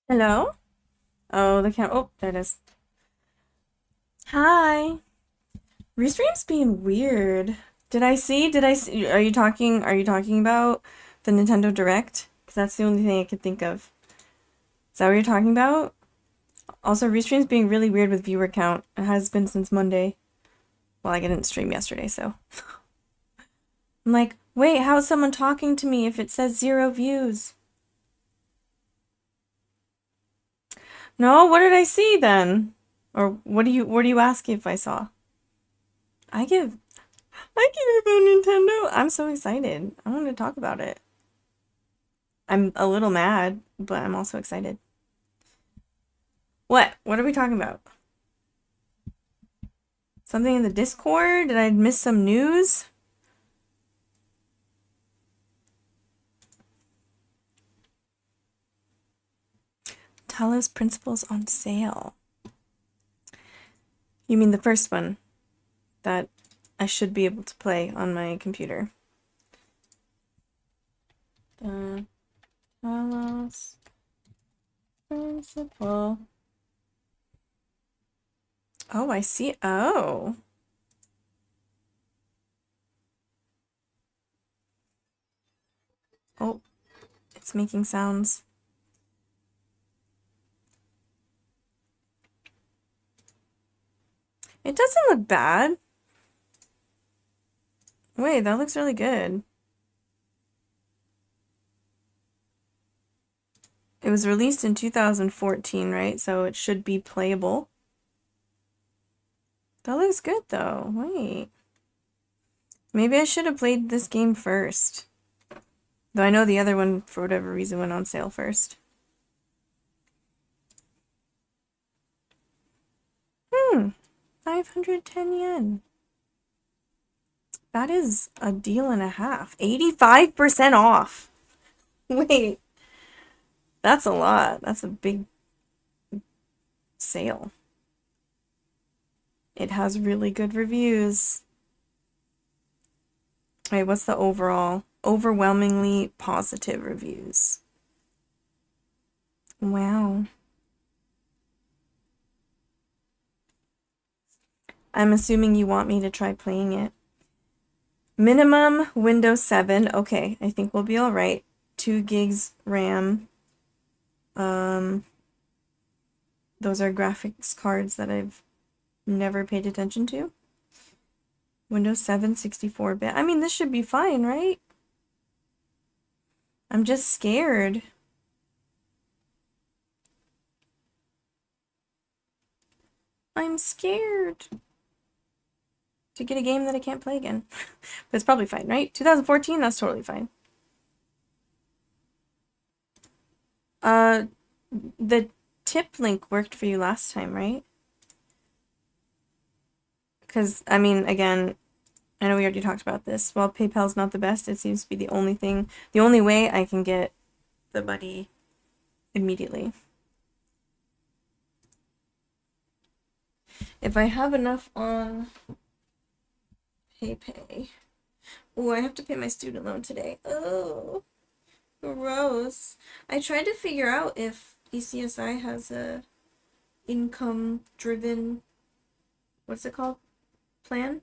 Hello? Oh, the cam. Oh, there it is. Hi. Restream's being weird. Did I see? Are you talking about the Nintendo Direct? Because that's the only thing I could think of. Is that what you're talking about? Also, Restream's being really weird with viewer count. It has been since Monday. Well, I didn't stream yesterday, so. I'm like, wait, how is someone talking to me if it says 0 views? No, what did I see then? Or what do you ask if I saw? I give I can about Nintendo. I'm so excited. I want to talk about it. I'm a little mad, but I'm also excited. What? What are we talking about? Something in the Discord? Did I miss some news? Talos Principles on sale. You mean the first one that I should be able to play on my computer? The Talos Principle. Oh, I see. Oh. Oh, it's making sounds. It doesn't look bad. Wait, that looks really good. It was released in 2014, right? So it should be playable. That looks good though. Wait. Maybe I should have played this game first. Though I know the other one, for whatever reason, went on sale first. 510 yen. That is a deal and a half. 85% off. Wait, that's a lot. That's a big sale. It has really good reviews. Wait, what's the overall? Overwhelmingly positive reviews. Wow. I'm assuming you want me to try playing it. Minimum Windows 7. Okay, I think we'll be all right. 2 gigs RAM. Um, those are graphics cards that I've never paid attention to. Windows 7 64-bit. I mean, this should be fine, right? I'm just scared. I'm scared to get a game that I can't play again. But it's probably fine, right? 2014, that's totally fine. Uh, the tip link worked for you last time, right? Because, I mean, again, I know we already talked about this. While PayPal's not the best, it seems to be the only thing, the only way I can get the money immediately. If I have enough on PayPay. Oh, I have to pay my student loan today. Oh, gross. I tried to figure out if ECSI has a income driven, what's it called? Plan?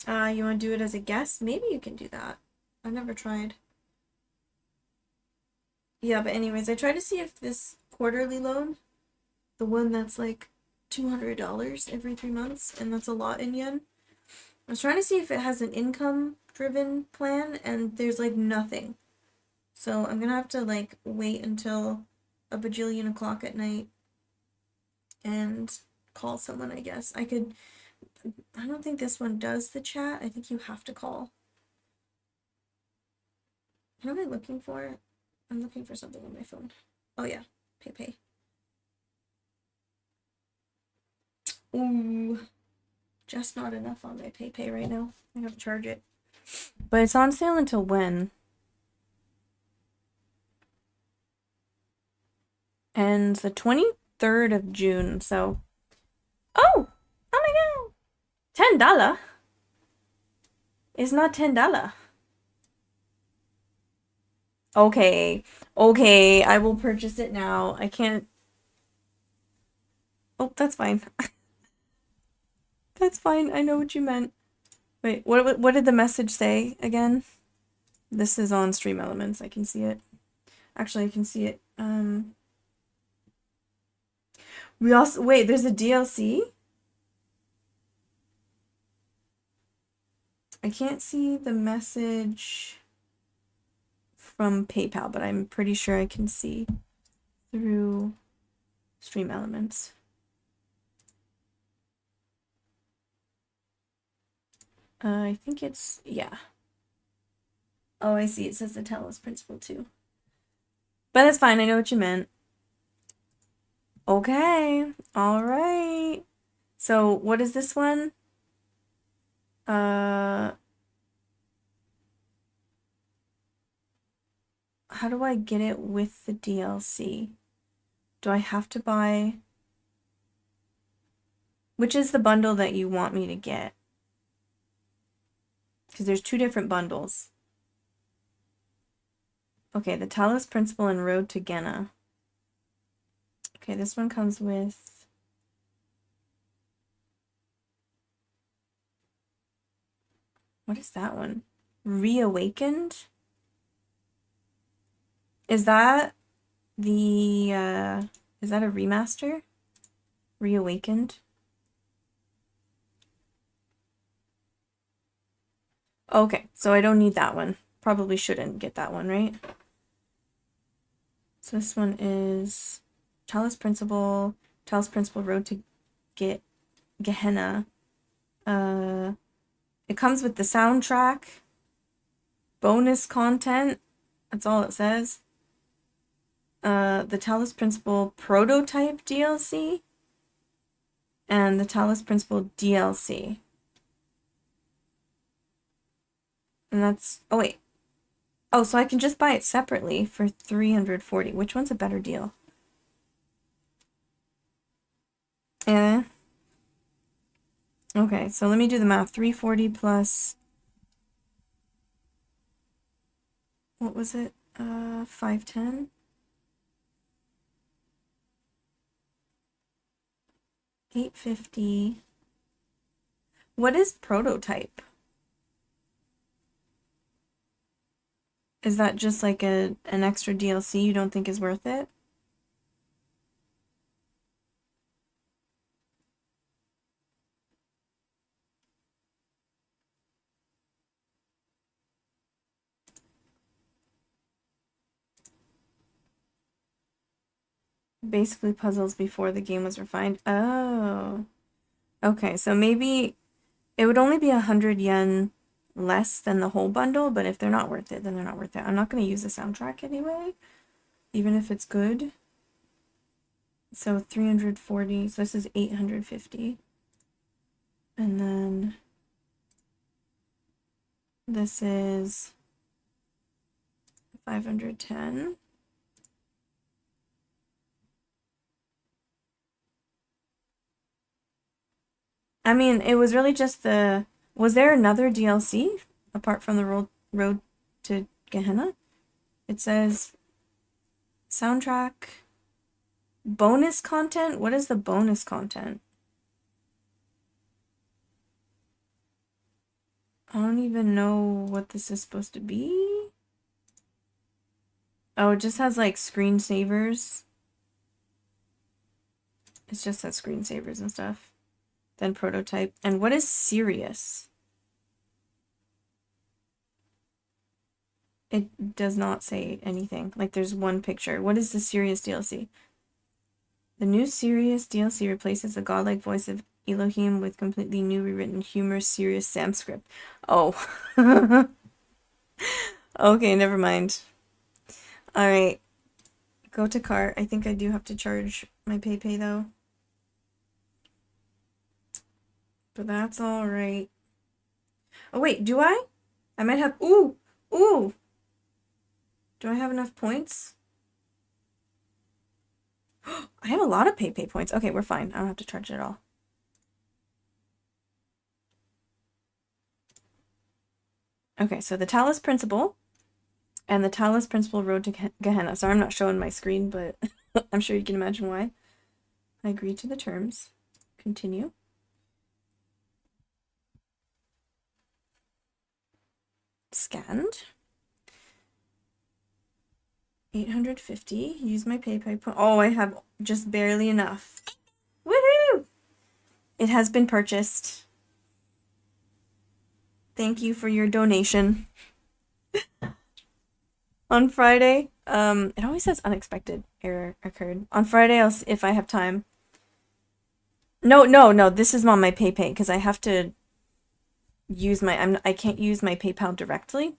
You want to do it as a guest? Maybe you can do that. I've never tried. Yeah, but anyways, I tried to see if this quarterly loan, the one that's like $200 every 3 months, and that's a lot in yen. I was trying to see if it has an income driven plan, and there's like nothing. So I'm gonna have to like wait until a bajillion o'clock at night and call someone, I guess. I don't think this one does the chat. I think you have to call. What am I looking for? I'm looking for something on my phone. Oh yeah, PayPay. Ooh, just not enough on my PayPay right now. I gotta charge it. But it's on sale until when? Ends the 23rd of June, so. Oh! Oh my god! $10? It's not $10. Okay. Okay, I will purchase it now. I can't. Oh, that's fine. That's fine. I know what you meant. Wait, what did the message say again? This is on Stream Elements. I can see it. Actually, I can see it. We also wait, there's a DLC? I can't see the message from PayPal, but I'm pretty sure I can see through Stream Elements. I think it's, yeah. Oh, I see. It says the Talos Principle too. But that's fine. I know what you meant. Okay. All right. So, what is this one? How do I get it with the DLC? Do I have to buy... Which is the bundle that you want me to get? Because there's two different bundles. Okay, the Talos Principle and Road to Gehenna. Okay, this one comes with... What is that one? Reawakened? Is that the, is that a remaster? Reawakened? Okay, so I don't need that one. Probably shouldn't get that one, right? So this one is Talos Principle Road to Gehenna. It comes with the soundtrack, bonus content. That's all it says. The Talos Principle Prototype DLC, and the Talos Principle DLC. And that's, oh wait. Oh, so I can just buy it separately for 340. Which one's a better deal? Eh. Okay, so let me do the math. 340 plus... What was it? 510? 850. What is Prototype? Is that just like an extra DLC you don't think is worth it? Basically puzzles before the game was refined. Oh. Okay, so maybe it would only be 100 yen less than the whole bundle, but if they're not worth it, then they're not worth it. I'm not going to use the soundtrack anyway, even if it's good. So 340, so this is 850. And then this is 510. I mean, it was really just the... Was there another DLC apart from the Road to Gehenna? It says soundtrack, bonus content. What is the bonus content? I don't even know what this is supposed to be. Oh, it just has like screensavers. It's just has screensavers and stuff. Then Prototype. And what is Sirius? It does not say anything. Like there's one picture. What is the Sirius DLC? The new Sirius DLC replaces the godlike voice of Elohim with completely new rewritten humorous Sirius Sam script. Oh. Okay, never mind. Alright. Go to cart. I think I do have to charge my PayPay though. But that's alright. Oh wait, do I? I might have... Ooh! Ooh! Do I have enough points? I have a lot of PayPay points. Okay, we're fine. I don't have to charge it at all. Okay, so the Talos Principle and the Talos Principal Road to Gehenna. So I'm not showing my screen, but I'm sure you can imagine why. I agree to the terms. Continue. Scanned. 850. Use my PayPal. Oh, I have just barely enough. Woohoo! It has been purchased. Thank you for your donation. On Friday, it always says unexpected error occurred. On Friday, if I have time. No, this is on my PayPay because I have to use I can't use my PayPal directly.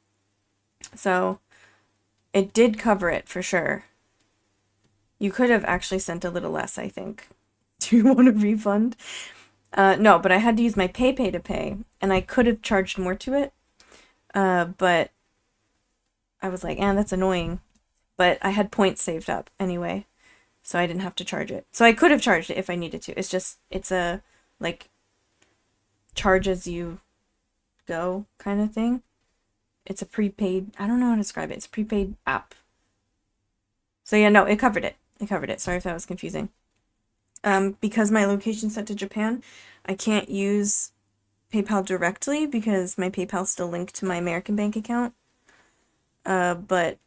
So it did cover it for sure. You could have actually sent a little less, I think. Do you want a refund? No, but I had to use my PayPay to pay, and I could have charged more to it. But I was like, that's annoying. But I had points saved up anyway, so I didn't have to charge it. So I could have charged it if I needed to. It's a, like, charge as you go kind of thing. It's a prepaid, I don't know how to describe it. It's a prepaid app. So yeah, no, it covered it. Sorry if that was confusing. Because my location's set to Japan, I can't use PayPal directly because my PayPal's still linked to my American bank account. But,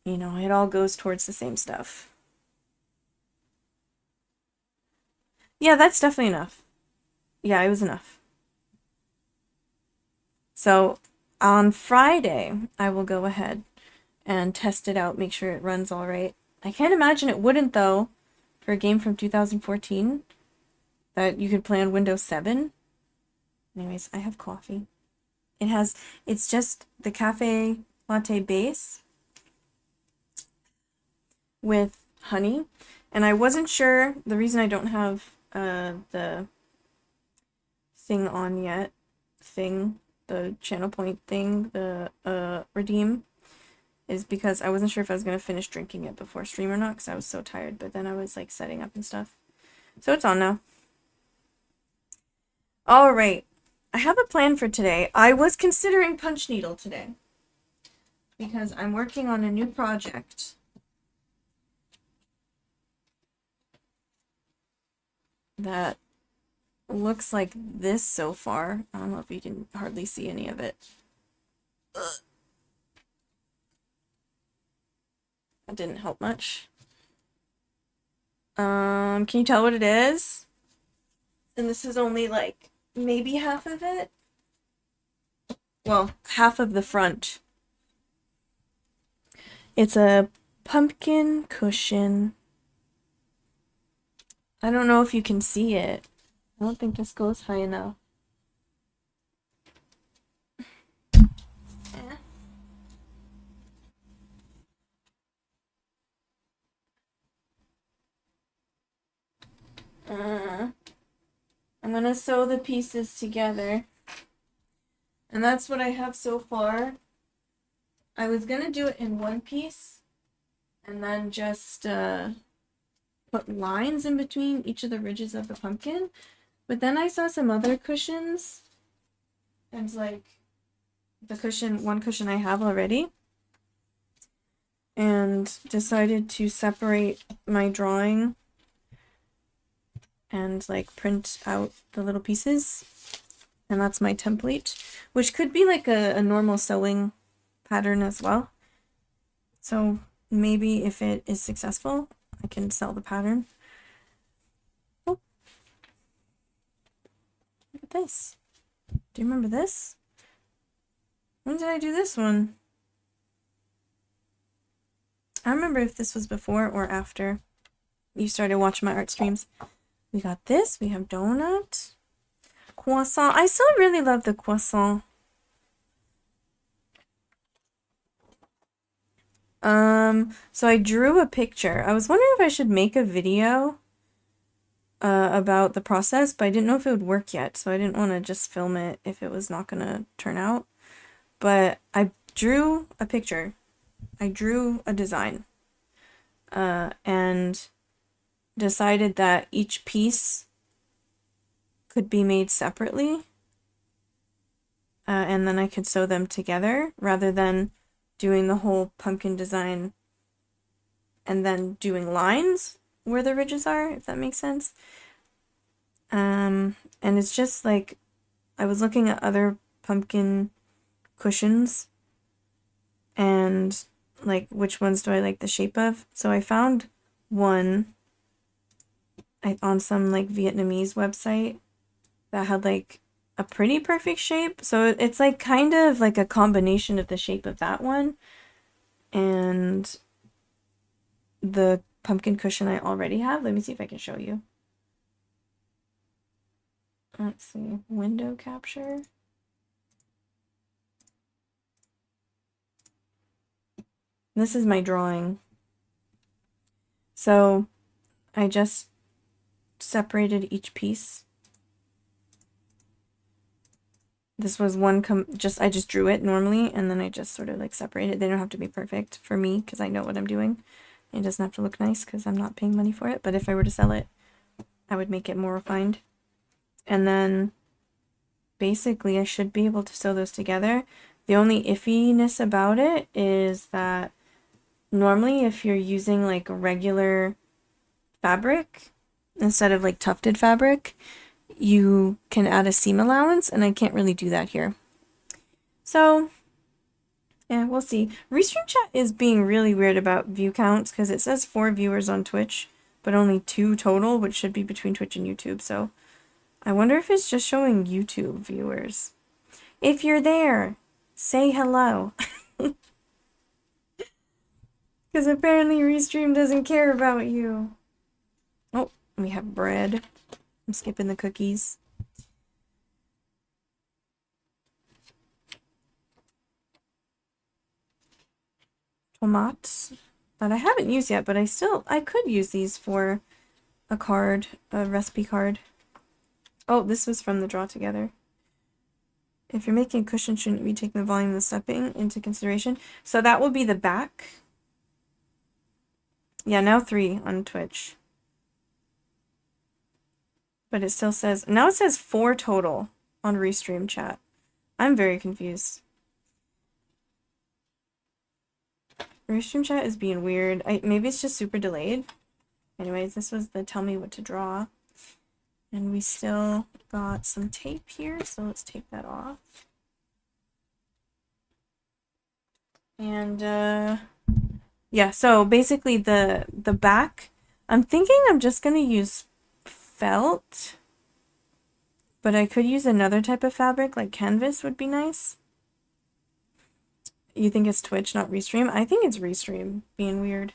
it all goes towards the same stuff. Yeah, that's definitely enough. Yeah, it was enough. So, on Friday, I will go ahead and test it out, make sure it runs all right. I can't imagine it wouldn't, though, for a game from 2014 that you could play on Windows 7. Anyways, I have coffee. It's just the cafe latte base with honey. And I wasn't sure, the reason I don't have the thing on yet, the channel point thing, the redeem, is because I wasn't sure if I was going to finish drinking it before stream or not because I was so tired, but then I was like setting up and stuff. So it's on now. All right. I have a plan for today. I was considering Punch Needle today because I'm working on a new project. That looks like this so far. I don't know if you can hardly see any of it. Ugh. That didn't help much. Can you tell what it is? And this is only like maybe half of it. Well, half of the front. It's a pumpkin cushion. I don't know if you can see it. I don't think this goes high enough. I'm gonna sew the pieces together. And that's what I have so far. I was gonna do it in one piece and then just put lines in between each of the ridges of the pumpkin. But then I saw some other cushions and like one cushion I have already, and decided to separate my drawing and like print out the little pieces. And that's my template, which could be like a normal sewing pattern as well. So maybe if it is successful, I can sell the pattern. Oh. Look at this. Do you remember this? When did I do this one? I remember if this was before or after you started watching my art streams. We got this. We have donut. Croissant. I still really love the croissant. So I drew a picture. I was wondering if I should make a video about the process, but I didn't know if it would work yet, so I didn't want to just film it if it was not gonna turn out. But I drew a picture. I drew a design. And decided that each piece could be made separately. And then I could sew them together rather than doing the whole pumpkin design and then doing lines where the ridges are, if that makes sense. And it's just like, I was looking at other pumpkin cushions and like which ones do I like the shape of. So I found one on some like Vietnamese website that had like a pretty perfect shape. So it's like kind of like a combination of the shape of that one and the pumpkin cushion I already have. Let me see if I can show you. Let's see, window capture. This is my drawing. So I just separated each piece. This was one I just drew it normally and then I just sort of like separated. They don't have to be perfect for me because I know what I'm doing. It doesn't have to look nice because I'm not paying money for it, but if I were to sell it, I would make it more refined. And then basically I should be able to sew those together. The only iffiness about it is that normally if you're using like regular fabric instead of like tufted fabric, you can add a seam allowance, and I can't really do that here. So yeah, we'll see. Restream chat is being really weird about view counts because it says 4 viewers on Twitch, but only 2 total, which should be between Twitch and YouTube. So I wonder if it's just showing YouTube viewers. If you're there, say hello. Because apparently Restream doesn't care about you. Oh, we have bread. I'm skipping the cookies. Tomates that I haven't used yet, but I could use these for a card, a recipe card. Oh, this was from the Draw Together. If you're making a cushion, shouldn't we take the volume of the stepping into consideration? So that will be the back. Yeah, now 3 on Twitch. But it still says, now it says 4 total on Restream chat. I'm very confused. Restream chat is being weird. Maybe it's just super delayed. Anyways, this was the tell me what to draw. And we still got some tape here, so let's take that off. And yeah, so basically the back, I'm thinking I'm just gonna use felt, but I could use another type of fabric, like canvas would be nice. You think it's Twitch, not Restream? I think it's Restream being weird.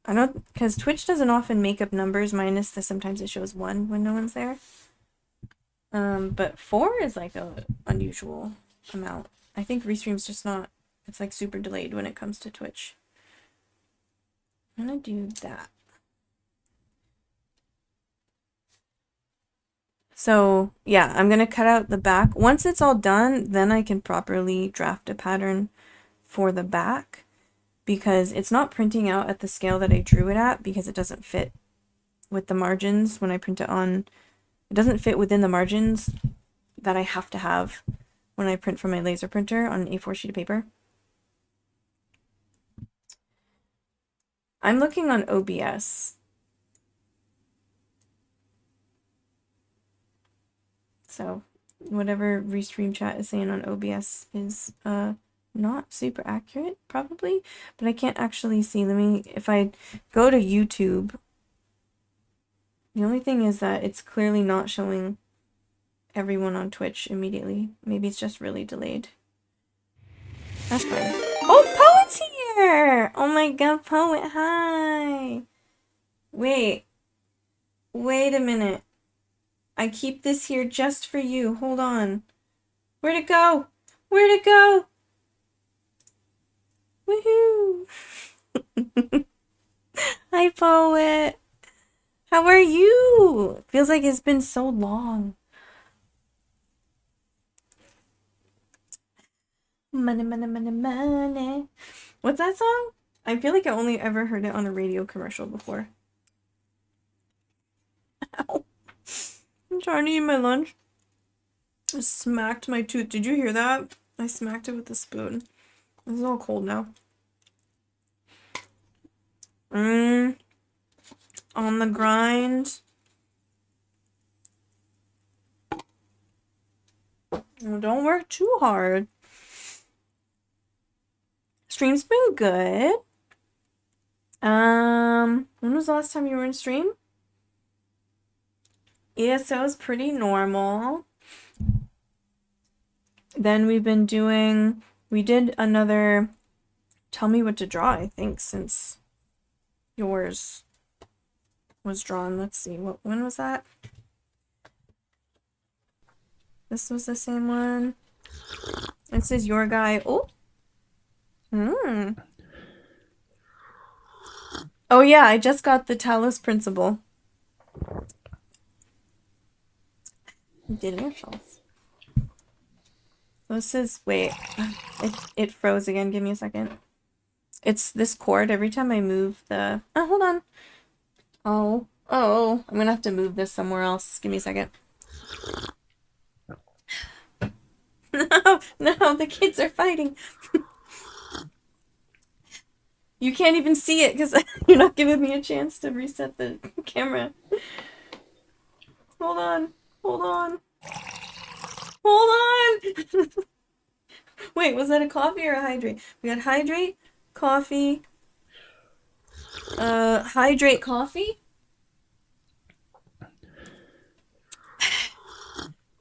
I don't, because Twitch doesn't often make up numbers minus the sometimes it shows 1 when no one's there. But 4 is like a unusual amount. I think Restream's just not, it's like super delayed when it comes to Twitch. I'm gonna do that. So yeah, I'm gonna cut out the back. Once it's all done, then I can properly draft a pattern for the back, because it's not printing out at the scale that I drew it at because it doesn't fit with the margins when I print it on. It doesn't fit within the margins that I have to have when I print from my laser printer on an A4 sheet of paper. I'm looking on OBS. So whatever Restream chat is saying on OBS is not super accurate, probably, but I can't actually see. If I go to YouTube, the only thing is that it's clearly not showing everyone on Twitch immediately. Maybe it's just really delayed. That's fine. Oh, Poet's here! Oh my god, Poet, hi! Wait a minute. I keep this here just for you. Hold on. Where'd it go? Where'd it go? Woohoo! Hi, Poet. How are you? Feels like it's been so long. Money, money, money, money. What's that song? I feel like I only ever heard it on a radio commercial before. Ow. I'm trying to eat my lunch. I smacked my tooth. Did you hear that? I smacked it with a spoon. This is all cold now. On the grind. Well, don't work too hard. Stream's been good. When was the last time you were in stream? ESO is pretty normal. Then we did another Tell Me What to Draw, I think, since yours was drawn. Let's see, when was that? This was the same one. It says your guy. Oh. Oh yeah, I just got the Talos Principle. Delicious. This is, wait, it froze again. Give me a second. It's this cord. Every time I move the, hold on. Oh, I'm gonna have to move this somewhere else. Give me a second. No, the kids are fighting. You can't even see it because you're not giving me a chance to reset the camera. Hold on. Wait, was that a coffee or a hydrate? We got hydrate, coffee, hydrate, coffee,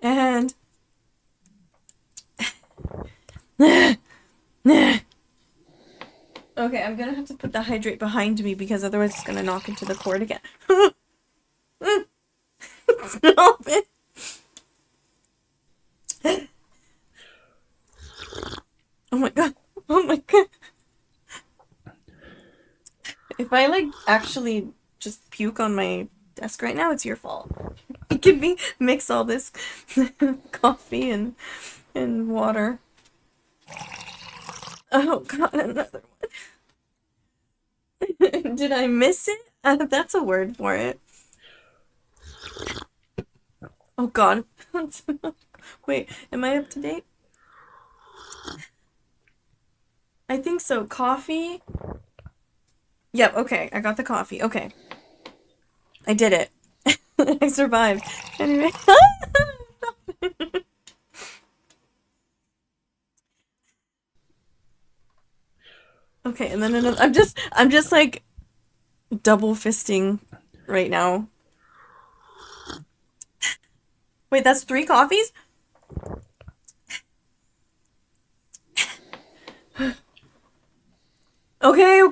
and okay, I'm gonna have to put the hydrate behind me because otherwise it's gonna knock into the cord again. Stop it. Oh my god. If I like actually just puke on my desk right now, it's your fault. You can mix all this coffee and water. Oh god, another one. Did I miss it? That's a word for it. Oh god. Wait, am I up to date? I think so. Coffee. Yep, okay. I got the coffee. Okay. I did it. I survived. Anyway. Okay, and then another. I'm just like double fisting right now. Wait, that's 3 coffees? Okay.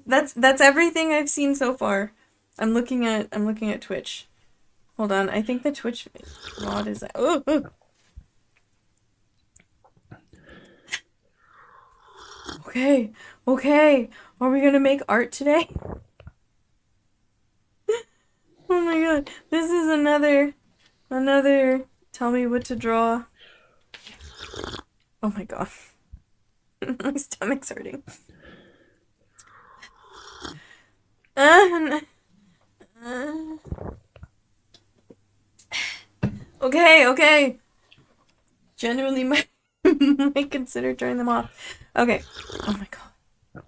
That's everything I've seen so far. I'm looking at Twitch. Hold on, I think the Twitch mod is Okay. Are we gonna make art today? Oh my god, this is another Tell Me What to Draw. Oh my god. My stomach's hurting. Okay. Genuinely might consider turning them off. Okay. Oh my god.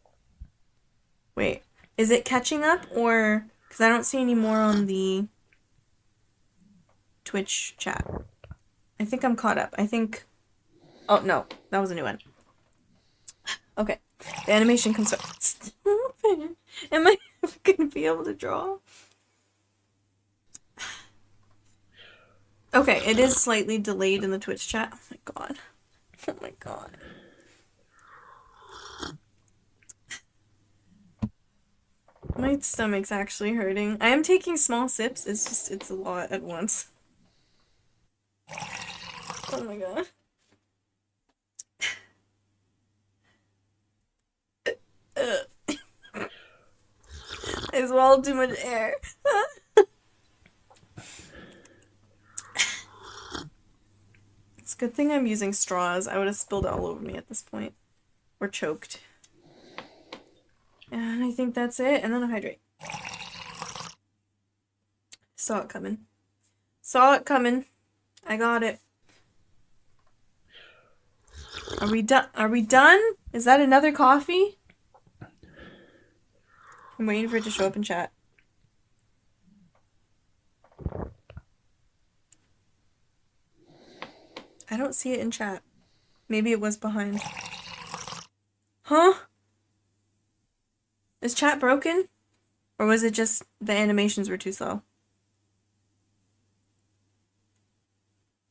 Wait, is it catching up or... Because I don't see any more on the Twitch chat. I think I'm caught up. I think... Oh, no. That was a new one. Okay. The animation can start. Stop it. Am I going to be able to draw? Okay, it is slightly delayed in the Twitch chat. Oh my god. My stomach's actually hurting. I am taking small sips. It's a lot at once. Oh my god. I swallowed too much air. It's a good thing I'm using straws. I would have spilled all over me at this point. Or choked. And I think that's it. And then I'll hydrate. Saw it coming. I got it. Are we done? Are we done? Is that another coffee? I'm waiting for it to show up in chat. I don't see it in chat. Maybe it was behind. Huh? Is chat broken? Or was it just the animations were too slow?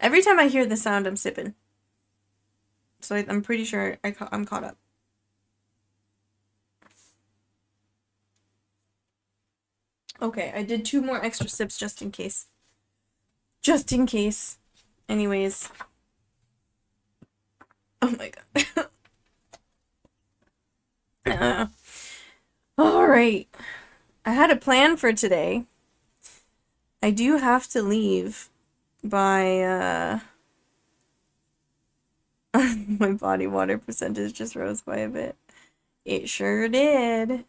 Every time I hear the sound, I'm sipping. So I'm pretty sure I'm caught up. Okay, I did 2 more extra sips just in case. Just in case. Anyways. Oh my god. Alright. I had a plan for today. I do have to leave by, my body water percentage just rose by a bit. It sure did.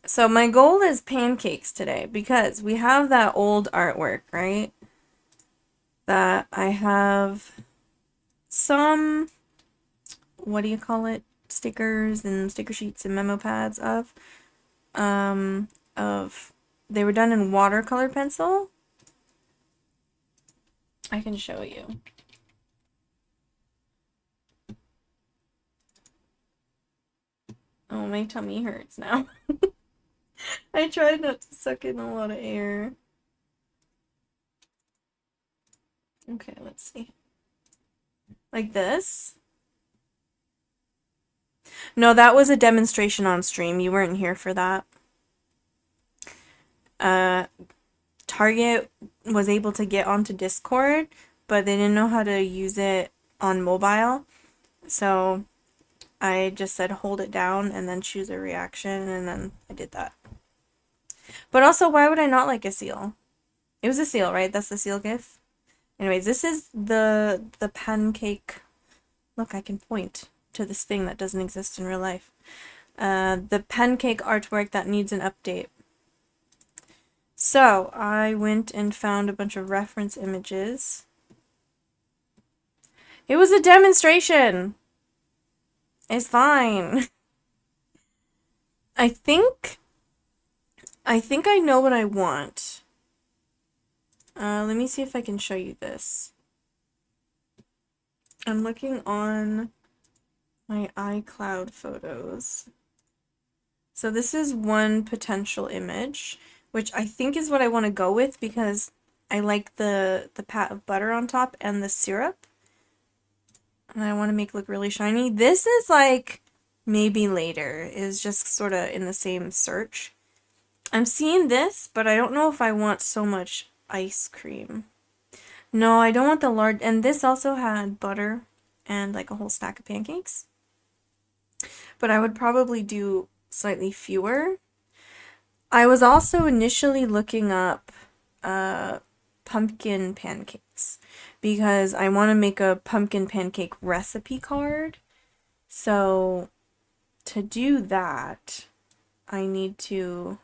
So my goal is pancakes today because we have that old artwork, right? That I have some, what do you call it? Stickers and sticker sheets and memo pads of, they were done in watercolor pencil. I can show you. Oh, my tummy hurts now. I tried not to suck in a lot of air. Okay, let's see. Like this. No, that was a demonstration on stream. You weren't here for that. Target was able to get onto Discord, but they didn't know how to use it on mobile. So I just said hold it down and then choose a reaction, and then I did that. But also, why would I not like a seal? It was a seal, right? That's the seal gif. Anyways, this is the pancake. Look, I can point to this thing that doesn't exist in real life. The pancake artwork that needs an update. So, I went and found a bunch of reference images. It was a demonstration! It's fine. I think I know what I want. Let me see if I can show you this. I'm looking on my iCloud photos. So this is one potential image, which I think is what I want to go with because I like the pat of butter on top and the syrup. And I want to make it look really shiny. This is like maybe later. Is just sort of in the same search. I'm seeing this, but I don't know if I want so much ice cream. No, I don't want the large, and this also had butter and like a whole stack of pancakes. But I would probably do slightly fewer. I was also initially looking up pumpkin pancakes because I want to make a pumpkin pancake recipe card. So to do that, I need to,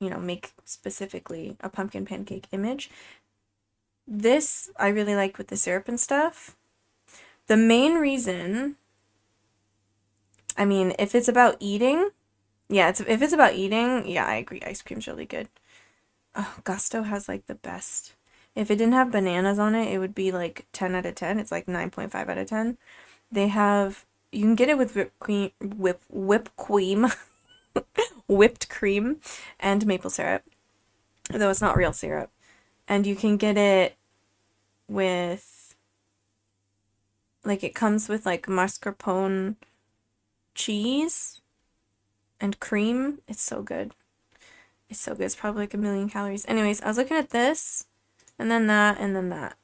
make specifically a pumpkin pancake image. This I really like with the syrup and stuff. The main reason, I mean, if it's about eating, yeah, if it's about eating, yeah, I agree. Ice cream's really good. Oh, Gusto has like the best. If it didn't have bananas on it, it would be like 10 out of 10. It's like 9.5 out of 10. They have, you can get it with whipped cream, whipped cream and maple syrup, though it's not real syrup. And you can get it with, like, it comes with like mascarpone cheese and cream. It's so good. It's so good. It's probably like 1,000,000 calories. Anyways, I was looking at this, and then that, and then that.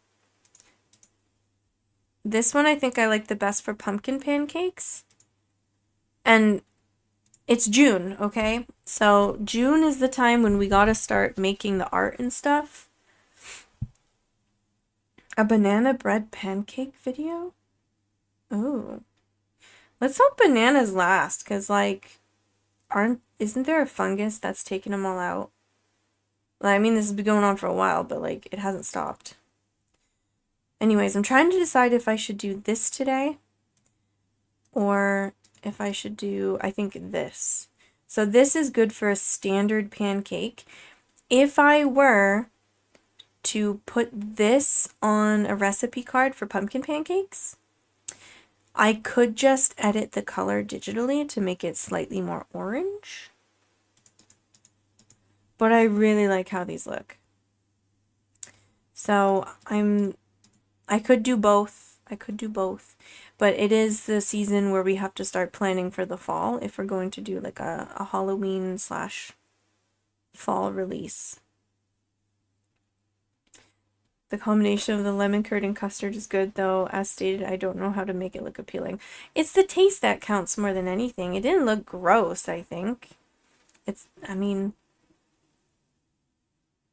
This one I think I like the best for pumpkin pancakes. And it's June, okay? So June is the time when we gotta start making the art and stuff. A banana bread pancake video? Ooh. Let's hope bananas last, because, like, isn't there a fungus that's taking them all out? Well, I mean, this has been going on for a while, but, like, it hasn't stopped. Anyways, I'm trying to decide if I should do this today or if I should do, I think, this. So this is good for a standard pancake. If I were to put this on a recipe card for pumpkin pancakes, I could just edit the color digitally to make it slightly more orange. But I really like how these look. So I could do both. I could do both. But it is the season where we have to start planning for the fall if we're going to do like a Halloween / fall release. The combination of the lemon curd and custard is good, though. As stated, I don't know how to make it look appealing. It's the taste that counts more than anything. It didn't look gross, I think. I mean,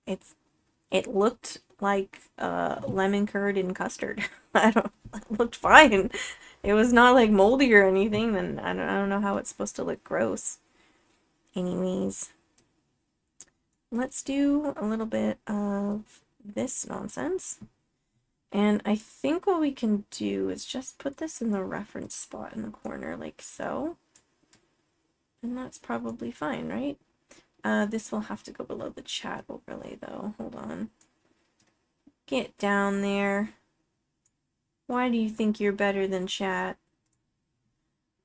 it looked like lemon curd and custard. It looked fine. It was not like moldy or anything, then I don't know how it's supposed to look gross. Anyways, let's do a little bit of this nonsense. And I think what we can do is just put this in the reference spot in the corner like so. And that's probably fine, right? This will have to go below the chat overlay though. Hold on. Get down there. Why do you think you're better than chat?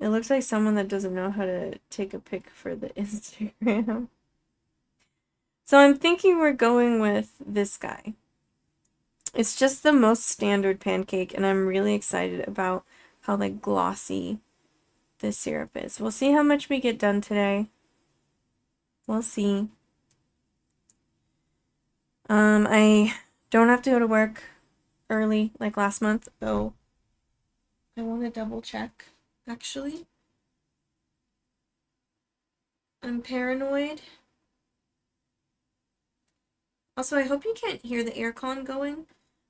It looks like someone that doesn't know how to take a pic for the Instagram. So I'm thinking we're going with this guy. It's just the most standard pancake, and I'm really excited about how like glossy this syrup is. We'll see how much we get done today. We'll see. I don't have to go to work early like last month, though. I want to double check, actually. I'm paranoid. Also, I hope you can't hear the aircon going.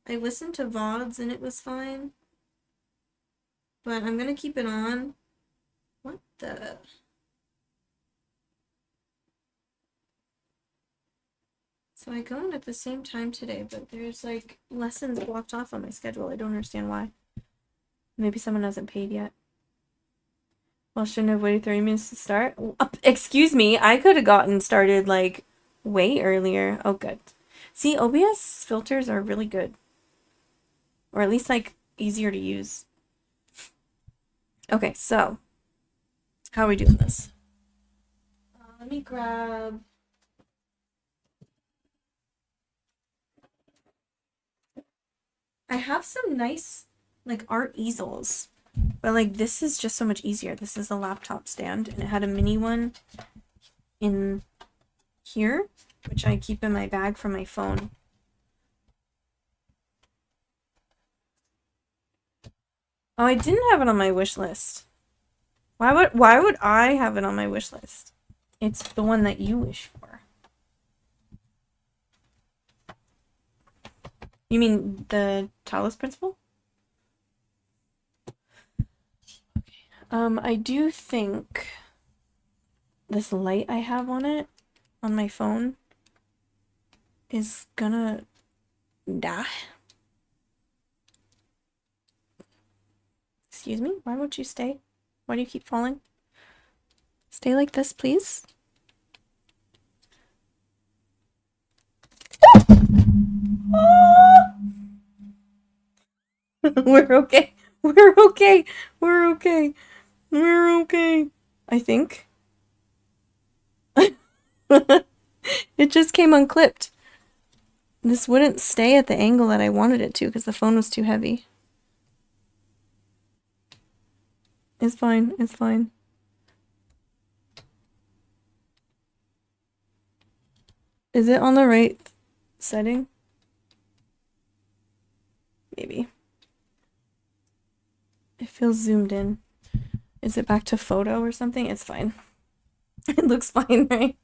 I listened to VODs and it was fine. But I'm gonna keep it on. What the? So I go in at the same time today, but there's like lessons blocked off on my schedule. I don't understand why. Maybe someone hasn't paid yet. Well, shouldn't have waited 30 minutes to start. Excuse me, I could have gotten started like way earlier. Oh, good. See, OBS filters are really good. Or at least like easier to use. Okay, so how are we doing this? Let me grab. I have some nice like art easels, but like this is just so much easier. This is a laptop stand and it had a mini one in here, which I keep in my bag for my phone. Oh, I didn't have it on my wish list. Why would I have it on my wish list? It's the one that you wish for. You mean the Talos principle? I do think this light I have on it, on my phone, is gonna die. Excuse me? Why won't you stay? Why do you keep falling? Stay like this, please. We're okay. We're okay. We're okay. We're okay. I think. It just came unclipped. This wouldn't stay at the angle that I wanted it to because the phone was too heavy. It's fine. It's fine. Is it on the right setting? Maybe. It feels zoomed in. Is it back to photo or something? It's fine. It looks fine, right?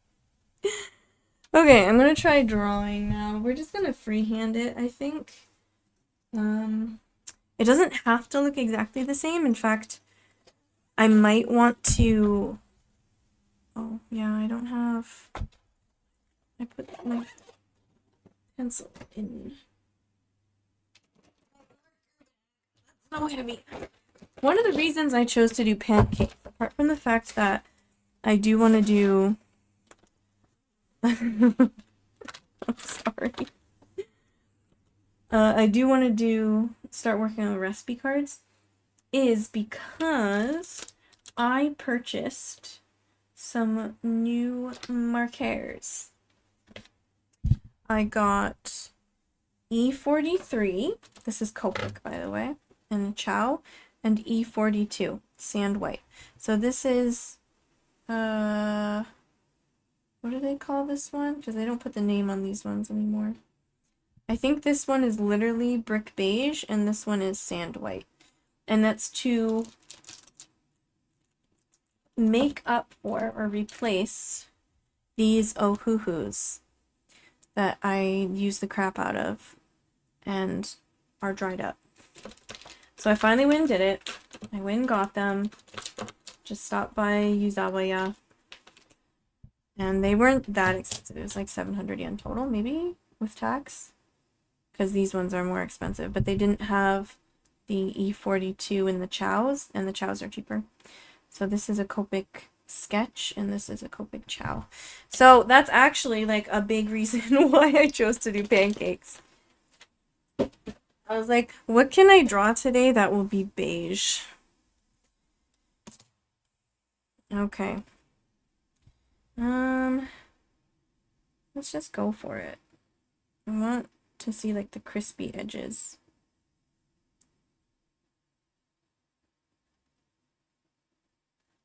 Okay, I'm gonna try drawing now. We're just gonna freehand it, I think. It doesn't have to look exactly the same. In fact, I might want to... Oh, yeah, I don't have... I put my pencil in. so heavy. One of the reasons I chose to do pancakes, apart from the fact that I do want to do... I'm sorry. I do want to start working on recipe cards, is because I purchased some new markers. I got E43, this is Copic by the way, and Chow, and E42, Sand White. So this is, what do they call this one? Because they don't put the name on these ones anymore. I think this one is literally Brick Beige, and this one is Sand White. And that's to make up for or replace these Ohuhus that I use the crap out of and are dried up. So I finally went and did it. I went and got them. Just stopped by Yuzawaya. And they weren't that expensive. It was like 700 yen total, maybe, with tax. Because these ones are more expensive. But they didn't have the E42 in the Chows, and the Chows are cheaper. So this is a Copic sketch, and this is a Copic Chow. So that's actually like a big reason why I chose to do pancakes. I was like, what can I draw today that will be beige? Okay. Let's just go for it. I want to see like the crispy edges.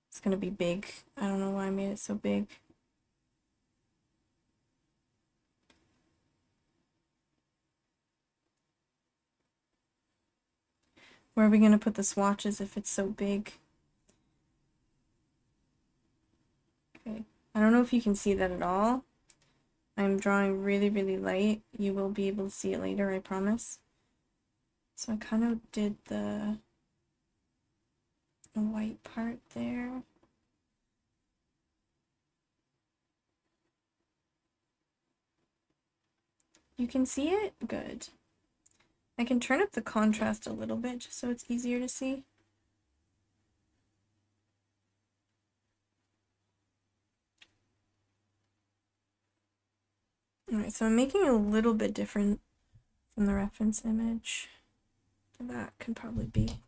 It's gonna be big. I don't know why I made it so big. Where are we gonna put the swatches if it's so big? Okay. I don't know if you can see that at all. I'm drawing really, really light. You will be able to see it later, I promise. So I kind of did the white part there. You can see it? Good. I can turn up the contrast a little bit just so it's easier to see. Alright, so I'm making it a little bit different from the reference image. That can probably be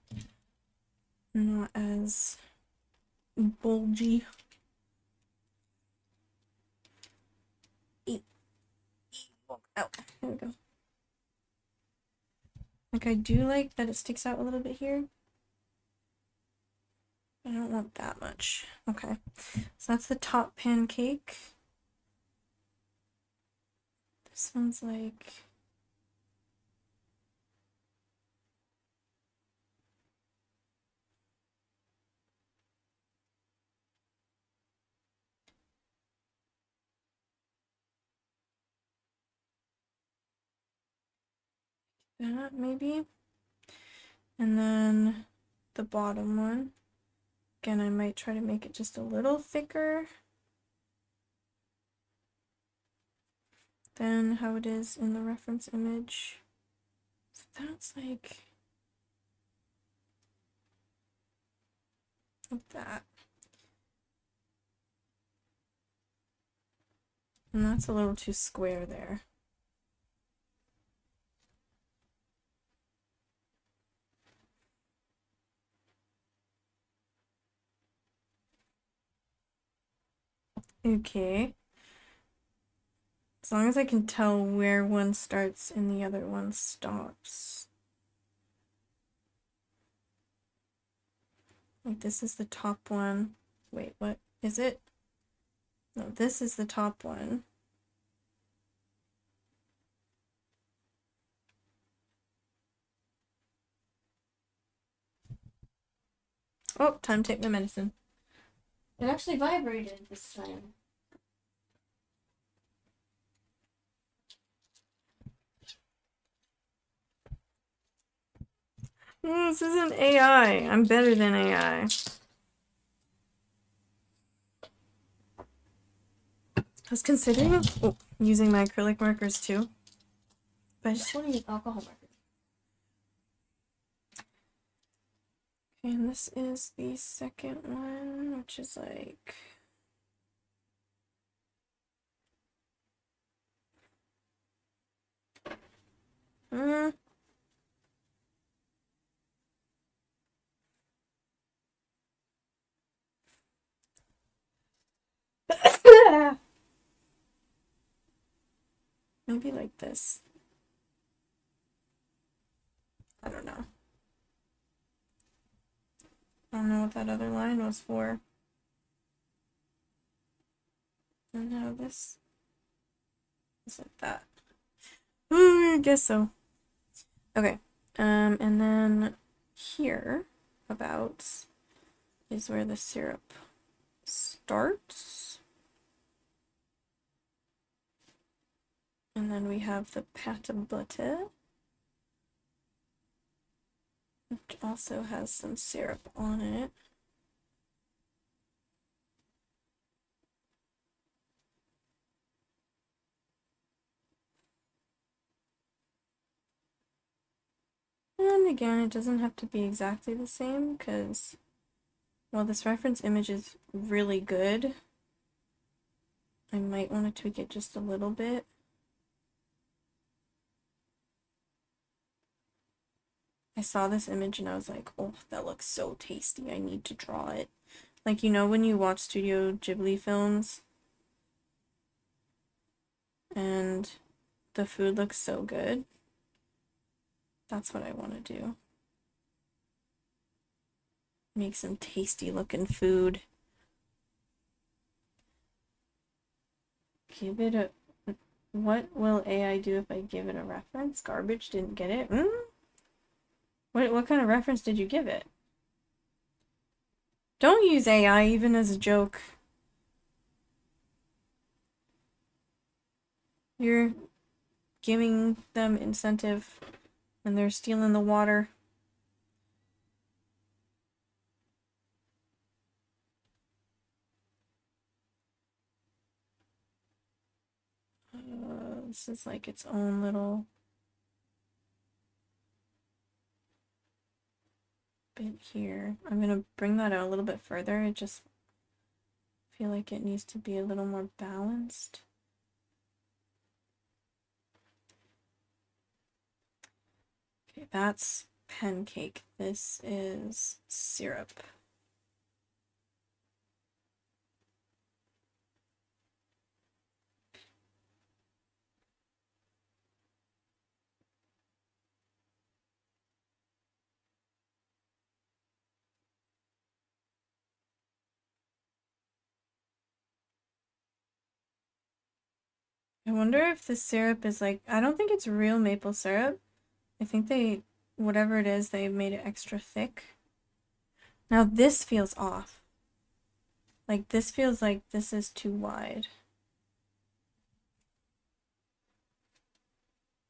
not as bulgy. Oh, there we go. Like, I do like that it sticks out a little bit here. I don't want that much. Okay, so that's the top pancake. This one's like... that, maybe. And then the bottom one. Again, I might try to make it just a little thicker than how it is in the reference image. So that's like that. And that's a little too square there. Okay. As long as I can tell where one starts and the other one stops. Like this is the top one. Wait, what is it? No, this is the top one. Oh, time to take my medicine. It actually vibrated this time. This isn't AI. I'm better than AI. I was considering using my acrylic markers too, but I just want to use alcohol markers. And this is the second one, which is like maybe like this. I don't know. I don't know what that other line was for. And now this is like that. I guess so. Okay. And then here about is where the syrup starts. And then we have the pata butter, which also has some syrup on it. And again, it doesn't have to be exactly the same because, well, this reference image is really good. I might want to tweak it just a little bit. I saw this image and I was like, oh, that looks so tasty. I need to draw it. Like, you know, when you watch Studio Ghibli films and the food looks so good, that's what I want to do. Make some tasty looking food. Give it a... What will AI do if I give it a reference? Garbage, didn't get it? What kind of reference did you give it? Don't use AI even as a joke. You're giving them incentive and they're stealing the water. This is like its own little bit here. I'm gonna bring that out a little bit further. I just feel like it needs to be a little more balanced. Okay, that's pancake. This is syrup. I wonder if the syrup is like, I don't think it's real maple syrup. I think they, whatever it is, they made it extra thick. Now this feels off. Like this feels like this is too wide.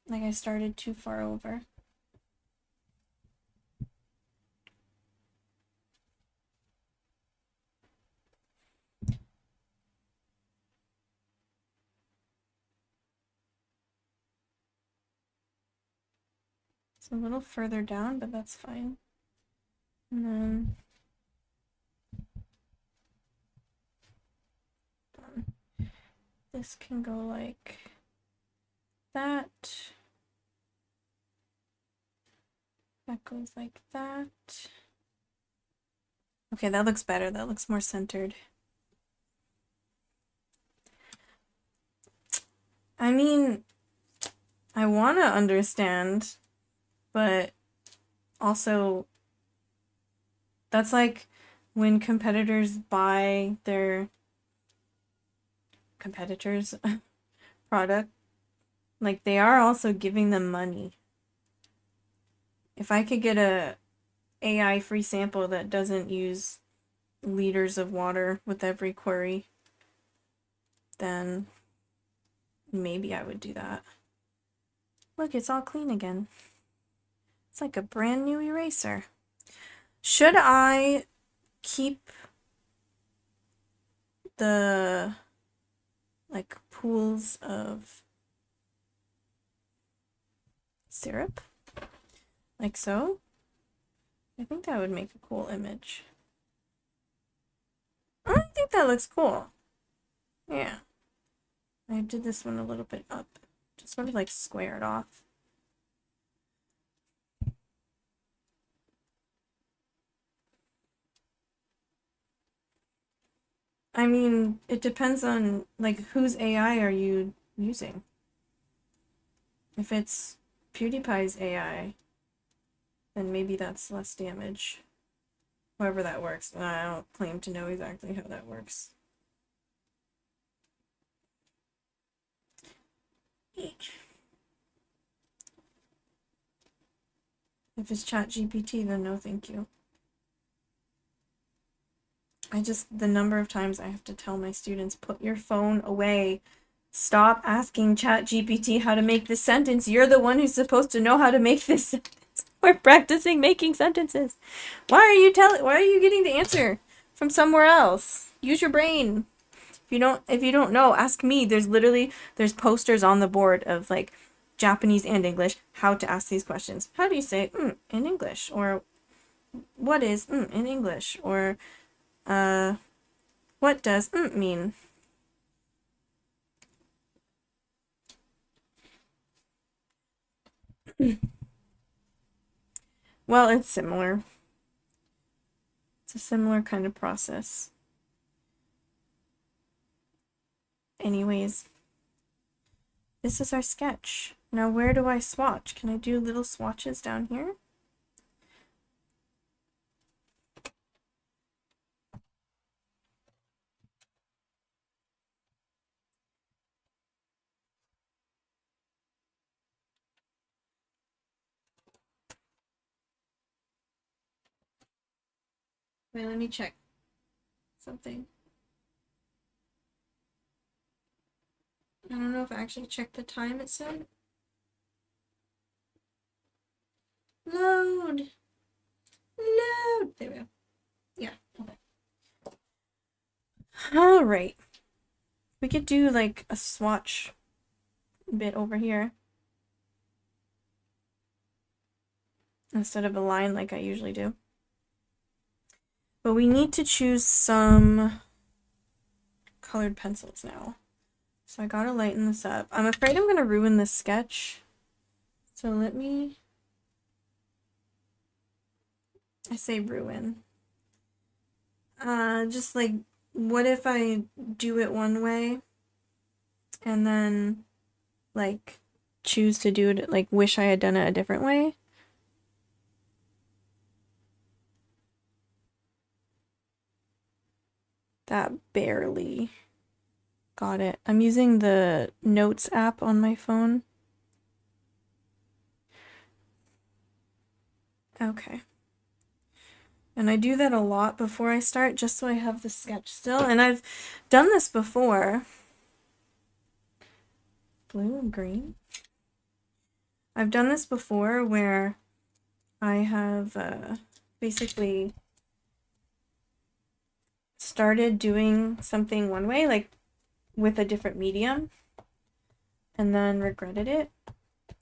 Like I started too far over. It's a little further down, but that's fine. And then this can go like that. That goes like that. Okay, that looks better. That looks more centered. I mean, I want to understand, but also that's like when competitors buy their competitors' product, like they are also giving them money. If I could get a AI free sample that doesn't use liters of water with every query, then maybe I would do that. Look, it's all clean again. It's like a brand new eraser. Should I keep the like pools of syrup like so? I think that would make a cool image. I think that looks cool. Yeah. I did this one a little bit up. Just sort of like square it off. I mean, it depends on like whose AI are you using. If it's PewDiePie's AI, then maybe that's less damage. However that works. I don't claim to know exactly how that works. If it's ChatGPT, then no thank you. The number of times I have to tell my students, put your phone away. Stop asking ChatGPT how to make this sentence. You're the one who's supposed to know how to make this sentence. We're practicing making sentences. Why are you getting the answer from somewhere else? Use your brain. If you don't know, ask me. There's posters on the board of like Japanese and English how to ask these questions. How do you say in English? Or what is in English? Or what does mean? Well, it's similar. It's a similar kind of process. Anyways, this is our sketch. Now where do I swatch? Can I do little swatches down here? Wait, let me check something. I don't know if I actually checked the time it said. Load! Load! There we go. Yeah, okay. Alright. We could do like a swatch bit over here. Instead of a line like I usually do. But we need to choose some colored pencils now. So I gotta lighten this up. I'm afraid I'm gonna ruin this sketch. So let me... I say ruin. Just like, what if I do it one way and then like choose to do it, like wish I had done it a different way? That barely got it. I'm using the Notes app on my phone. Okay. And I do that a lot before I start, just so I have the sketch still. And I've done this before. Blue and green. I've done this before where I have basically started doing something one way, like with a different medium, and then regretted it.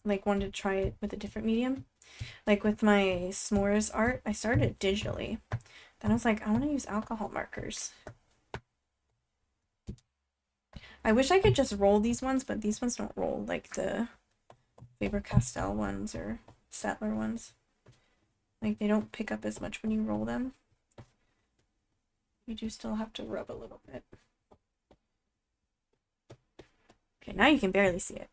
Like wanted to try it with a different medium. Like with my s'mores art, I started digitally. Then I was like, I want to use alcohol markers. I wish I could just roll these ones, but these ones don't roll like the Faber-Castell ones or Staedtler ones. Like they don't pick up as much when you roll them. You do still have to rub a little bit. Okay, now you can barely see it.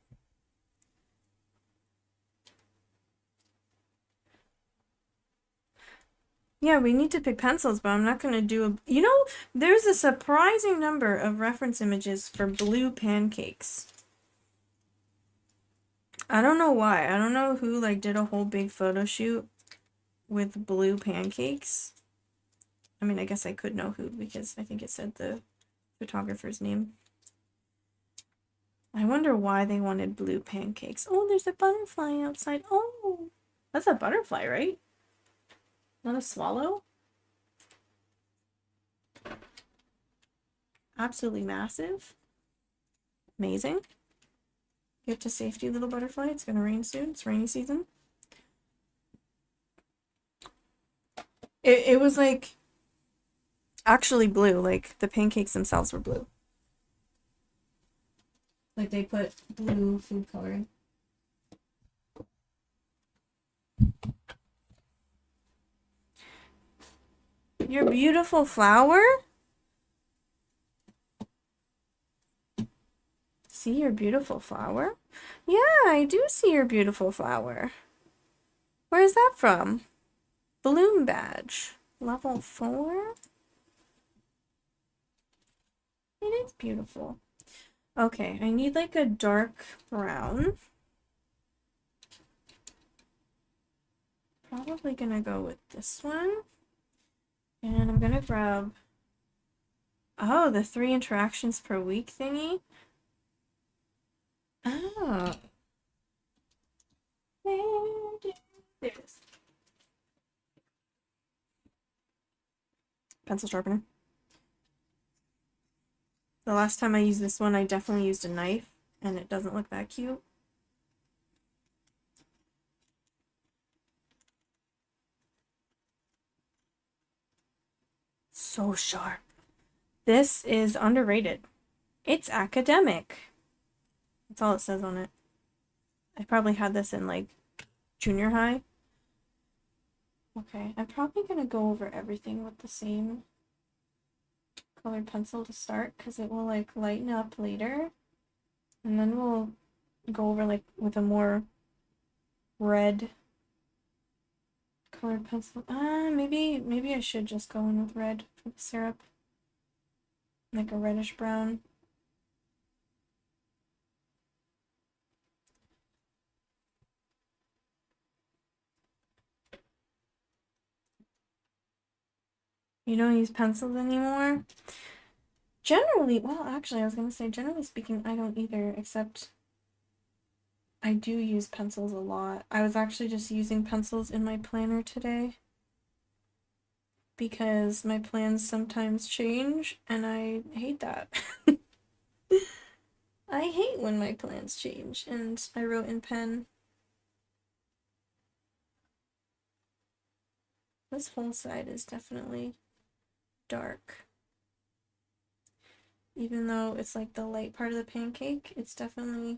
Yeah, we need to pick pencils, but I'm not going to do a... You know, there's a surprising number of reference images for blue pancakes. I don't know why. I don't know who, like, did a whole big photo shoot with blue pancakes. I mean, I guess I could know who, because I think it said the photographer's name. I wonder why they wanted blue pancakes. Oh, there's a butterfly outside. Oh, that's a butterfly, right? Not a swallow? Absolutely massive. Amazing. Get to safety, little butterfly. It's gonna rain soon. It's rainy season. It was like actually blue, like the pancakes themselves were blue. Like they put blue food coloring. Your beautiful flower? See your beautiful flower? Yeah, I do see your beautiful flower. Where is that from? Bloom badge. Level 4? It is beautiful. Okay, I need like a dark brown. Probably gonna go with this one. And I'm gonna grab, oh, the 3 interactions per week thingy. Oh. There it is. Pencil sharpener. The last time I used this one, I definitely used a knife, and it doesn't look that cute. So sharp. This is underrated. It's academic. That's all it says on it. I probably had this in like junior high. Okay, I'm probably gonna go over everything with the same colored pencil to start because it will like lighten up later. And then we'll go over like with a more red colored pencil. Maybe I should just go in with red for the syrup. Like a reddish brown. You don't use pencils anymore? Generally, well, actually, I was gonna say, generally speaking, I don't either, except I do use pencils a lot. I was actually just using pencils in my planner today because my plans sometimes change, and I hate that. I hate when my plans change, and I wrote in pen. This whole side is definitely dark. Even though it's like the light part of the pancake, it's definitely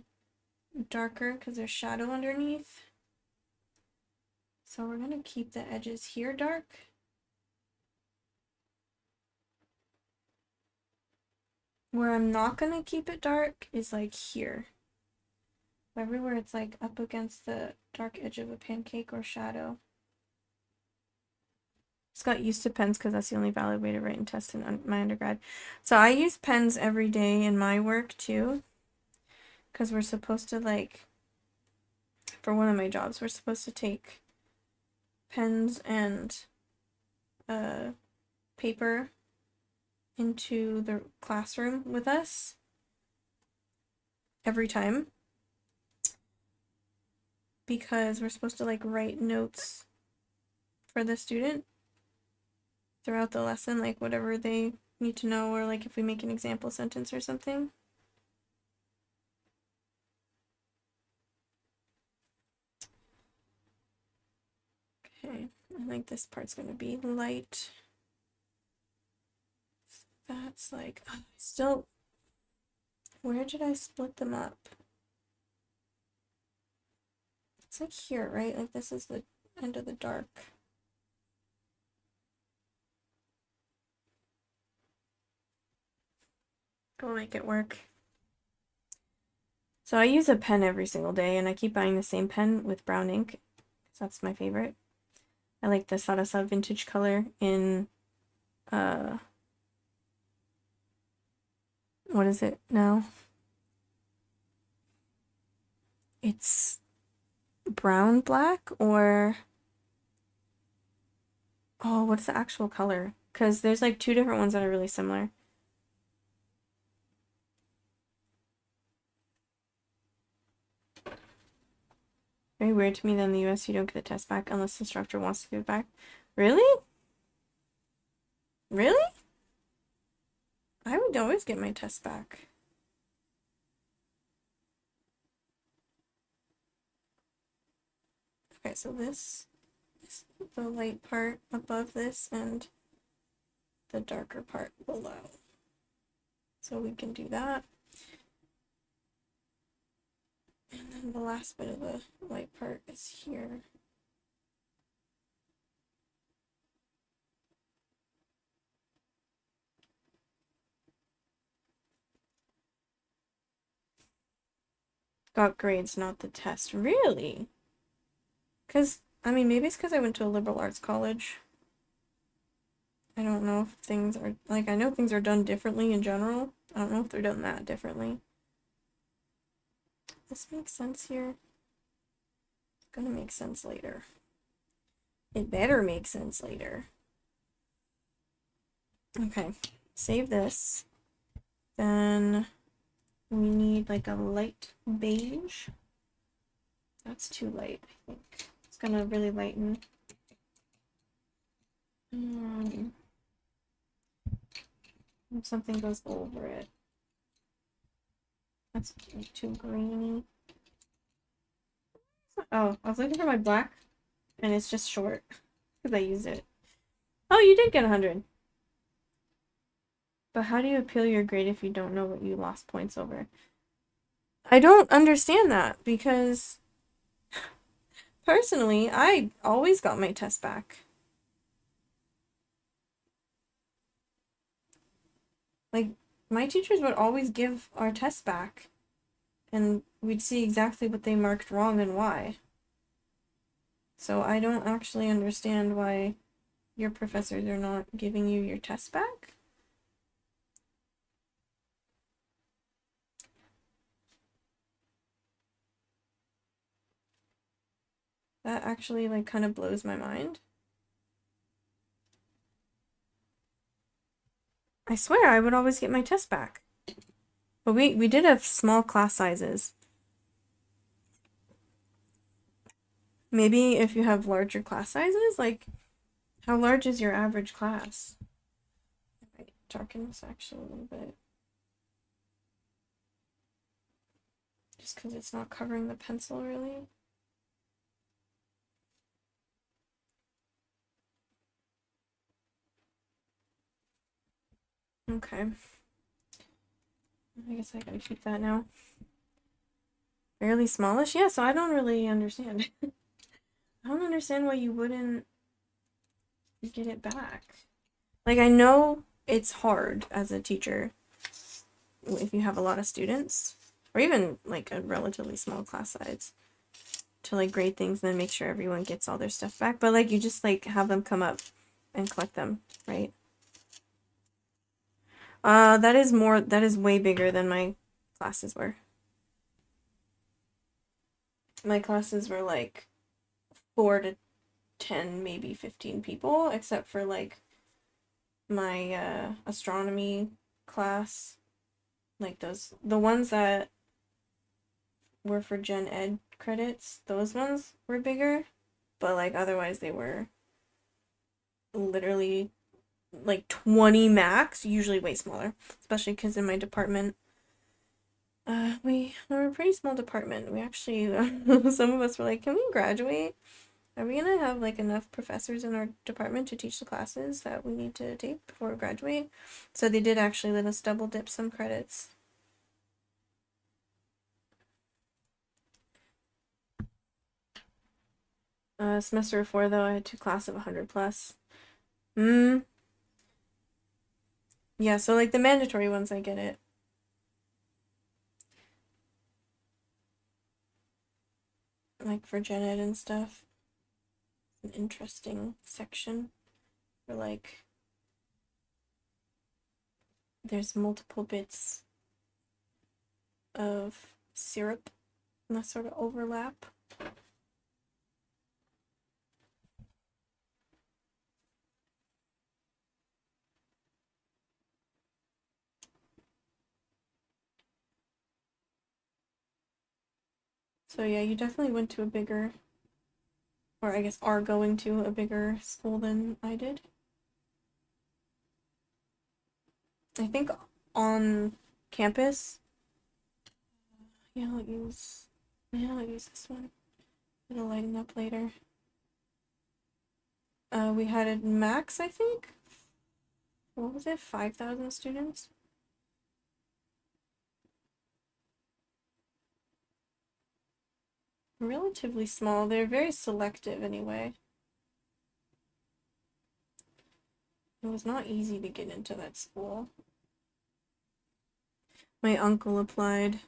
darker because there's shadow underneath. So we're going to keep the edges here dark. Where I'm not going to keep it dark is like here. Everywhere it's like up against the dark edge of a pancake or shadow. Just got used to pens because that's the only valid way to write and test in my undergrad. So I use pens every day in my work too. Because we're supposed to like, for one of my jobs, we're supposed to take pens and paper into the classroom with us every time because we're supposed to like write notes for the student throughout the lesson, like whatever they need to know, or like if we make an example sentence or something. Okay, I think this part's gonna be light. That's like, oh, still, where did I split them up? It's like here, right? Like this is the end of the dark. We'll make it work. So I use a pen every single day, and I keep buying the same pen with brown ink, because that's my favorite. I like the Sarasa vintage color in, what is it now? It's brown black, or, oh, what's the actual color? Because there's like 2 different ones that are really similar. Very weird to me that in the US you don't get the test back unless the instructor wants to give it back. Really? Really? I would always get my test back. Okay, so this the light part above this and the darker part below. So we can do that. And then the last bit of the light part is here. Got grades, not the test. Really? Because, I mean, maybe it's because I went to a liberal arts college. I don't know if things are, like, I know things are done differently in general. I don't know if they're done that differently. This makes sense here. It's gonna make sense later. It better make sense later. Okay, save this. Then we need like a light beige. That's too light, I think. It's gonna really lighten. If something goes over it. That's like too greeny. Oh, I was looking for my black, and it's just short because I used it. Oh, you did get 100. But how do you appeal your grade if you don't know what you lost points over? I don't understand that because personally, I always got my test back. Like, my teachers would always give our tests back, and we'd see exactly what they marked wrong and why. So I don't actually understand why your professors are not giving you your tests back. That actually, like, kind of blows my mind. I swear I would always get my test back. But we did have small class sizes. Maybe if you have larger class sizes, like, how large is your average class? I might darken this actually a little bit. Just because it's not covering the pencil really. Okay. I guess I gotta keep that now. Fairly smallish? Yeah, so I don't really understand. I don't understand why you wouldn't get it back. Like, I know it's hard as a teacher if you have a lot of students, or even like a relatively small class size, to like grade things and then make sure everyone gets all their stuff back. But like, you just like have them come up and collect them, right? That is way bigger than my classes were. My classes were like 4 to 10, maybe 15 people, except for like my astronomy class. Like the ones that were for gen ed credits, those ones were bigger, but like otherwise they were literally like 20 max, usually way smaller, especially because in my department we're a pretty small department. We actually some of us were like, can we graduate? Are we gonna have like enough professors in our department to teach the classes that we need to take before we graduate? So they did actually let us double dip some credits. Semester 4 though, I had 2 classes of 100 plus. Yeah, so like the mandatory ones, I get it. Like for gen ed and stuff. An interesting section where like there's multiple bits of syrup that sort of overlap. So yeah, you definitely went to a bigger, or I guess are going to a bigger school than I did. I think on campus, yeah, I'll use this one. It'll lighten up later. We had a max, I think. What was it? 5,000 students? Relatively small. They're very selective anyway. It was not easy to get into that school. My uncle applied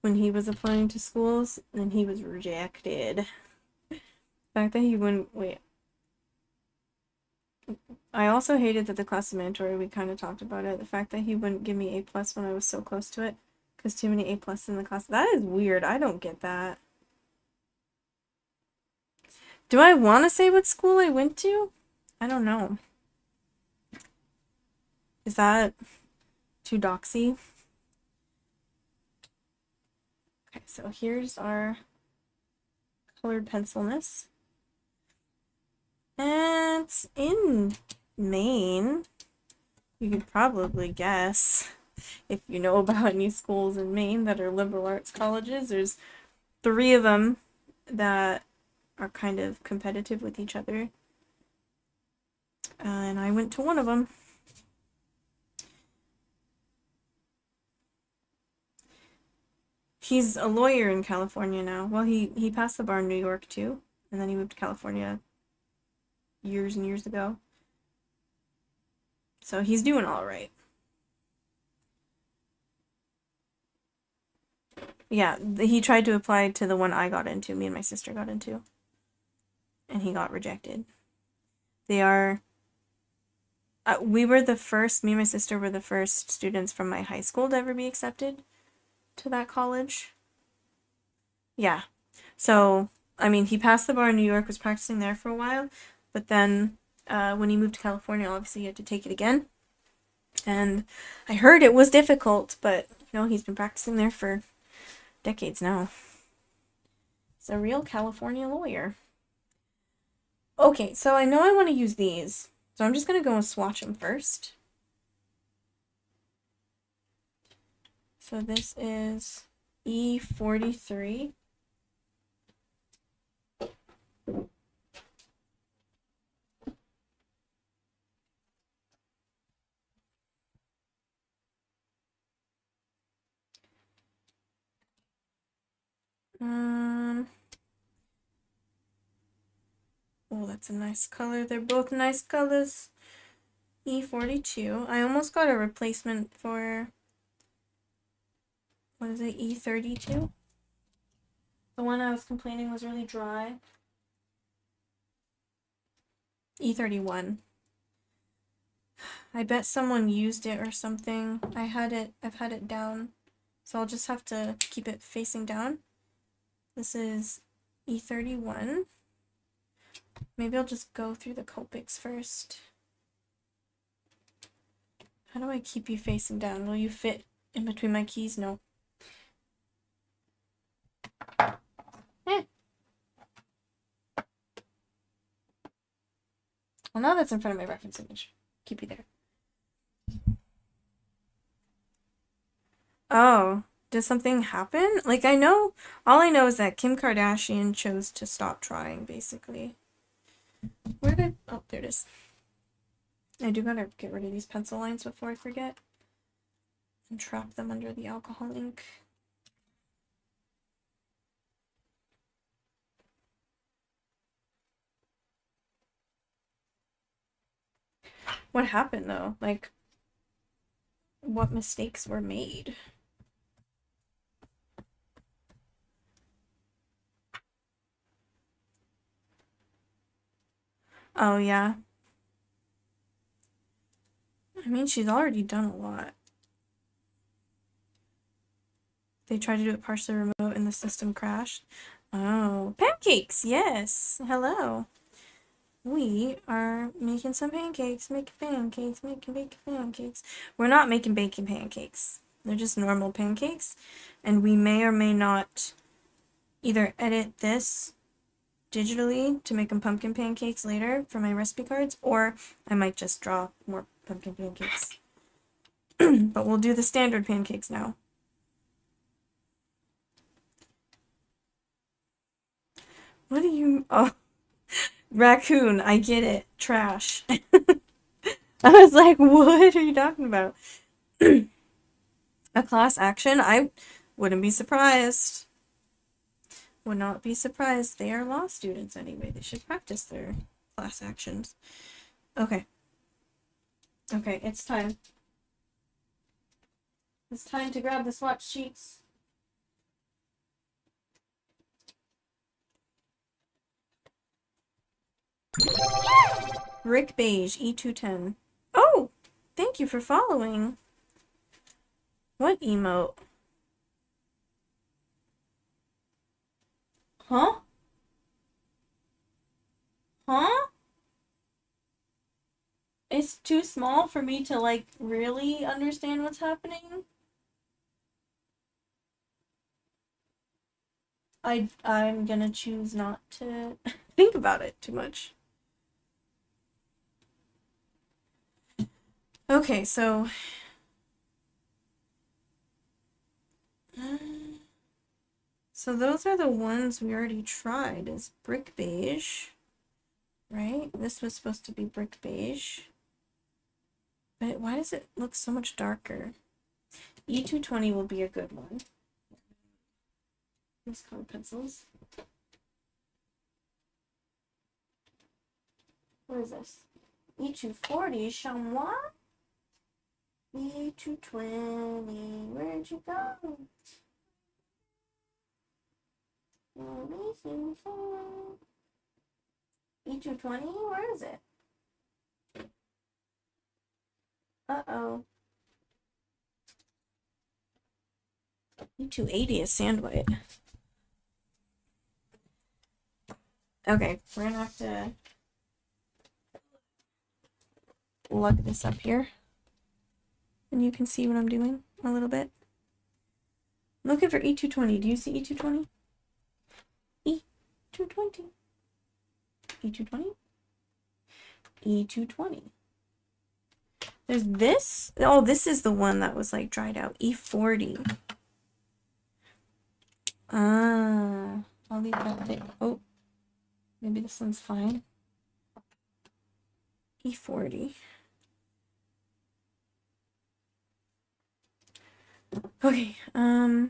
when he was applying to schools, and he was rejected. The fact that he wouldn't wait. I also hated that the class was mandatory. We kind of talked about it. The fact that he wouldn't give me A plus when I was so close to it, because too many A plus in the class. That is weird. I don't get that. Do I want to say what school I went to? I don't know. Is that too doxy? Okay, so here's our colored pencilness. And it's in Maine. You could probably guess if you know about any schools in Maine that are liberal arts colleges. There's 3 of them that are kind of competitive with each other. And I went to one of them. He's a lawyer in California now. Well, he passed the bar in New York too, and then he moved to California years and years ago. So he's doing all right. Yeah, he tried to apply to the one I got into, me and my sister got into, and he got rejected. They are we were the first, me and my sister were the first students from my high school to ever be accepted to that college. Yeah. So, I mean, he passed the bar in New York, was practicing there for a while, but then when he moved to California, obviously he had to take it again. And I heard it was difficult, but he's been practicing there for decades now. He's a real California lawyer. Okay, so I know I want to use these, so I'm just going to go and swatch them first. So this is E43. Oh, that's a nice color. They're both nice colors. E42. I almost got a replacement for, what is it, E32? The one I was complaining was really dry. E31. I bet someone used it or something. I've had it down, so I'll just have to keep it facing down. This is E31. Maybe I'll just go through the Copics first. How do I keep you facing down? Will you fit in between my keys? No. Well, now that's in front of my reference image. Keep you there. Oh, did something happen? Like, all I know is that Kim Kardashian chose to stop trying, basically. Oh, there it is. I do gotta get rid of these pencil lines before I forget. And trap them under the alcohol ink. What happened, though? Like, what mistakes were made? Oh, yeah. I mean, she's already done a lot. They tried to do it partially remote and the system crashed. Oh, pancakes! Yes! Hello. We are making some pancakes, making bacon pancakes. We're not making bacon pancakes. They're just normal pancakes. And we may or may not either edit this digitally to make them pumpkin pancakes later for my recipe cards, or I might just draw more pumpkin pancakes. But we'll do the standard pancakes now. What do you... Oh. Raccoon, I get it. Trash. I was like, what are you talking about? A class action? I wouldn't be surprised. Would not be surprised. They are law students anyway. They should practice their class actions. Okay. Okay, it's time. It's time to grab the swatch sheets. Rick Beige, E210. Oh! Thank you for following. What emote? Huh? Huh? It's too small for me to, like, really understand what's happening. I'm gonna choose not to think about it too much. Okay, so those are the ones we already tried. Is Brick Beige, right? This was supposed to be Brick Beige. But why does it look so much darker? E220 will be a good one. These color pencils. What is this? E240, Chamois? E220, where'd you go? E220, where is it? Uh-oh. E280 is sand white. Okay, we're gonna have to lug this up here. And you can see what I'm doing a little bit. I'm looking for E220. Do you see E220? E220. E220? E220. There's this. Oh, this is the one that was like dried out. E40. Ah, I'll leave that there. Oh, maybe this one's fine. E40. Okay, I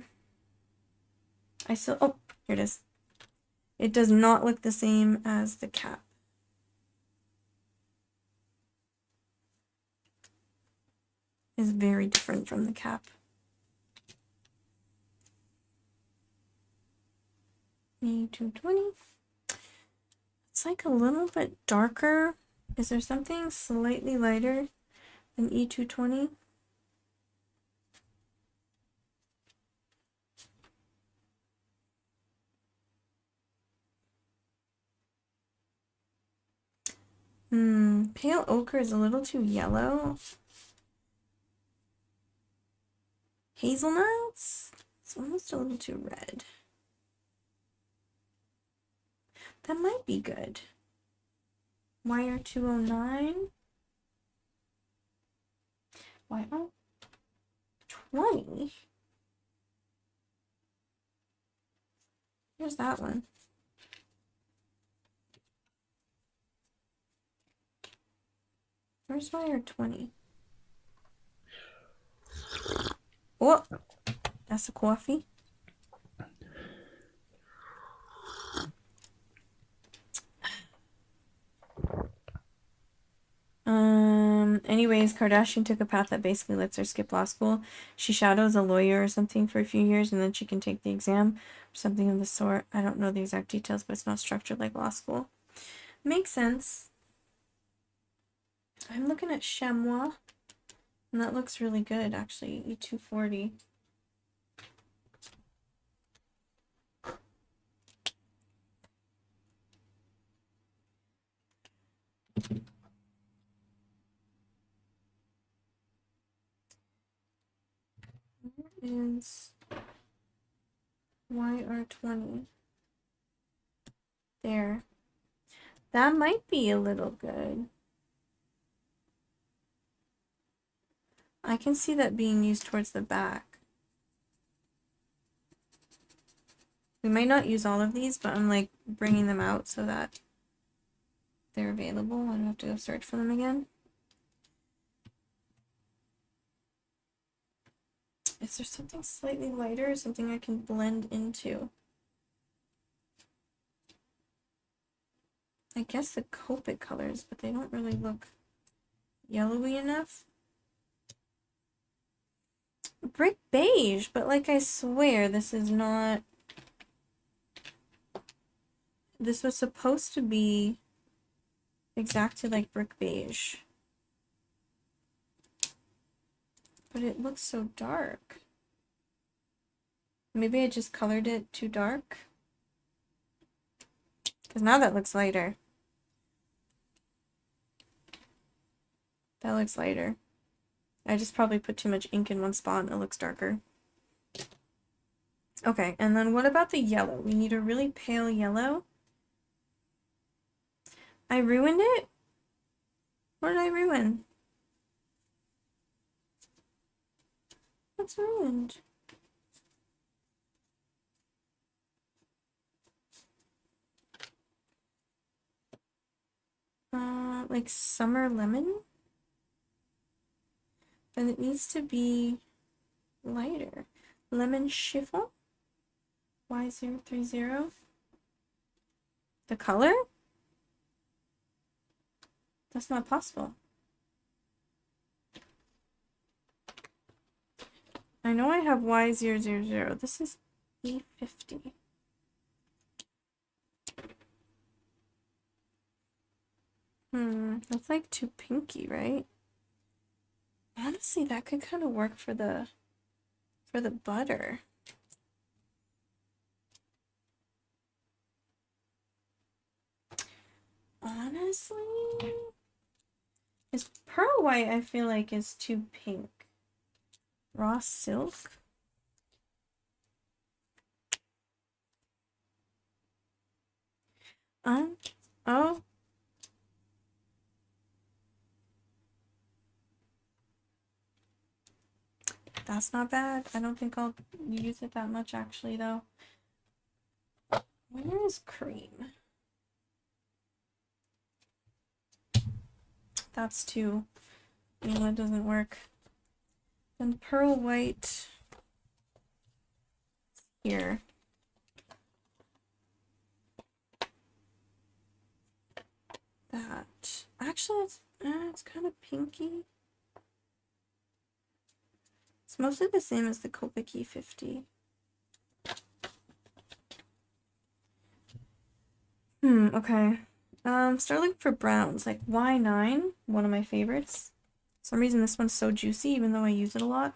still, oh, here it is. It does not look the same as the cap. It's very different from the cap. E220. It's like a little bit darker. Is there something slightly lighter than E220? Pale ochre is a little too yellow. Hazelnuts? It's almost a little too red. That might be good. Wire 209. Wire 20. Here's that one. Where's wire 20? Oh, that's a coffee. Anyways, Kardashian took a path that basically lets her skip law school. She shadows a lawyer or something for a few years, and then she can take the exam or something of the sort. I don't know the exact details, but it's not structured like law school. Makes sense. I'm looking at Chamois, and that looks really good, actually. E240. Where is YR20? There. That might be a little good. I can see that being used towards the back. We might not use all of these, but I'm like bringing them out so that they're available. I don't have to go search for them again. Is there something slightly lighter or something I can blend into? I guess the Copic colors, but they don't really look yellowy enough. Brick beige, but like I swear this is not... This was supposed to be exactly like brick beige. But it looks so dark. Maybe I just colored it too dark. Because now that looks lighter. That looks lighter. I just probably put too much ink in one spot and it looks darker. Okay, and then what about the yellow? We need a really pale yellow. I ruined it? What did I ruin? What's ruined? Like summer lemon? But it needs to be lighter. Lemon chiffon? Y030. The color? That's not possible. I know I have Y000. This is E50. That's like too pinky, right? Honestly, that could kind of work for the butter. Honestly, is pearl white, I feel like, is too pink. Raw silk? Oh. That's not bad. I don't think I'll use it that much, actually, though. Where is cream? That's too... You know, it doesn't work. Then pearl white... Here. That. Actually, it's kind of pinky. It's mostly the same as the Copic E50. Okay. Start looking for browns, like Y9, one of my favorites. For some reason this one's so juicy, even though I use it a lot.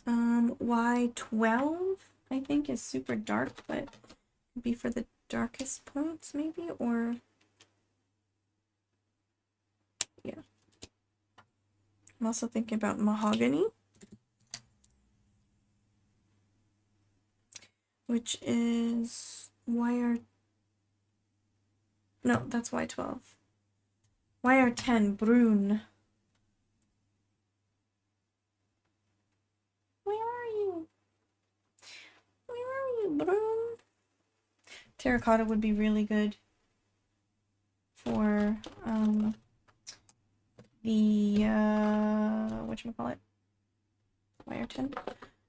Y12, I think, is super dark, but could be for the darkest points, maybe, or... Yeah. I'm also thinking about mahogany, which is YR... No, that's Y12. YR10, Brune. Where are you? Where are you, Brune? Terracotta would be really good for, the, whatchamacallit? YR10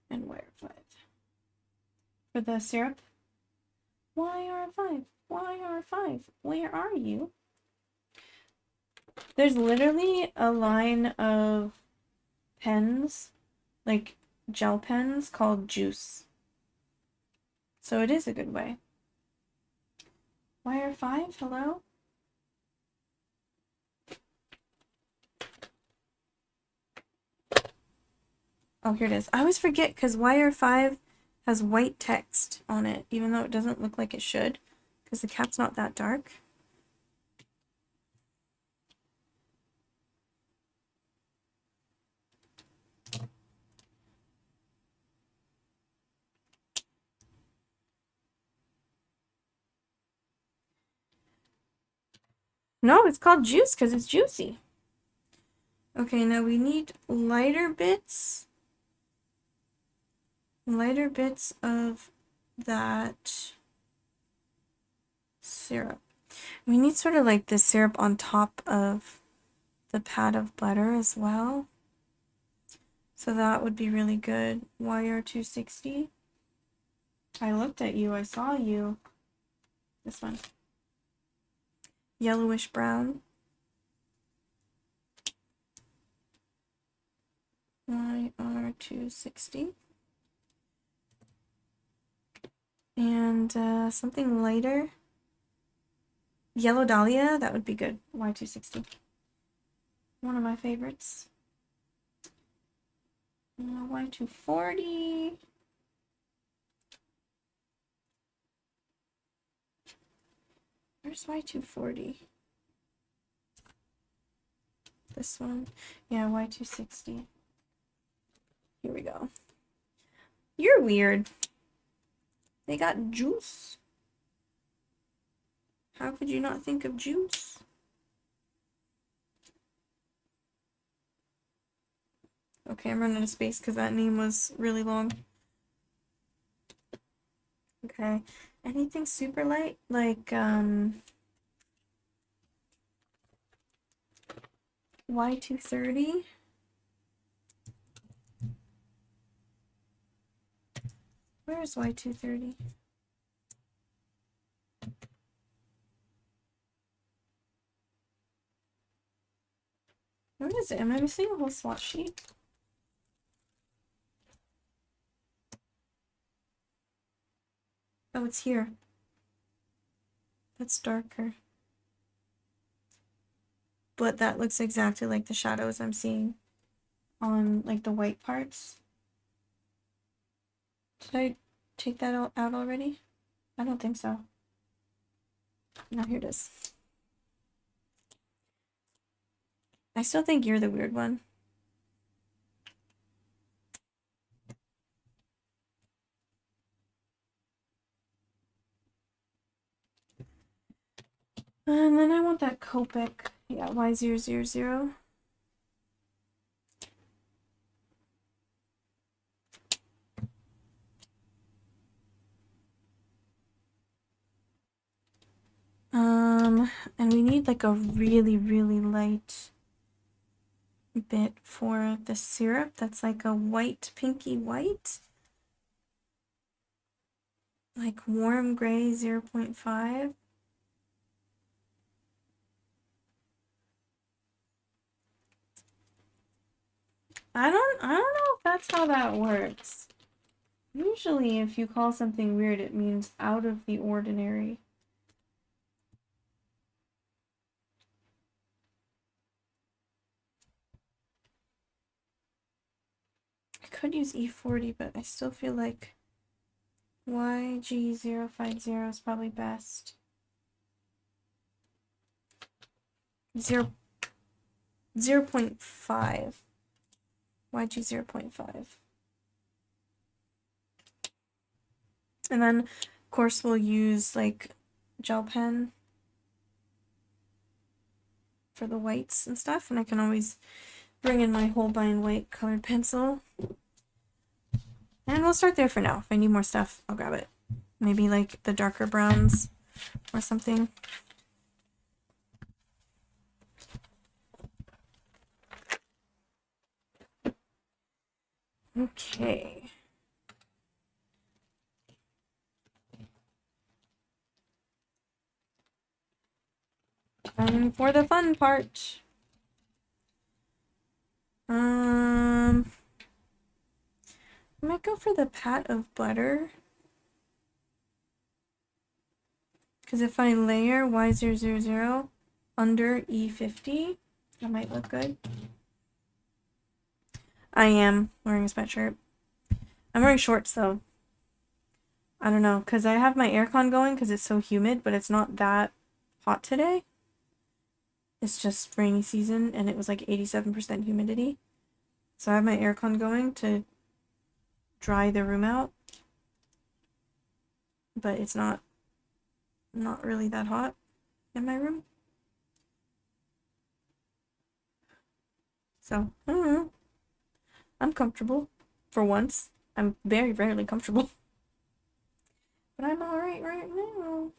and YR5. For the syrup. YR5, YR5, where are you? There's literally a line of pens, like gel pens, called Juice. So it is a good way. YR5, hello? Oh, here it is. I always forget because YR5 has white text on it, even though it doesn't look like it should, because the cap's not that dark. No, it's called Juice because it's juicy. Okay, now we need lighter bits of that syrup. We need sort of like this syrup on top of the pat of butter as well. So that would be really good. YR260. I looked at you, I saw you. This one. Yellowish brown. YR260. And something lighter. Yellow Dahlia, that would be good. Y260. One of my favorites. Y240. Where's Y240? This one. Yeah, Y260. Here we go. You're weird. They got juice. How could you not think of juice? Okay, I'm running out of space because that name was really long. Okay. Anything super light? Like, Y230? Where is Y230? Where is it? Am I missing a whole swatch sheet? Oh, it's here. That's darker. But that looks exactly like the shadows I'm seeing on like the white parts. Did I take that out already? I don't think so. No, here it is. I still think you're the weird one. And then I want that Copic. Yeah, Y000. And we need like a really, really light bit for the syrup. That's like a white, pinky white. Like warm gray 0.5. I don't know if that's how that works. Usually if you call something weird, it means out of the ordinary. I could use E40, but I still feel like YG050 is probably best. 0.5. YG 0.5. And then, of course, we'll use like gel pen for the whites and stuff. And I can always bring in my Holbein white colored pencil. And we'll start there for now. If I need more stuff, I'll grab it. Maybe like the darker browns or something. Okay. And for the fun part. I might go for the pat of butter. Because if I layer Y000 under E50, that might look good. I am wearing a sweatshirt. I'm wearing shorts though. I don't know, because I have my aircon going because it's so humid, but it's not that hot today. It's just rainy season and it was like 87% humidity. So I have my aircon going to dry the room out. But it's not really that hot in my room. So, I don't know. I'm comfortable. For once. I'm very rarely comfortable. But I'm alright right now.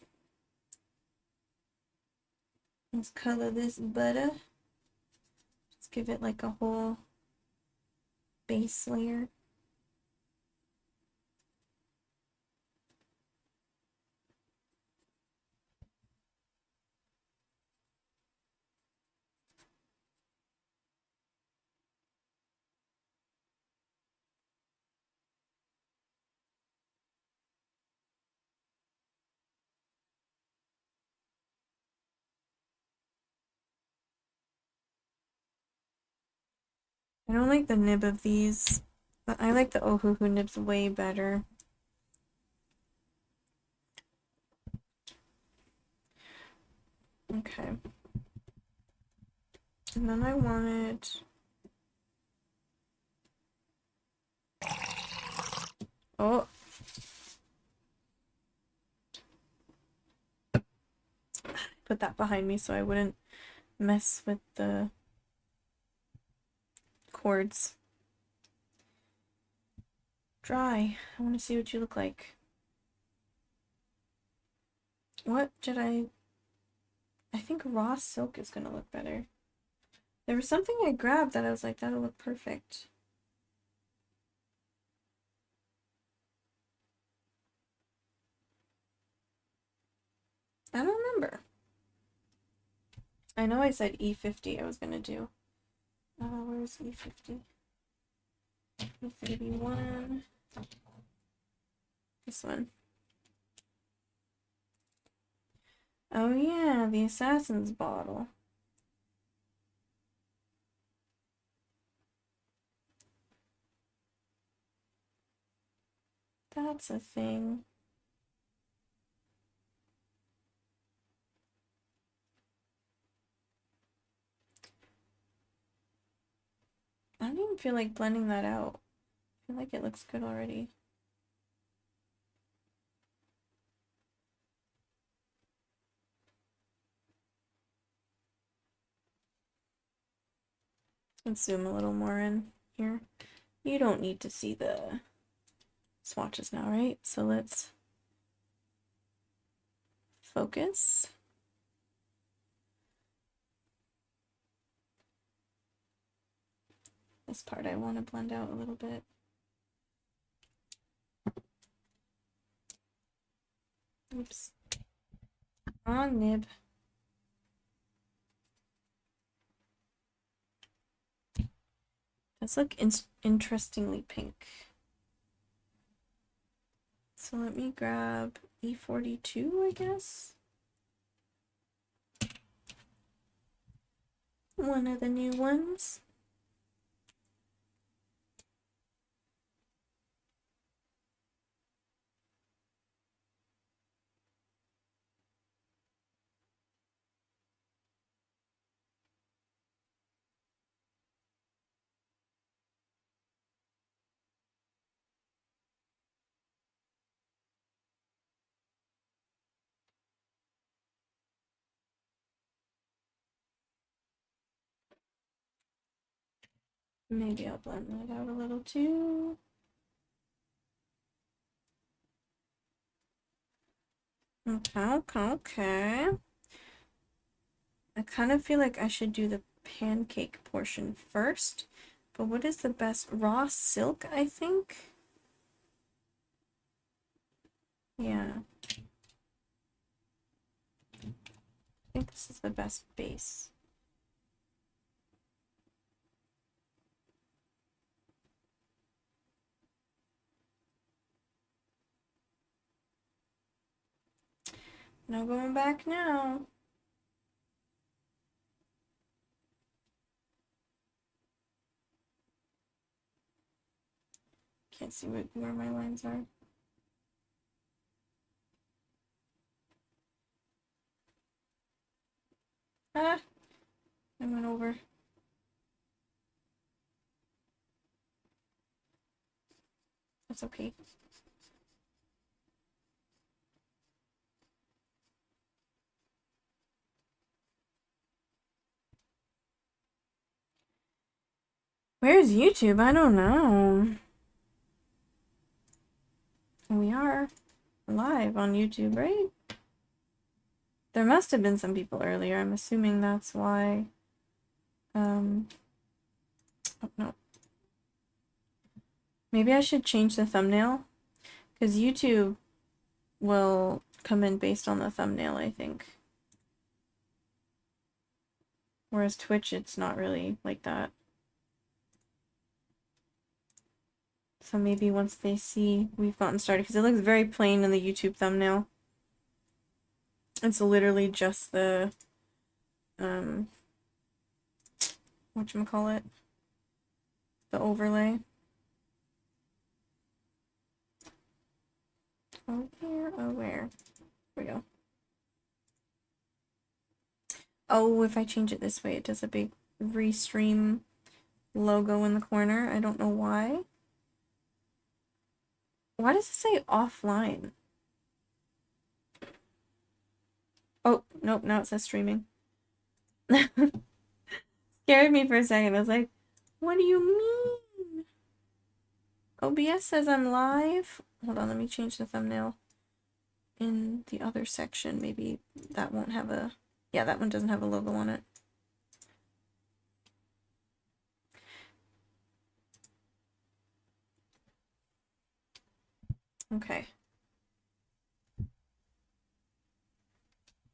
Let's color this butter. Just give it like a whole base layer. I don't like the nib of these, but I like the Ohuhu nibs way better. Okay. And then I wanted... Oh! Put that behind me so I wouldn't mess with the cords. Dry. I want to see what you look like. What did I think raw silk is gonna look better. There was something I grabbed that I was like, that'll look perfect. I don't remember. I know I said E50 I was gonna do. Where's E50? E31. This one. Oh yeah, the Assassin's bottle. That's a thing. I don't even feel like blending that out. I feel like it looks good already. Let's zoom a little more in here. You don't need to see the swatches now, right? So let's focus. This part I want to blend out a little bit. Oops. Wrong nib. That's like interestingly pink. So let me grab E42, I guess. One of the new ones. Maybe I'll blend that out a little too. Okay. I kind of feel like I should do the pancake portion first. But what is the best? Raw silk, I think? Yeah. I think this is the best base. No going back now. Can't see where my lines are. Ah! I went over. That's okay. Where's YouTube? I don't know. We are live on YouTube, right? There must have been some people earlier. I'm assuming that's why. Oh, no. Maybe I should change the thumbnail, because YouTube will come in based on the thumbnail, I think. Whereas Twitch, it's not really like that. So maybe once they see we've gotten started, because it looks very plain in the YouTube thumbnail. It's literally just the, whatchamacallit? The overlay. Oh, here, oh, where? Here we go. Oh, if I change it this way, it does a big restream logo in the corner. I don't know why. Why does it say offline? Oh, nope, now it says streaming. Scared me for a second. I was like, what do you mean? OBS says I'm live. Hold on, let me change the thumbnail in the other section. Maybe that won't have a... Yeah, that one doesn't have a logo on it. Okay.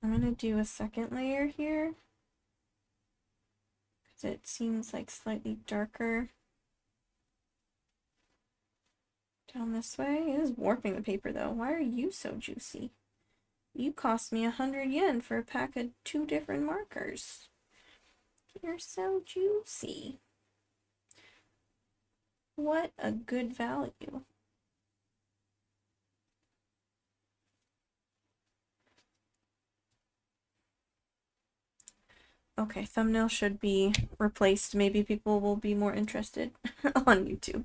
I'm gonna do a second layer here, because it seems like slightly darker down this way. It is warping the paper though. Why are you so juicy? You cost me 100 yen for a pack of 2 different markers. You're so juicy. What a good value. Okay, thumbnail should be replaced. Maybe people will be more interested on YouTube.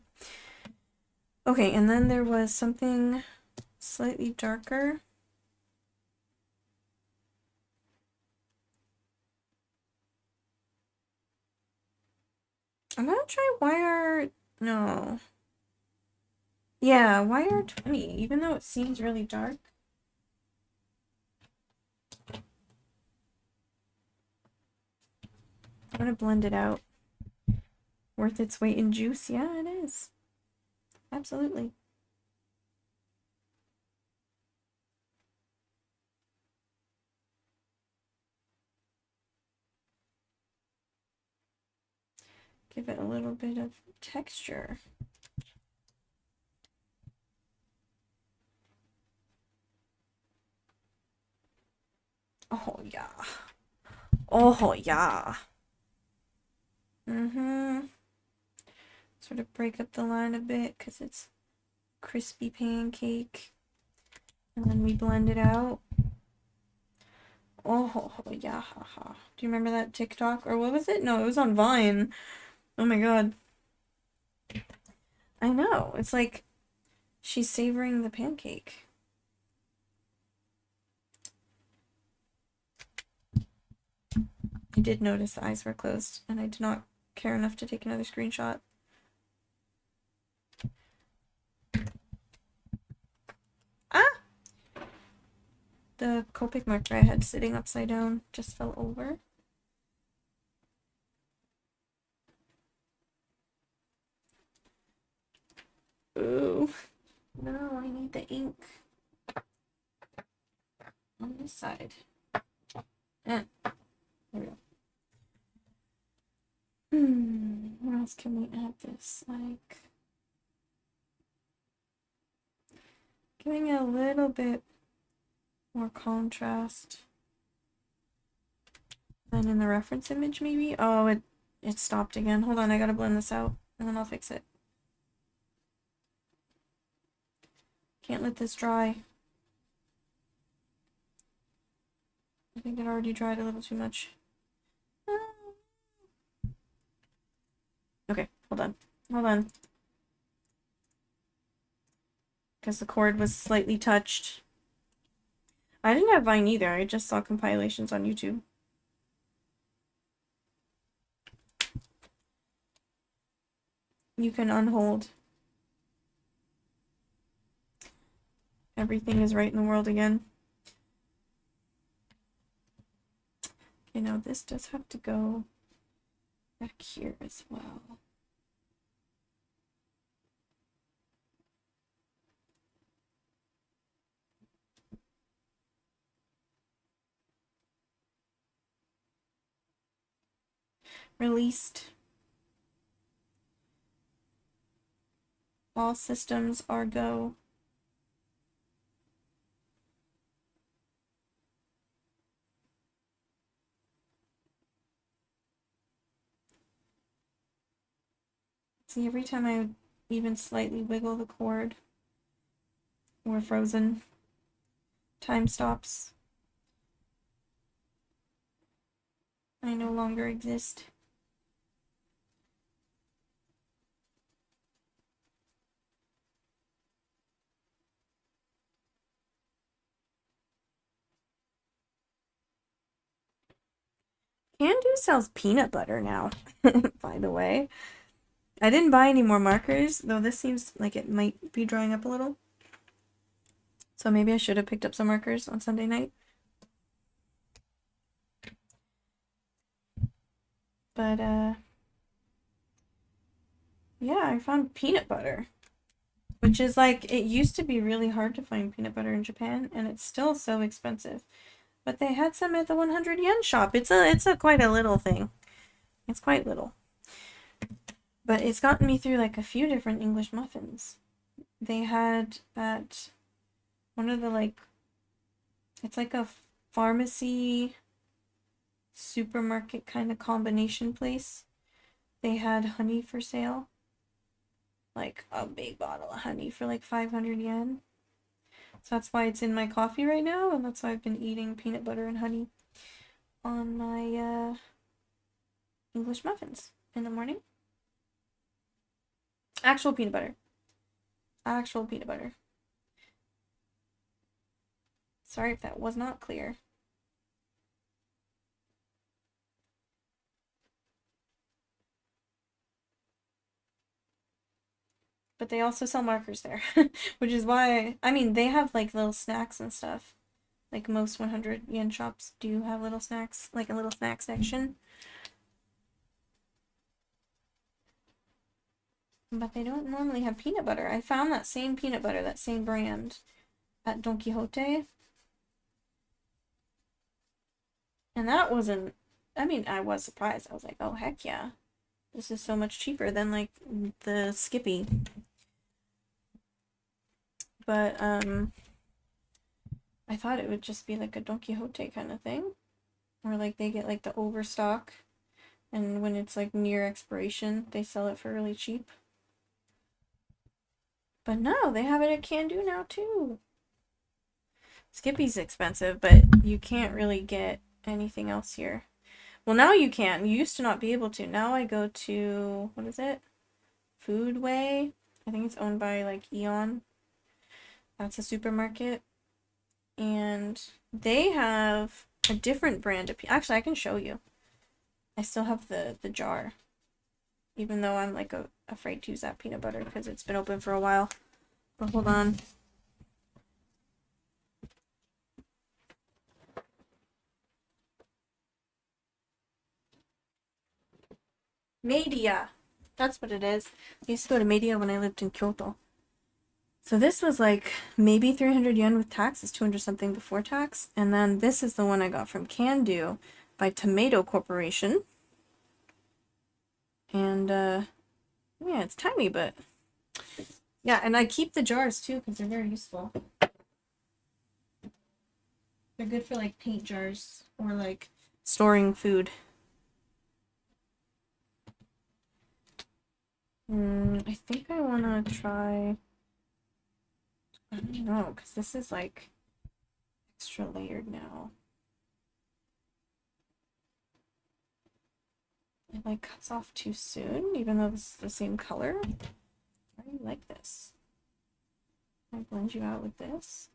Okay, and then there was something slightly darker. I'm gonna try wire... No. Yeah, wire 20, even though it seems really dark. I'm gonna blend it out. Worth its weight in juice? Yeah, it is. Absolutely. Give it a little bit of texture. Oh, yeah. Oh, yeah. Sort of break up the line a bit because it's crispy pancake. And then we blend it out. Oh, yeah. Do you remember that TikTok? Or what was it? No, it was on Vine. Oh my god. I know. It's like she's savoring the pancake. I did notice the eyes were closed, and I did not care enough to take another screenshot. Ah! The Copic marker I had sitting upside down just fell over. Ooh. No, I need the ink on this side. There we go. Where else can we add this? Like, giving it a little bit more contrast than in the reference image, maybe? Oh, it stopped again. Hold on, I gotta blend this out, and then I'll fix it. Can't let this dry. I think it already dried a little too much. Okay, hold on. Because the cord was slightly touched. I didn't have Vine either, I just saw compilations on YouTube. you can unhold. Everything is right in the world again. Okay, now this does have to go back here as well. Released. All systems are go. See, every time I even slightly wiggle the cord, we're frozen. Time stops. I no longer exist. Can-Do sells peanut butter now, by the way. I didn't buy any more markers, though this seems like it might be drying up a little. So maybe I should have picked up some markers on Sunday night. But, yeah, I found peanut butter. Which is like, it used to be really hard to find peanut butter in Japan, and it's still so expensive. But they had some at the 100 yen shop. It's a quite a little thing. It's quite little. But it's gotten me through like a few different English muffins. They had at one of the like, it's like a pharmacy supermarket kind of combination place. They had honey for sale. Like a big bottle of honey for like 500 yen. So that's why it's in my coffee right now, and that's why I've been eating peanut butter and honey on my English muffins in the morning. Actual peanut butter. Actual peanut butter. Sorry if that was not clear. But they also sell markers there, which is why, I mean, they have like little snacks and stuff. Like most 100 yen shops do have little snacks, like a little snack section. But they don't normally have peanut butter. I found that same peanut butter, that same brand, at Don Quixote. And that wasn't, I mean, I was surprised. I was like, oh, heck yeah. This is so much cheaper than like the Skippy. But, I thought it would just be like a Don Quixote kind of thing. Or like they get like the overstock. And when it's like near expiration, they sell it for really cheap. But no, they have it at Can-Do now too. Skippy's expensive, but you can't really get anything else here. Well, now you can. You used to not be able to. Now I go to, what is it? Foodway. I think it's owned by like Eon. That's a supermarket. And they have a different brand of, actually I can show you. I still have the jar. Even though I'm like afraid to use that peanut butter because it's been open for a while. But hold on. Media. That's what it is. I used to go to Media when I lived in Kyoto. So this was like maybe 300 yen with tax. It's 200 something before tax. And then this is the one I got from Can-Do by Tomato Corporation. And yeah, it's tiny, but yeah, and I keep the jars too because they're very useful. They're good for like paint jars or like storing food. I think I want to try, I don't know, because this is like extra layered now. It like cuts off too soon, even though this is the same color. Why do you like this? I blend you out with this.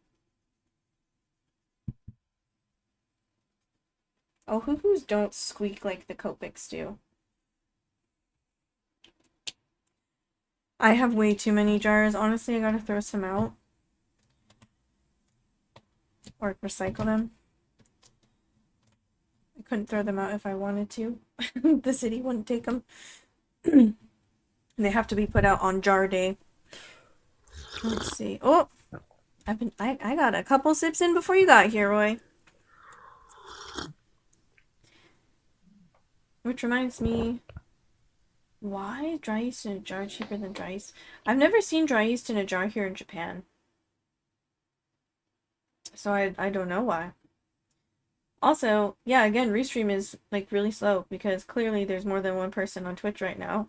Oh, hoo-hoos don't squeak like the Copics do. I have way too many jars. Honestly, I gotta throw some out. Or recycle them. I couldn't throw them out if I wanted to. The city wouldn't take them. They have to be put out on jar day. Let's see. Oh! I got a couple sips in before you got here, Roy. Which reminds me, why dry yeast in a jar cheaper than dry yeast? I've never seen dry yeast in a jar here in Japan. So I don't know why. Also, yeah, again, Restream is like really slow because clearly there's more than one person on Twitch right now.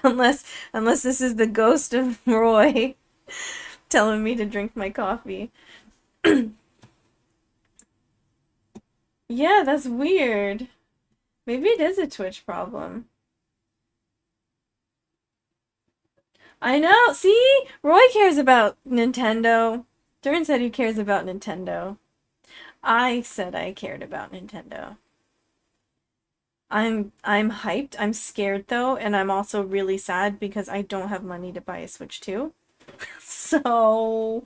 unless this is the ghost of Roy telling me to drink my coffee. Yeah, that's weird. Maybe it is a Twitch problem. I know. See? Roy cares about Nintendo. Durin said he cares about Nintendo. I said I cared about Nintendo. I'm hyped. I'm scared though, and I'm also really sad because I don't have money to buy a Switch 2. So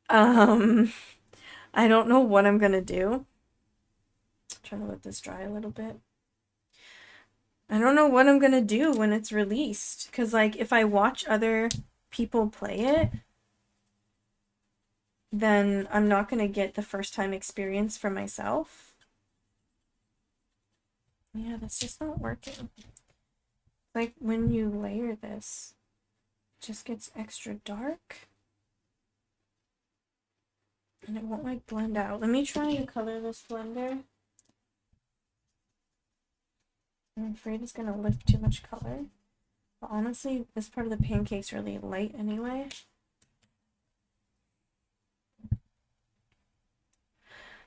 I don't know what I'm gonna do. I'm trying to let this dry a little bit. I don't know what I'm gonna do when it's released. Because, like, if I watch other people play it, then I'm not gonna get the first time experience for myself. Yeah, that's just not working. Like, when you layer this, it just gets extra dark. And it won't, like, blend out. Let me try a colorless blender. I'm afraid it's gonna lift too much color. But honestly, this part of the pancake's really light anyway.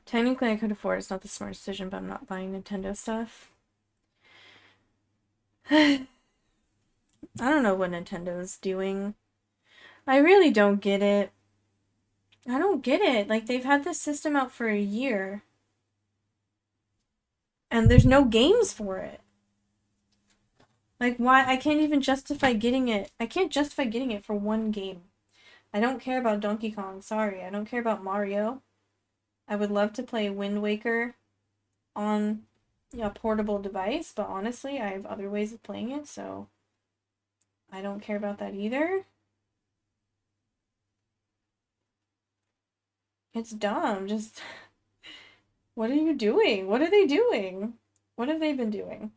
Technically, I could afford it. It's not the smart decision, but I'm not buying Nintendo stuff. I don't know what Nintendo's doing. I really don't get it. I don't get it. Like, they've had this system out for a year. And there's no games for it. Like, why? I can't even justify getting it. I can't justify getting it for one game. I don't care about Donkey Kong. Sorry. I don't care about Mario. I would love to play Wind Waker on a portable device, but honestly, I have other ways of playing it, so I don't care about that either. It's dumb. Just, what are you doing? What are they doing? What have they been doing?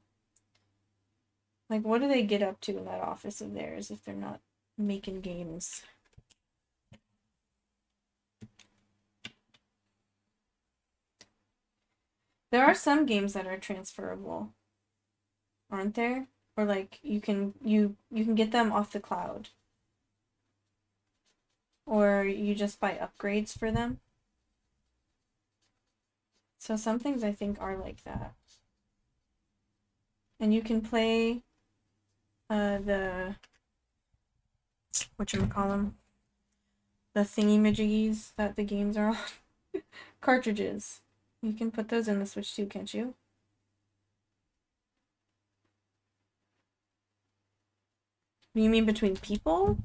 Like, what do they get up to in that office of theirs if they're not making games? There are some games that are transferable, aren't there? Or like you can get them off the cloud. Or you just buy upgrades for them. So some things I think are like that. And you can play the whatchamacallem, the thingy-majiggies that the games are on. Cartridges. You can put those in the Switch too, can't you? You mean between people?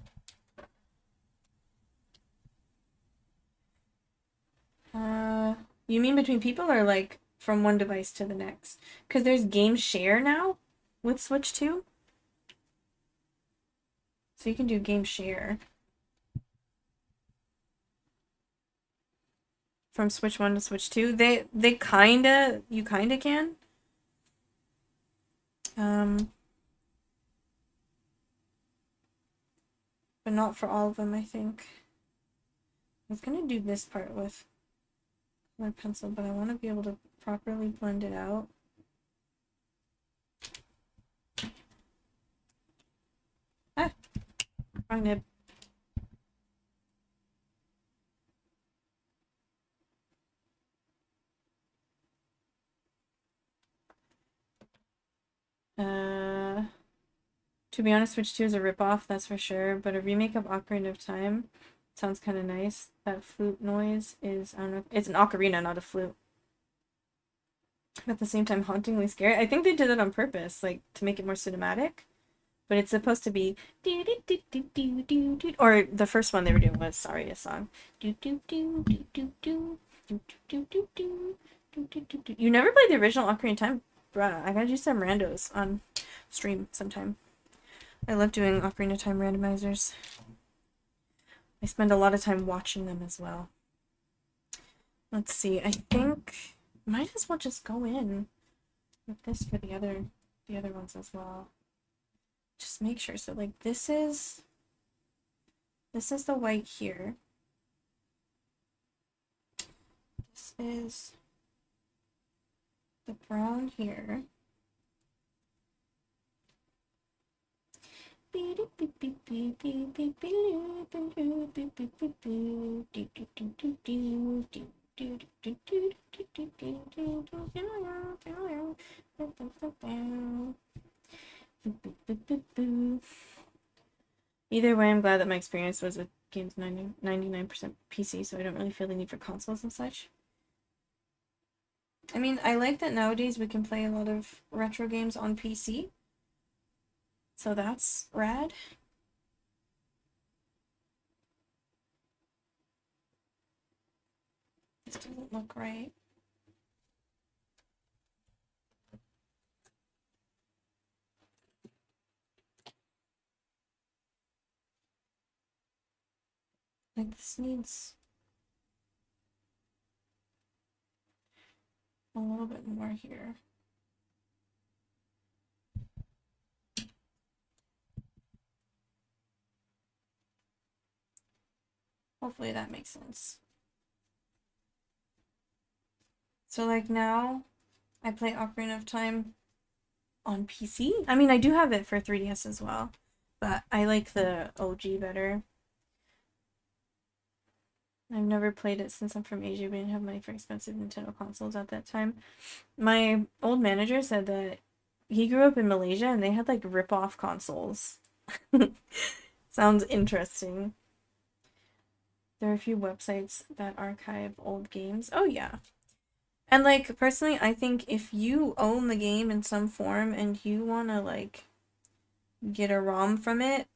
You mean between people or like from one device to the next? Because there's game share now with Switch 2. So you can do game share. From Switch 1 to Switch 2. You kinda can. But not for all of them, I think. I was gonna do this part with my pencil, but I want to be able to properly blend it out. Ah! Wrong nib. To be honest, Switch 2 is a ripoff, that's for sure, but a remake of Ocarina of Time sounds kind of nice. That flute noise is, I don't know, it's an ocarina, not a flute. But at the same time, hauntingly scary. I think they did it on purpose, like, to make it more cinematic. But it's supposed to be or the first one they were doing was sorry a song. You never played the original Ocarina of Time? Bruh, I gotta do some randos on stream sometime. I love doing Ocarina of Time randomizers. I spend a lot of time watching them as well. Let's see, I think might as well just go in with this for the other ones as well. Just make sure. So like this is the white here. This is the brown here. Either way, I'm glad that my experience was with games 99% PC, so I don't really feel the need for consoles and such. I mean, I like that nowadays we can play a lot of retro games on PC. So that's rad. This doesn't look right. Like this needs a little bit more here. Hopefully that makes sense. So like now I play Ocarina of Time on PC. I mean, I do have it for 3DS as well, but I like the OG better. I've never played it since I'm from Asia. We didn't have money for expensive Nintendo consoles at that time. My old manager said that he grew up in Malaysia and they had like rip-off consoles. Sounds interesting. There are a few websites that archive old games. Oh yeah. And like personally, I think if you own the game in some form and you want to like get a ROM from it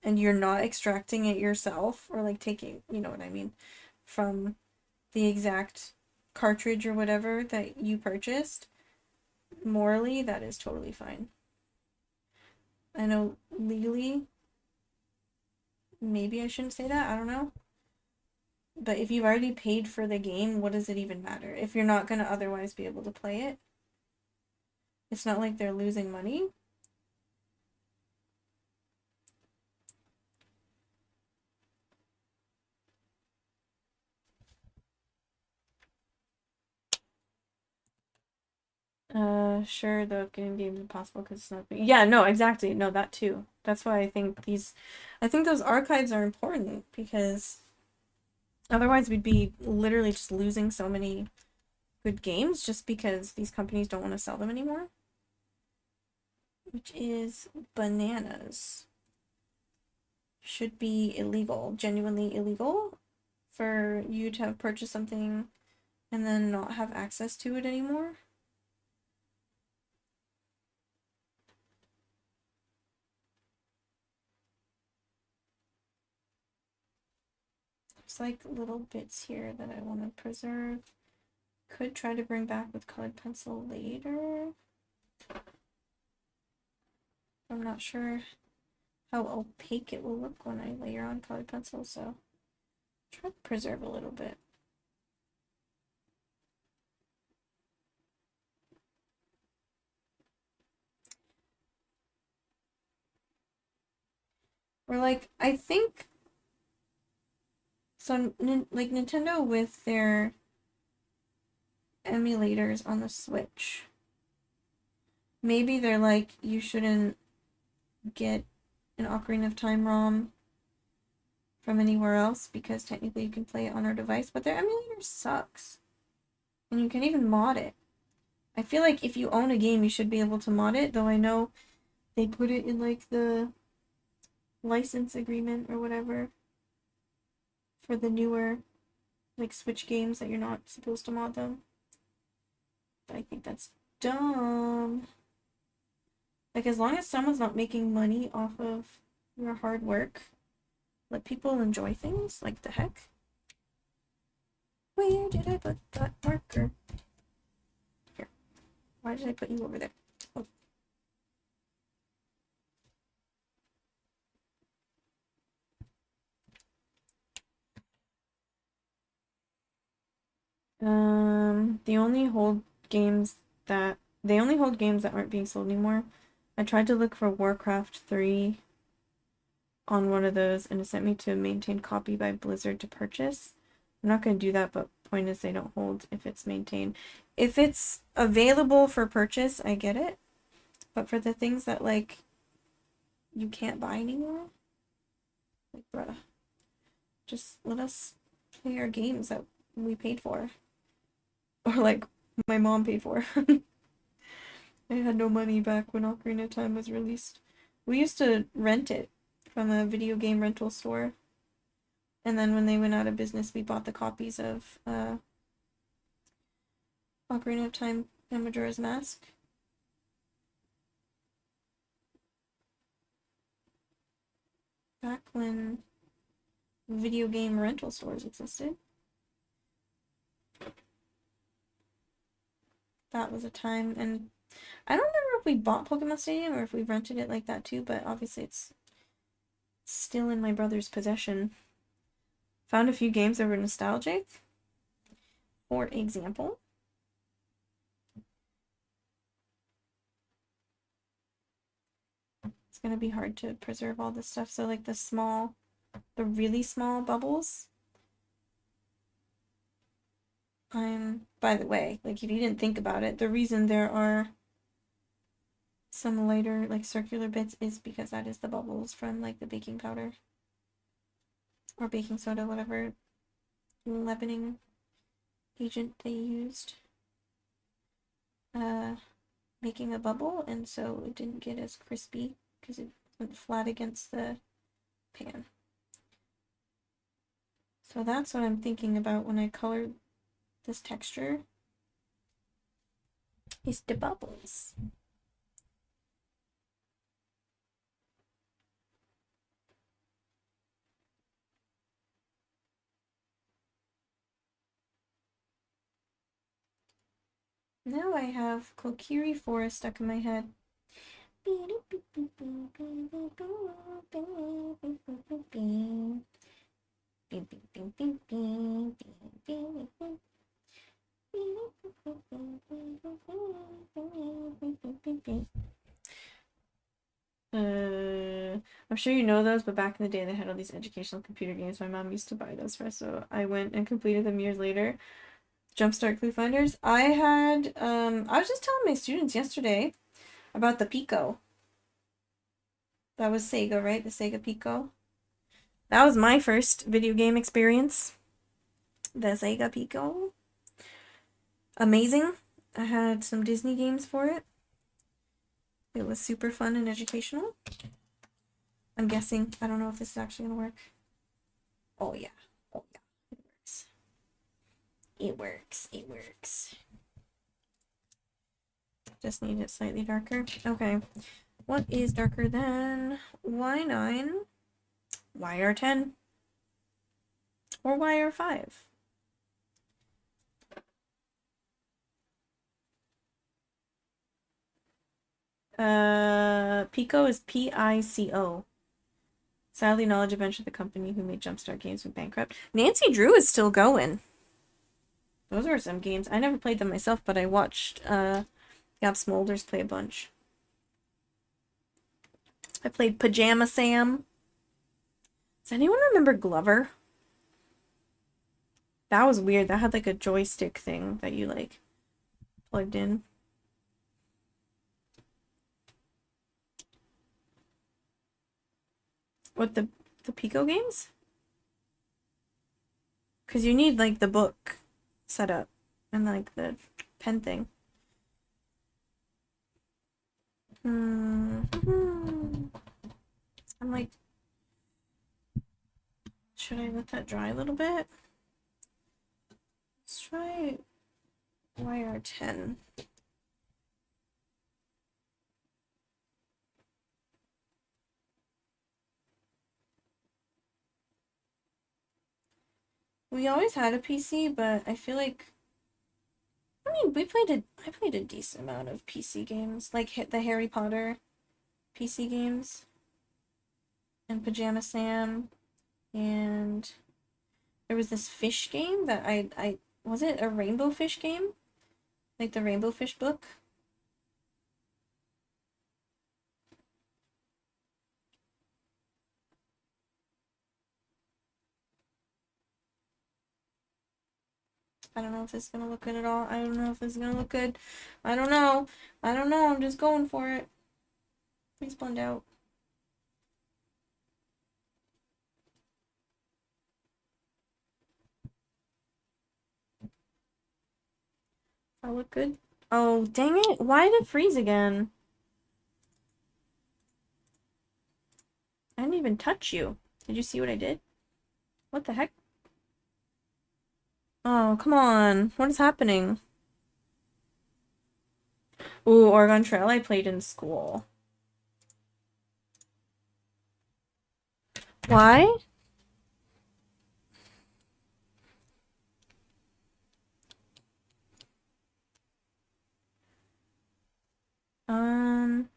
and you're not extracting it yourself or like taking, you know what I mean, from the exact cartridge or whatever that you purchased, morally that is totally fine. I know legally maybe I shouldn't say that, I don't know. But if you've already paid for the game, what does it even matter? If you're not going to otherwise be able to play it, it's not like they're losing money. Sure, the getting games impossible because it's not. Yeah, no, exactly. No, that too. That's why I think those archives are important because otherwise we'd be literally just losing so many good games just because these companies don't want to sell them anymore. Which is bananas. Should be illegal, genuinely illegal for you to have purchased something and then not have access to it anymore. There's like little bits here that I want to preserve. Could try to bring back with colored pencil later. I'm not sure how opaque it will look when I layer on colored pencil, so try to preserve a little bit. Or like, I think so like Nintendo with their emulators on the Switch. Maybe they're like, you shouldn't get an Ocarina of Time ROM from anywhere else because technically you can play it on our device, but their emulator sucks. And you can even mod it. I feel like if you own a game, you should be able to mod it, though I know they put it in like the license agreement or whatever for the newer like Switch games that you're not supposed to mod them. But I think that's dumb. Like, as long as someone's not making money off of your hard work, let people enjoy things. Like, the heck? Where did I put that marker? Here. Why did I put you over there? Oh. The only hold games that they only hold games that aren't being sold anymore. I tried to look for Warcraft 3 on one of those and it sent me to a maintained copy by Blizzard to purchase. I'm not going to do that, but point is they don't hold if it's maintained. If it's available for purchase, I get it. But for the things that, like, you can't buy anymore, like, bruh, just let us play our games that we paid for. Or, like, my mom paid for. I had no money back when Ocarina of Time was released. We used to rent it from a video game rental store. And then when they went out of business, we bought the copies of Ocarina of Time and Majora's Mask. Back when video game rental stores existed. That was a time, and I don't remember if we bought Pokemon Stadium or if we rented it like that too, but obviously it's still in my brother's possession. Found a few games that were nostalgic. For example, it's gonna be hard to preserve all this stuff, so like the really small bubbles. By the way, like if you didn't think about it, the reason there are some lighter, like circular bits is because that is the bubbles from like the baking powder or baking soda, whatever leavening agent they used making a bubble, and so it didn't get as crispy because it went flat against the pan. So that's what I'm thinking about when I colored this texture, is the bubbles. Now I have Kokiri Forest stuck in my head. I'm sure you know those, but back in the day they had all these educational computer games. My mom used to buy those for us, so I went and completed them years later. Jumpstart Clue Finders. I was just telling my students yesterday about the Pico. That was Sega, right? The Sega Pico. That was my first video game experience. The Sega Pico. Amazing. I had some Disney games for it. It was super fun and educational. I'm guessing. I don't know if this is actually gonna work. Oh yeah. Oh yeah. It works. It works. It works. Just need it slightly darker. Okay. What is darker than Y9? YR10? Or YR5? Pico is PICO. Sadly, Knowledge Adventure, the company who made Jumpstart Games, went bankrupt. Nancy Drew is still going. Those were some games. I never played them myself, but I watched Gab Smolders play a bunch. I played Pajama Sam. Does anyone remember Glover? That was weird. That had like a joystick thing that you like plugged in. What, the Pico games? Because you need like the book set up and like the pen thing. I'm like, should I let that dry a little bit? Let's try YR10. We always had a PC, but I feel like I mean I played a decent amount of PC games, like hit the Harry Potter PC games and Pajama Sam, and there was this fish game that I was it a rainbow fish game? Like the Rainbow Fish book? I don't know if this is gonna look good at all. I don't know if this is gonna look good. I don't know. I don't know. I'm just going for it. Please blend out. I look good. Oh, dang it. Why did it freeze again? I didn't even touch you. Did you see what I did? What the heck? Oh, come on. What is happening? Ooh, Oregon Trail I played in school. Why? Um,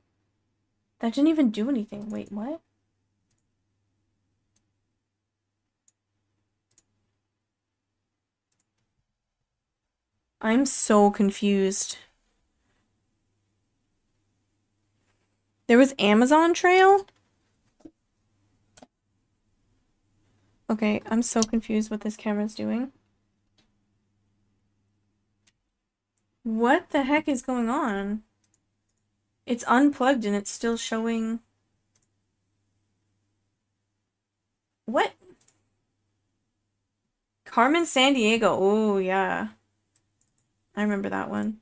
that didn't even do anything. Wait, what? I'm so confused. There was Amazon Trail? Okay, I'm so confused what this camera's doing. What the heck is going on? It's unplugged and it's still showing... What? Carmen Sandiego. Oh, yeah. I remember that one.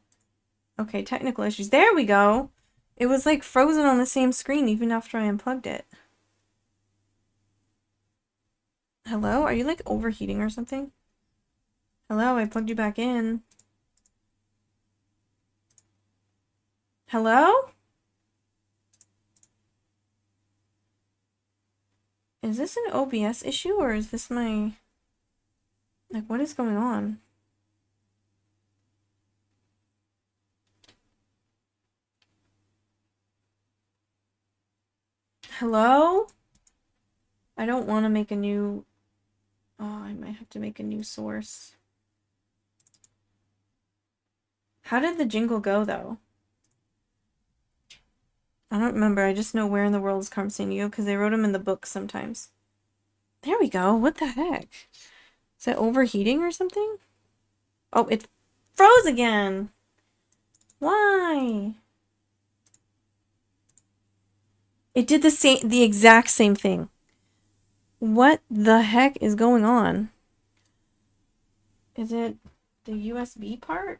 Okay, technical issues. There we go! It was like frozen on the same screen even after I unplugged it. Hello? Are you like overheating or something? Hello, I plugged you back in. Hello? Is this an OBS issue or is this my... Like, what is going on? Hello? I don't want to make a new... Oh, I might have to make a new source. How did the jingle go, though? I don't remember. I just know where in the world is Carmen Sandiego because they wrote them in the book sometimes. There we go. What the heck? Is it overheating or something? Oh, it froze again. Why? It did the exact same thing. What the heck is going on? Is it the USB part?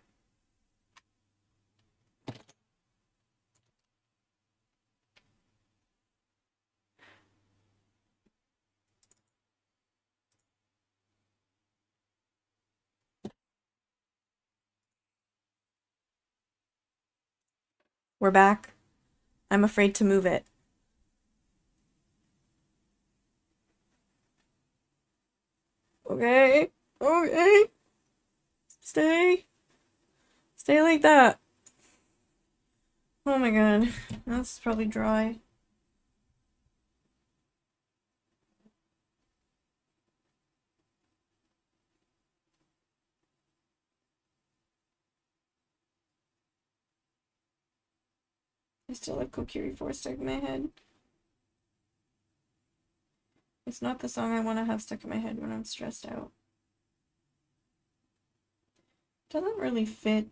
We're back. I'm afraid to move it. Okay. Okay. Stay. Stay like that. Oh my god. That's probably dry. I still have Kokiri 4 stuck in my head. It's not the song I want to have stuck in my head when I'm stressed out. Doesn't really fit.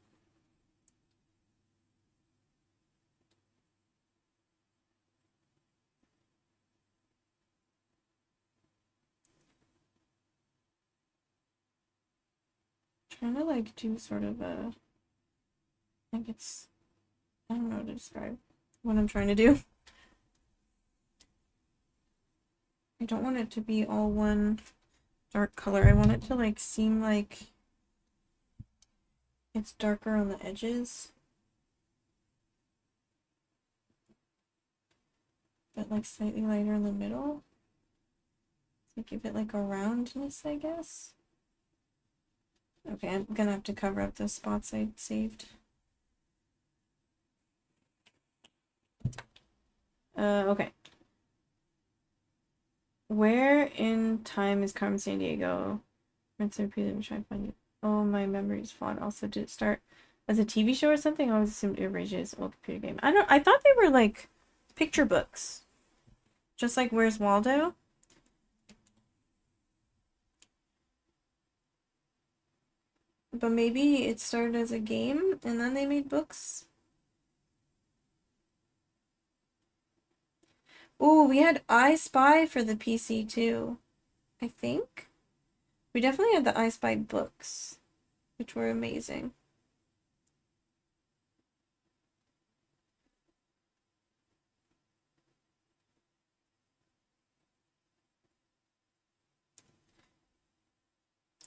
Trying to like do sort of a... Like it's... I don't know how to describe what I'm trying to do. I don't want it to be all one dark color. I want it to like seem like it's darker on the edges, but like slightly lighter in the middle. To give it like a roundness, I guess. Okay, I'm gonna have to cover up the spots I saved. Okay. Where in time is Carmen Sandiego? Rinse and repeat and try to find it. Oh, my memory's fond. Also, did it start as a TV show or something? I always assumed it originated as an old computer game. I thought they were like picture books. Just like Where's Waldo? But maybe it started as a game and then they made books. Ooh, we had I Spy for the PC too. I think. We definitely had the I Spy books, which were amazing.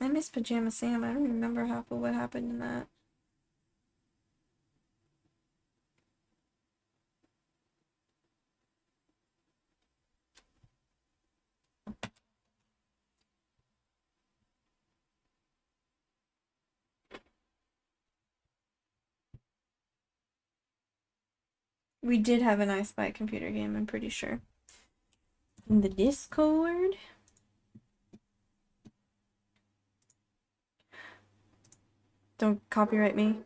I miss Pajama Sam. I don't remember half of what happened in that. We did have an I Spy computer game, I'm pretty sure. In the Discord. Don't copyright me.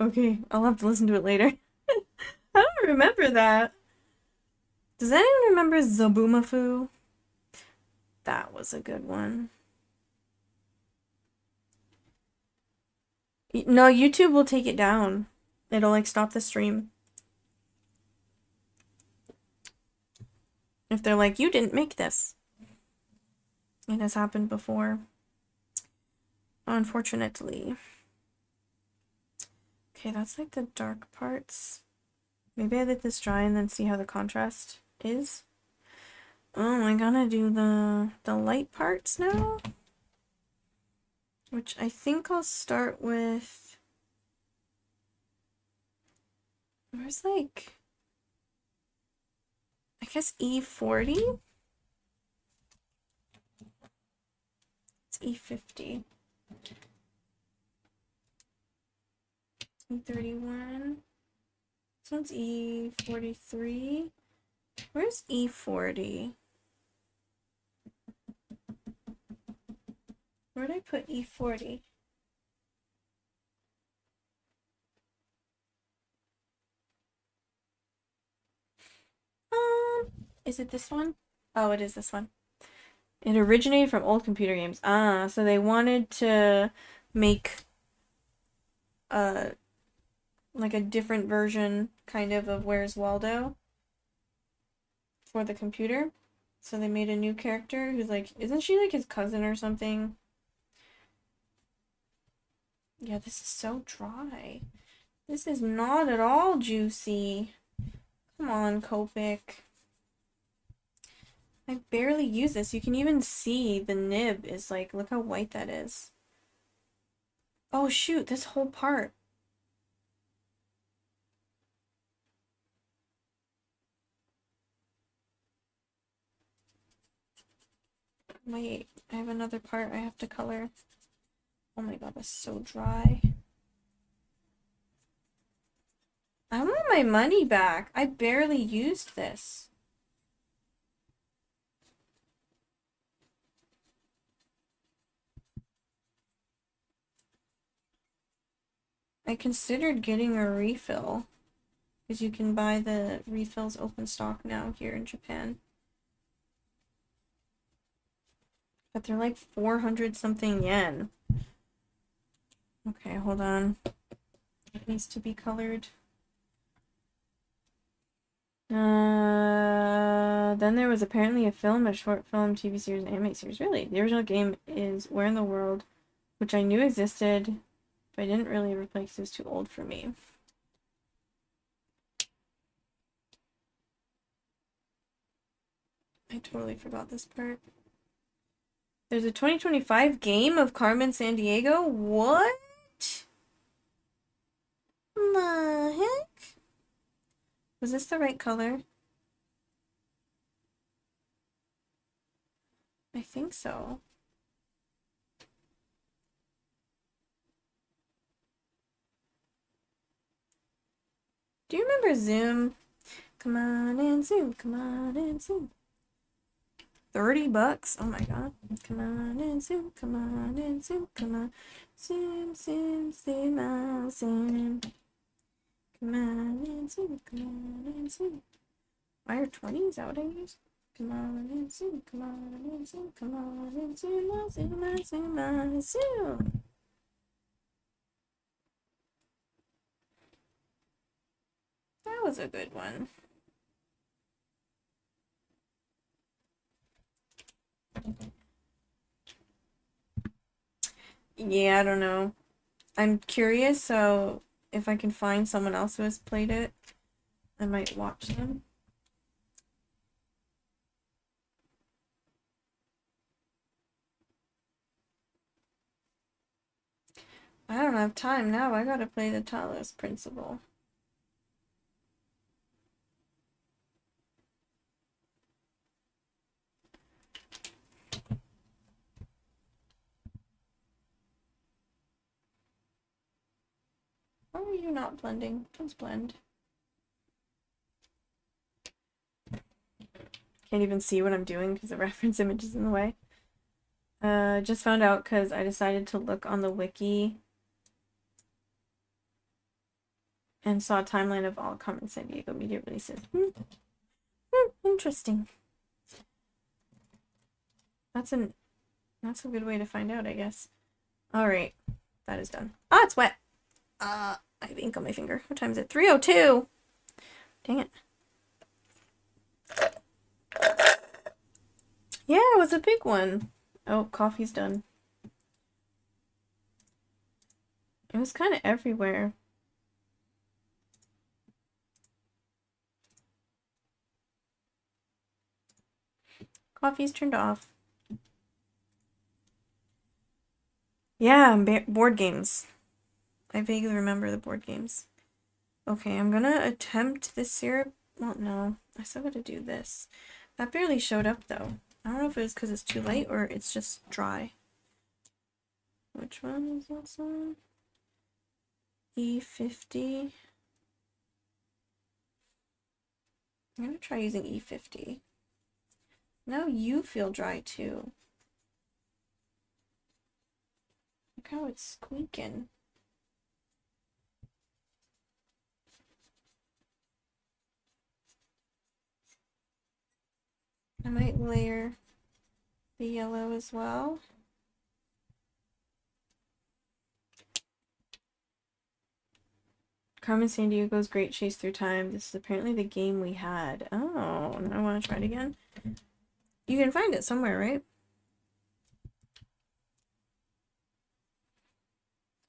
Okay, I'll have to listen to it later. I don't remember that. Does anyone remember Zaboomafoo? That was a good one. No, YouTube will take it down. It'll like stop the stream. If they're like, you didn't make this. It has happened before. Unfortunately. Okay, that's like the dark parts. Maybe I let this dry and then see how the contrast is. Oh, I gotta do the light parts now. Which I think I'll start with. Where's like, I guess E40? It's E50. E31. This one's E43. Where's E40? Where'd I put E40? Is it this one? Oh, it is this one. It originated from old computer games. Ah, so they wanted to make like a different version kind of Where's Waldo for the computer. So they made a new character who's like, isn't she like his cousin or something? Yeah, this is so dry. This is not at all juicy. Come on, Copic. I barely use this. You can even see the nib is like, look how white that is. Oh shoot, this whole part. Wait, I have another part I have to color. Oh my god, that's so dry. I want my money back. I barely used this. I considered getting a refill. Because you can buy the refills open stock now here in Japan. But they're like 400 something yen. Okay, hold on. It needs to be colored. Then there was apparently a film, a short film, TV series, and anime series. Really? The original game is Where in the World, which I knew existed, but I didn't really ever play because it was too old for me. I totally forgot this part. There's a 2025 game of Carmen Sandiego? What? The heck? Was this the right color? think so. Do you remember Zoom? Come on and Zoom, come on and Zoom. $30? Oh my god. Come on and Zoom, come on and Zoom, come on. Zoom, Zoom, Zoom, I'll Zoom. Come on and Zoom, come on and Zoom. Why are 20? Is that what I use? Come on and Zoom, come on and Zoom, come on and Zoom, I'll Zoom, I'll Zoom, I'll Zoom. That was a good one. Yeah, I don't know. I'm curious, so if I can find someone else who has played it, I might watch them. I don't have time now. I gotta play the Talos Principle. Why are you not blending? Let's blend. Can't even see what I'm doing because the reference image is in the way. Just found out because I decided to look on the wiki and saw a timeline of all common San Diego media releases. Interesting. That's a good way to find out, I guess. Alright, that is done. Ah, it's wet! I have ink on my finger. What time is it? 3:02! Dang it. Yeah, it was a big one. Oh, coffee's done. It was kind of everywhere. Coffee's turned off. Yeah, board games. I vaguely remember the board games. Okay, I'm gonna attempt this syrup. Well, no, I still gotta do this. That barely showed up though. I don't know if it was because it's too late or it's just dry. Which one is that one? E50. I'm gonna try using E50. Now you feel dry too. Look how it's squeaking. I might layer the yellow as well. Carmen Sandiego's Great Chase Through Time. This is apparently the game we had. Oh, and I want to try it again. You can find it somewhere, right?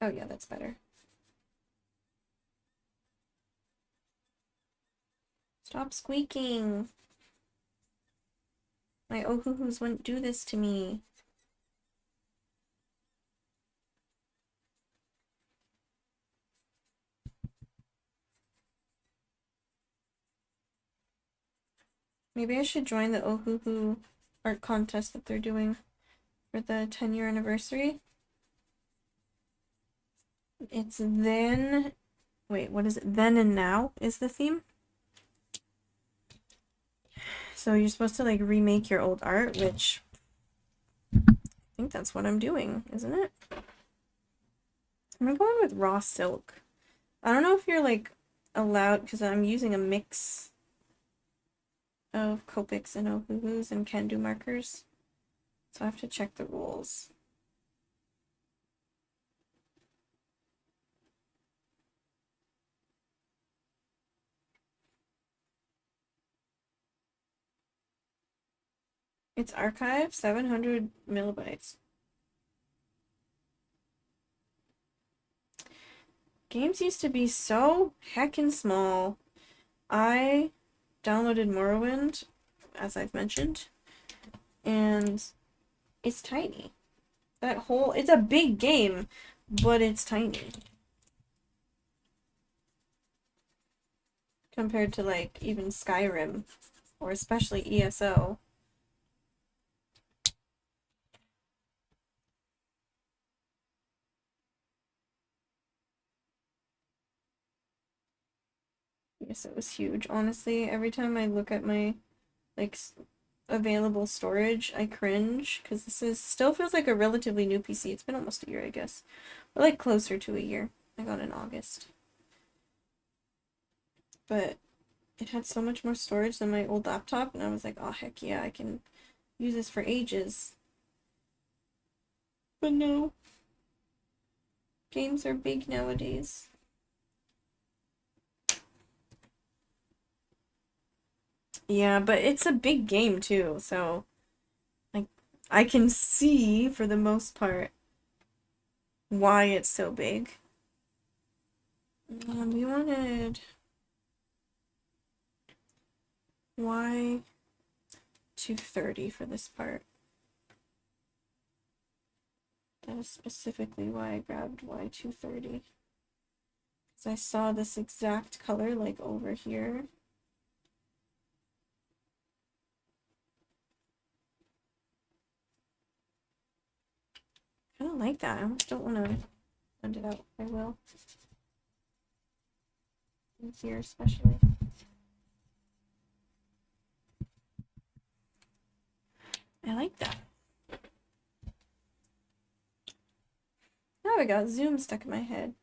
Oh yeah, that's better. Stop squeaking. My Ohuhus wouldn't do this to me. Maybe I should join the Ohuhu art contest that they're doing for the 10-year anniversary. It's then... Wait, what is it? Then and Now is the theme. So you're supposed to like remake your old art, which I think that's what I'm doing, isn't it? I'm going with raw silk. I don't know if you're like allowed, because I'm using a mix of Copics and Ohuhus and Can Do markers. So I have to check the rules. It's archived 700 megabytes. Games used to be so heckin' small. I downloaded Morrowind, as I've mentioned, and it's tiny. It's a big game, but it's tiny. Compared to like even Skyrim, or especially ESO. ESO is huge. Honestly, every time I look at my like available storage, I cringe because this is still feels like a relatively new PC. It's been almost a year, I guess, but like closer to a year. I got it in August, but it had so much more storage than my old laptop, and I was like, oh heck yeah, I can use this for ages. But no, games are big nowadays. Yeah, but it's a big game too, so like I can see for the most part why it's so big. We wanted Y 230 for this part. That is specifically why I grabbed Y 230. Because I saw this exact color like over here. I don't like that. I almost don't want to blend it out. I will. In here especially. I like that. Now I got Zoom stuck in my head.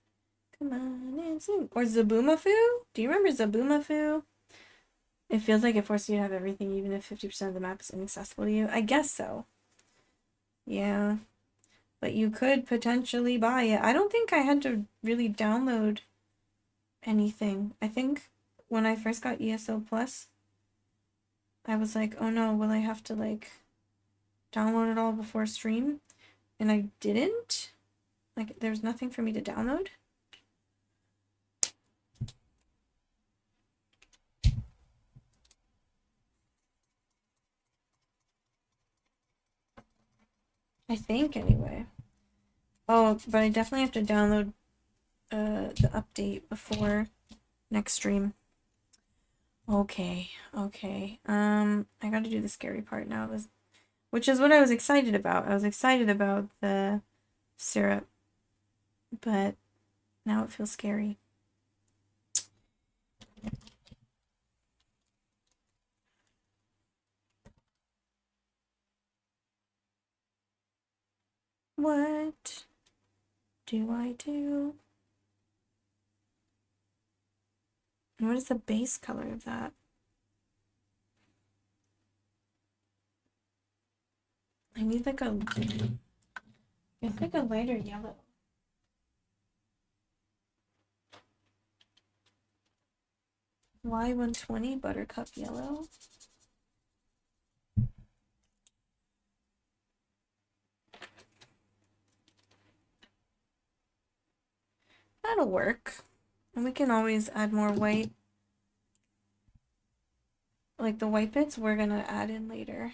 Come on and Zoom. Or Zaboomafoo? Do you remember Zaboomafoo? It feels like it forces you to have everything even if 50% of the map is inaccessible to you. I guess so. Yeah. But you could potentially buy it. I don't think I had to really download anything. I think when I first got ESO Plus, I was like, oh no, will I have to like download it all before stream? And I didn't. Like, there's nothing for me to download. I think, anyway. Oh, but I definitely have to download the update before next stream. Okay, okay. I gotta do the scary part now, which is what I was excited about. I was excited about the syrup, but now it feels scary. What do I do? And what is the base color of that? I need like a, it's like a lighter yellow. Y120 Buttercup Yellow. That'll work. And we can always add more white. Like the white bits we're gonna add in later.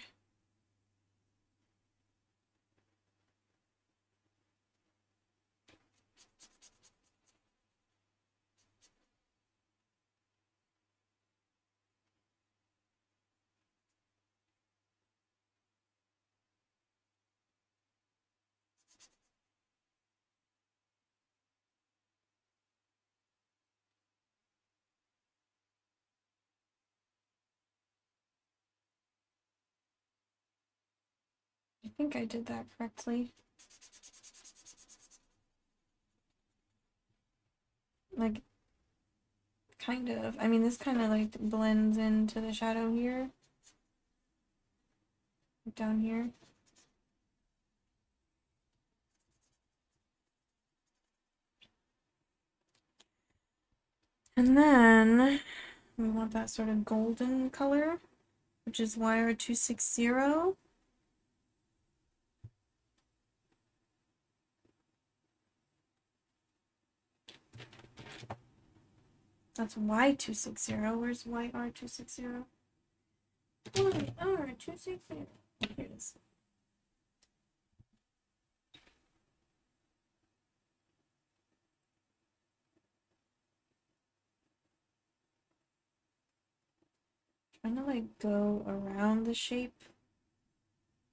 I think I did that correctly. Like, kind of. I mean, this kind of like blends into the shadow here. Down here. And then we want that sort of golden color, which is YR260. That's Y260. Where's YR260? YR260. Here it is. Trying to like go around the shape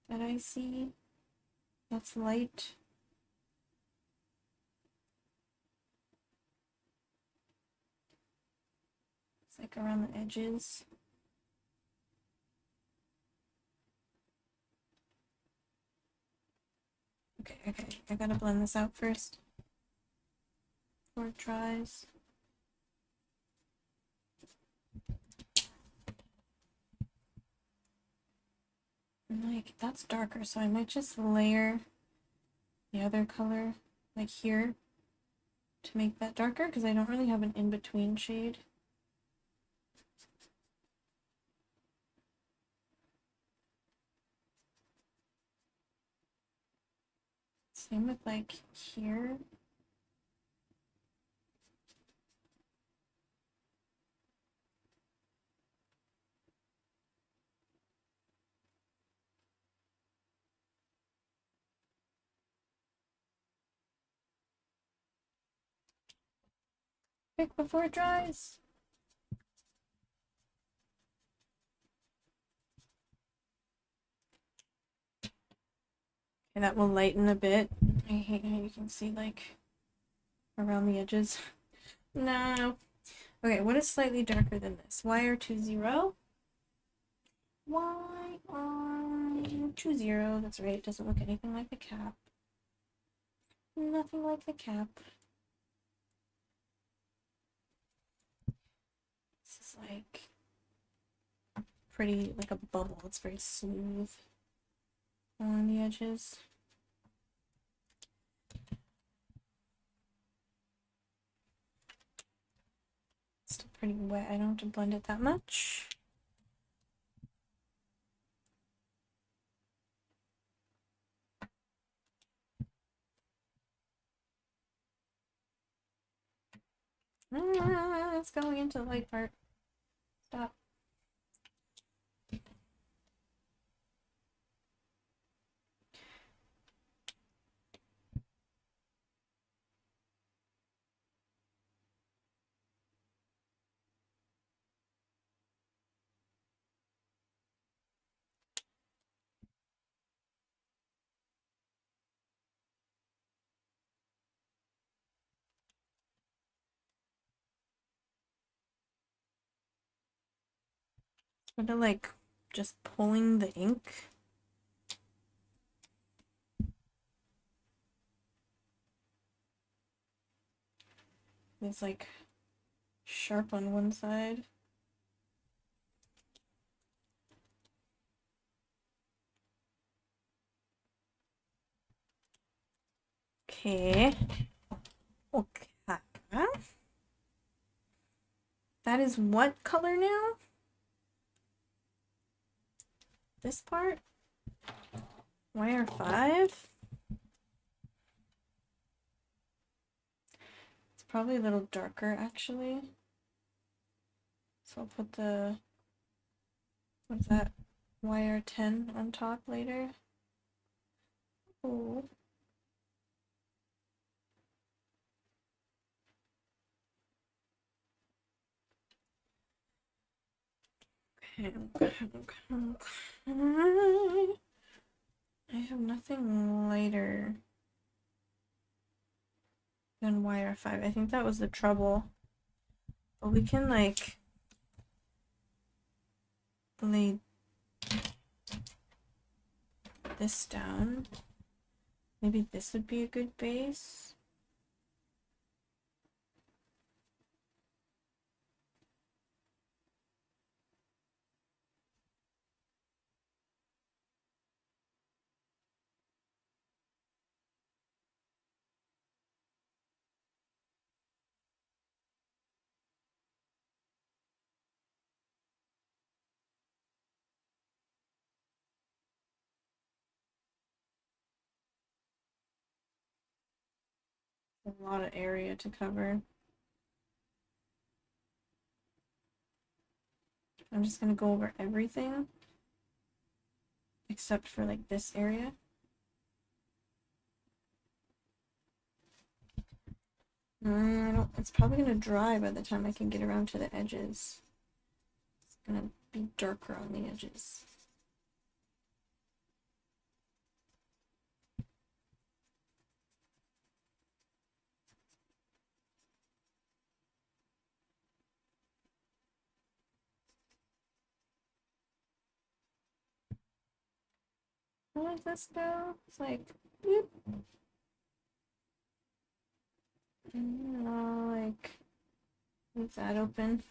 that I see. That's light. like around the edges. Okay, I gotta blend this out first before it dries. And like, that's darker, so I might just layer the other color, like here, to make that darker, because I don't really have an in-between shade. Same with like here. Quick before it dries. Okay, that will lighten a bit. I hate how you can see like around the edges. No. Okay, what is slightly darker than this? YR20? YR20. That's right, it doesn't look anything like the cap. Nothing like the cap. This is like pretty, like a bubble. It's very smooth on the edges. Still pretty wet. I don't have to blend it that much. It's going into the light part. Stop. Sort of like just pulling the ink. It's like sharp on one side. Okay. Okay. That is what color now? This part? YR5? It's probably a little darker actually. So I'll put the, what's that? YR10 on top later. Oh. Okay. I have nothing lighter than YR5. I think that was the trouble. But we can like lay this down. Maybe this would be a good base. A lot of area to cover. I'm just gonna go over everything except for like this area. It's probably gonna dry by the time I can get around to the edges. It's gonna be darker on the edges. How does this go? It's like, boop. And I'll like leave that open.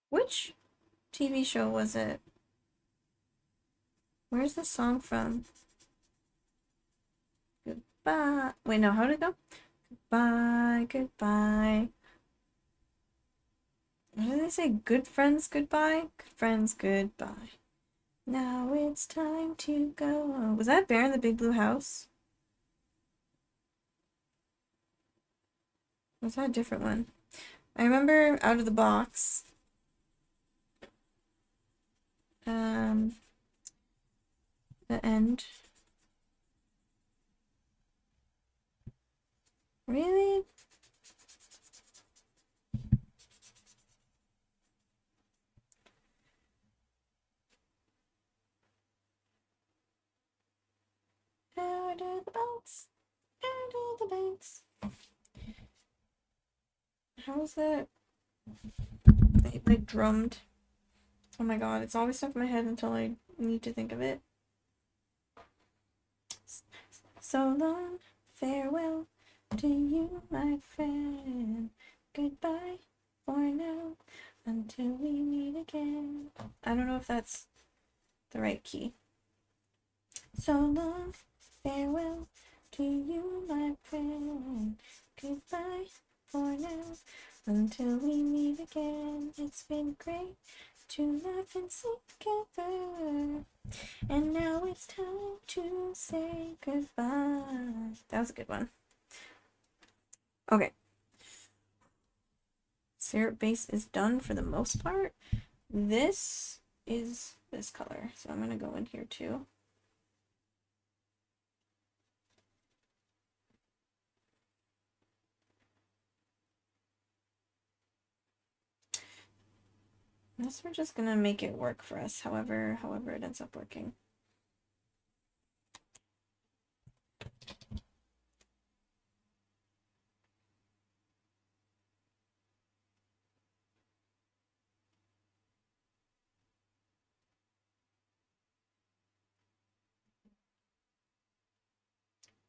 Which TV show was it? Where's the song from? Goodbye. Wait, no, how'd it go? Goodbye, goodbye. What did they say? Good friends, goodbye? Good friends, goodbye. Now it's time to go. Was that Bear in the Big Blue House? Was that a different one? I remember Out of the Box. The end. Really? Out of the box. Out of the box. How's that? They drummed. Oh my god, it's always stuck in my head until I need to think of it. So long, farewell to you, my friend. Goodbye for now, until we meet again. I don't know if that's the right key. So long, farewell to you, my friend. Goodbye for now, until we meet again. It's been great to laugh and sing together. And now it's time to say goodbye. That was a good one. Okay. Syrup base is done for the most part. This is this color, so I'm going to go in here too. This we're just going to make it work for us, however it ends up working.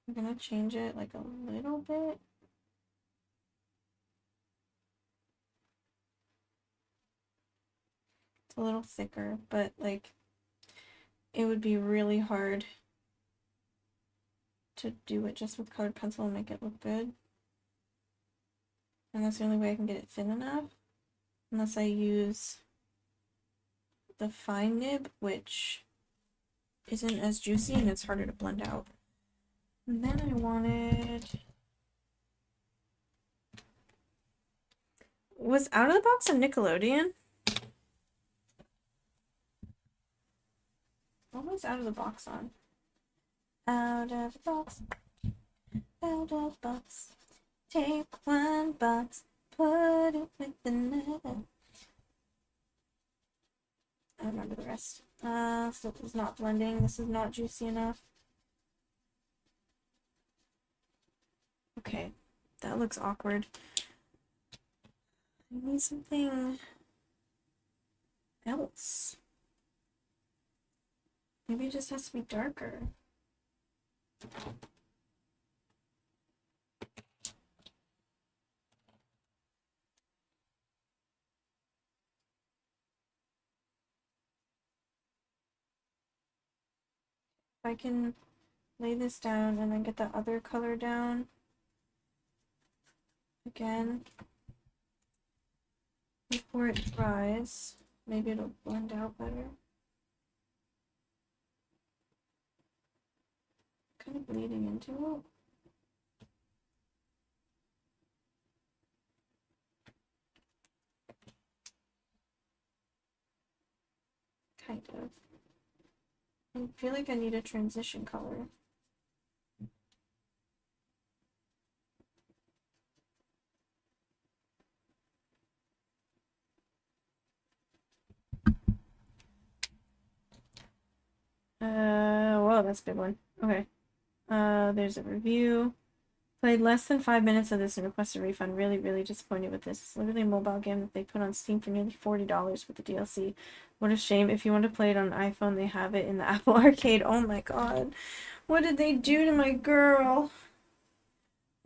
I'm going to change it like a little bit. It's a little thicker, but like it would be really hard to do it just with colored pencil and make it look good. And that's the only way I can get it thin enough. Unless I use the fine nib, which isn't as juicy and it's harder to blend out. And then I wanted... Was Out of the Box on Nickelodeon? What was Out of the Box on? Out of the box. Out of the box. Take one box. Put it with another. I remember the rest. So this is not blending. This is not juicy enough. Okay, that looks awkward. I need something else. Maybe it just has to be darker. If I can lay this down and then get the other color down again. before it dries. Maybe it'll blend out better. Kind of bleeding into it. Kind of. I feel like I need a transition color. Whoa, that's a big one. Okay. There's a review. Played less than 5 minutes of this and requested a refund. Really, really disappointed with this. It's literally a mobile game that they put on Steam for nearly $40 with the DLC. What a shame. If you want to play it on iPhone, they have it in the Apple Arcade. Oh my god. What did they do to my girl?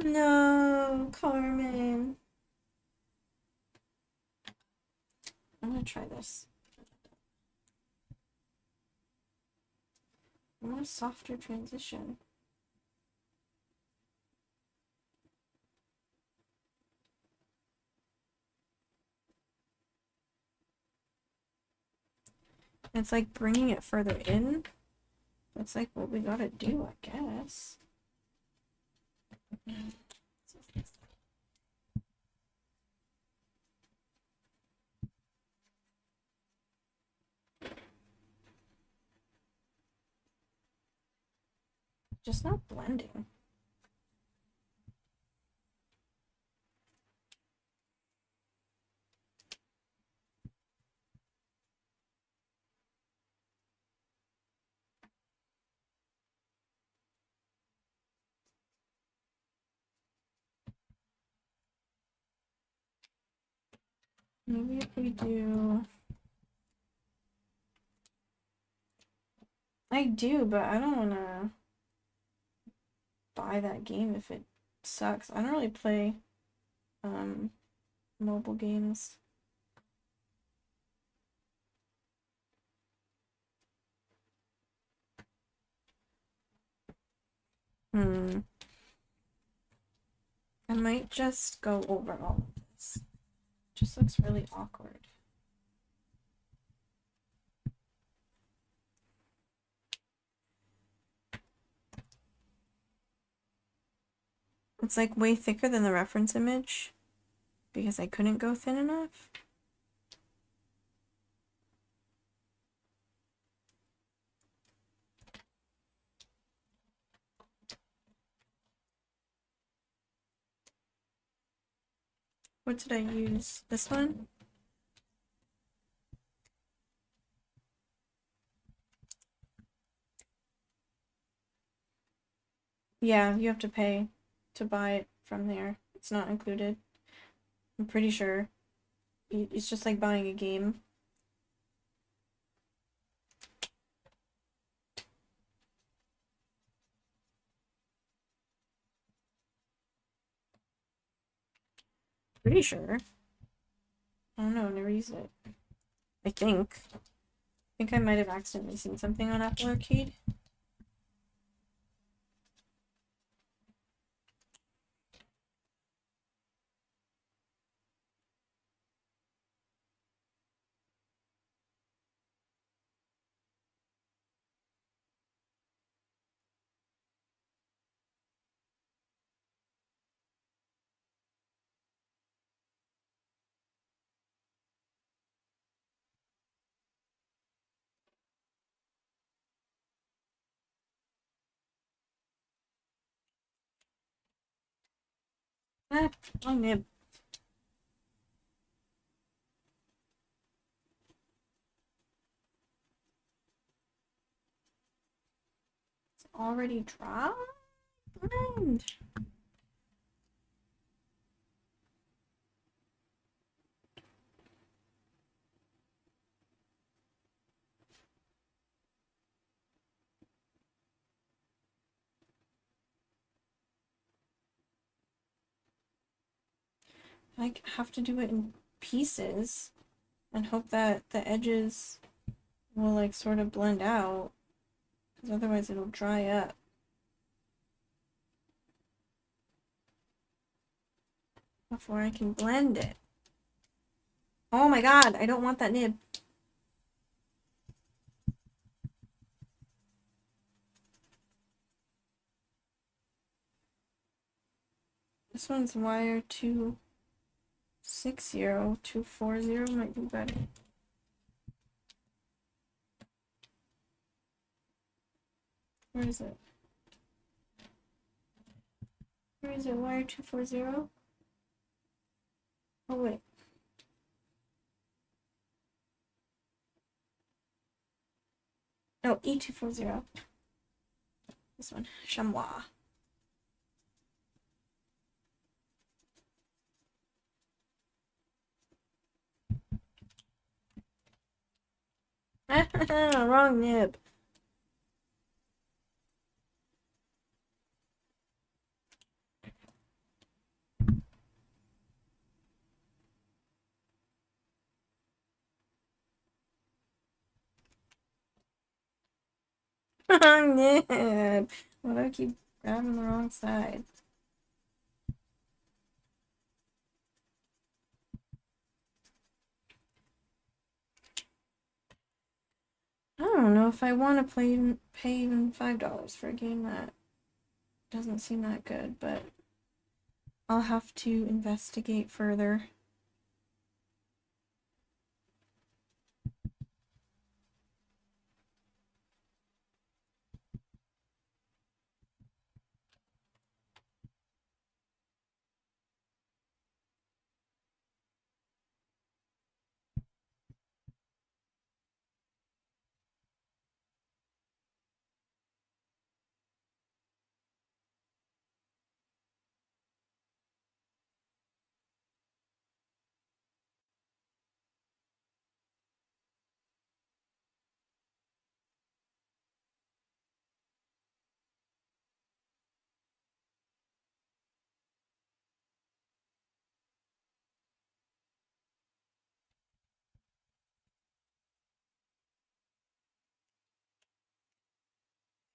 No, Carmen. I'm gonna try this. I want a softer transition. It's like bringing it further in. That's like what we gotta do, I guess. Just not blending. Maybe if we do... I do, but I don't want to buy that game if it sucks. I don't really play mobile games. I might just go over all of this. Just looks really awkward. It's like way thicker than the reference image because I couldn't go thin enough. What did I use? This one? Yeah, you have to pay to buy it from there. It's not included. I'm pretty sure. It's just like buying a game. Pretty sure. I don't know, never used it. I think. I think I might have accidentally seen something on Apple Arcade. Ah, wrong nib. It's already dry? Blend. I have to do it in pieces and hope that the edges will like sort of blend out because otherwise it'll dry up before I can blend it. Oh my god, I don't want that nib. This one's wire 260240 might be better. Where is it? Where is it? Wire 240? Oh wait. No, E240. This one. Chamois. Wrong nib. Wrong nib. Why do I keep grabbing the wrong side? I don't know if I want to pay even $5 for a game that doesn't seem that good, but I'll have to investigate further.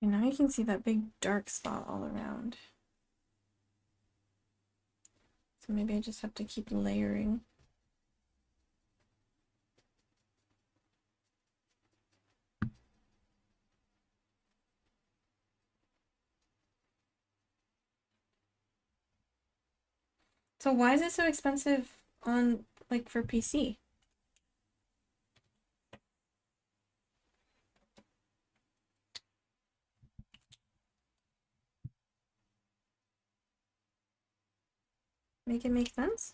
And now you can see that big dark spot all around. So maybe I just have to keep layering. So why is it so expensive on, like, for PC? Make it make sense?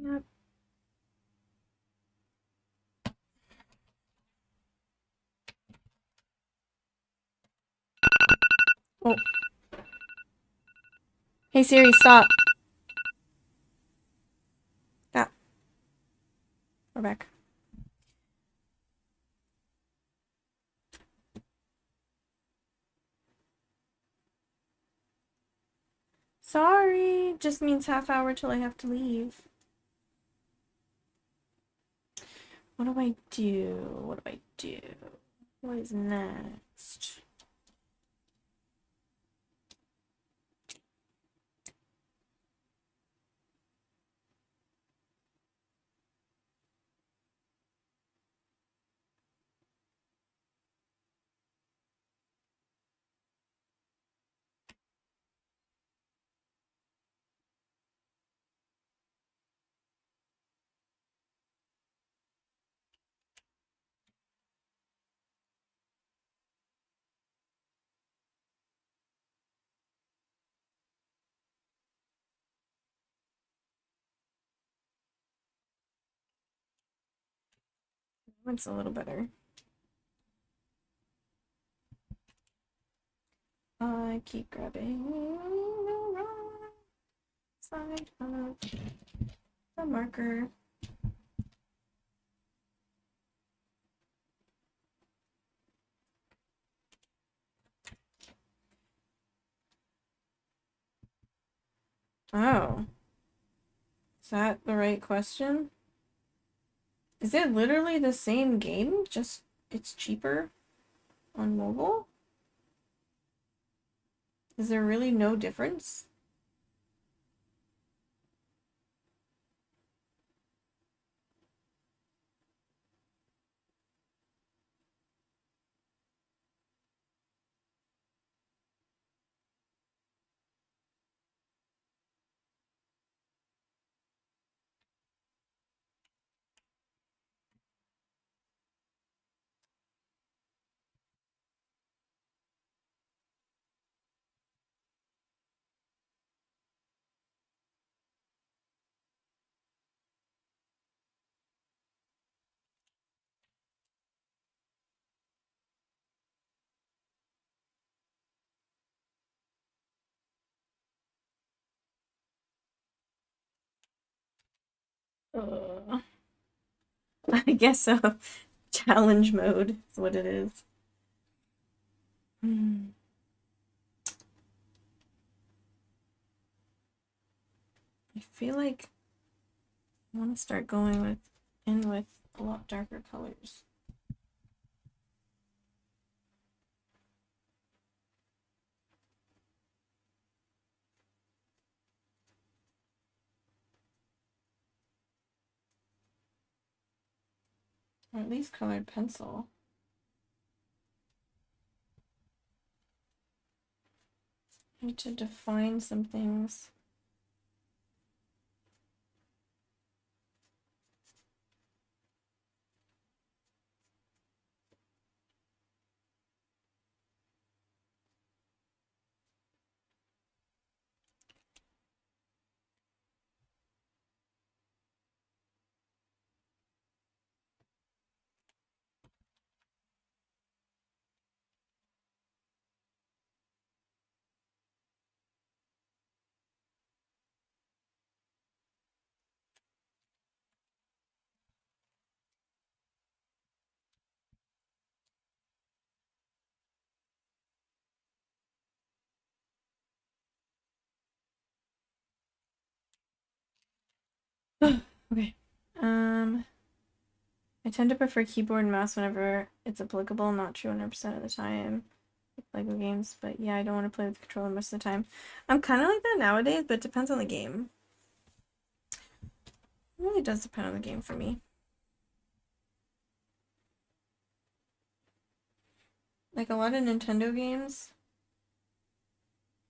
Yep. Oh. Hey Siri, stop. Stop. We're back. Sorry. Just means half hour till I have to leave. What do I do? What do I do? What is next? It's a little better. I keep grabbing the wrong side of the marker. Oh. Is that the right question? Is it literally the same game? Just it's cheaper on mobile? Is there really no difference? Uh, I guess so. Challenge mode is what it is. Hmm. I feel like I want to start going with a lot darker colors. Or at least colored pencil. I need to define some things. Okay. I tend to prefer keyboard and mouse whenever it's applicable, not true 100% of the time with Lego games, but yeah, I don't want to play with the controller most of the time. I'm kind of like that nowadays, but it depends on the game. It really does depend on the game for me. Like a lot of Nintendo games,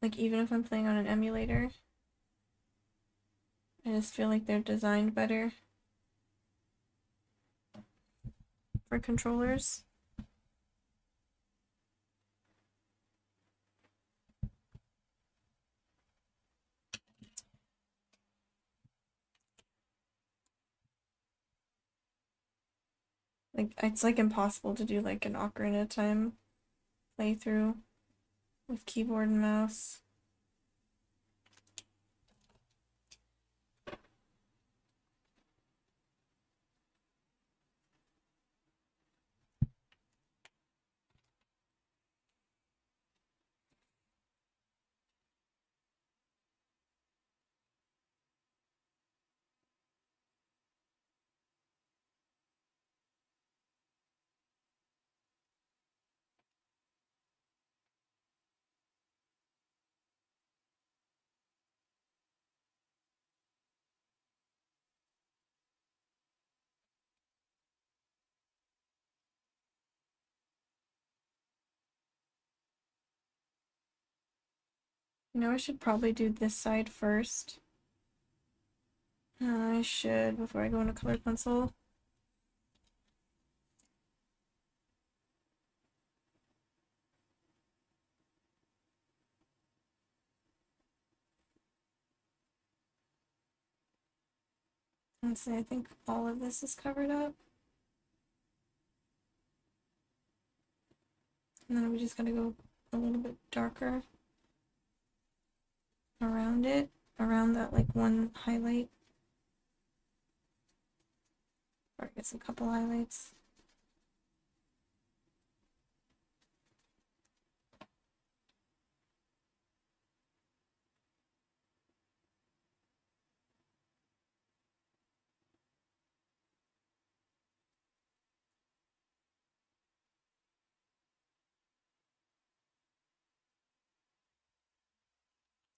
like even if I'm playing on an emulator, I just feel like they're designed better for controllers. Like it's like impossible to do like an Ocarina of Time playthrough with keyboard and mouse. You know, I should probably do this side first. I should before I go into colored pencil. Let's see, I think all of this is covered up. And then we just gotta go a little bit darker around it, around that like one highlight. Or I guess a couple highlights.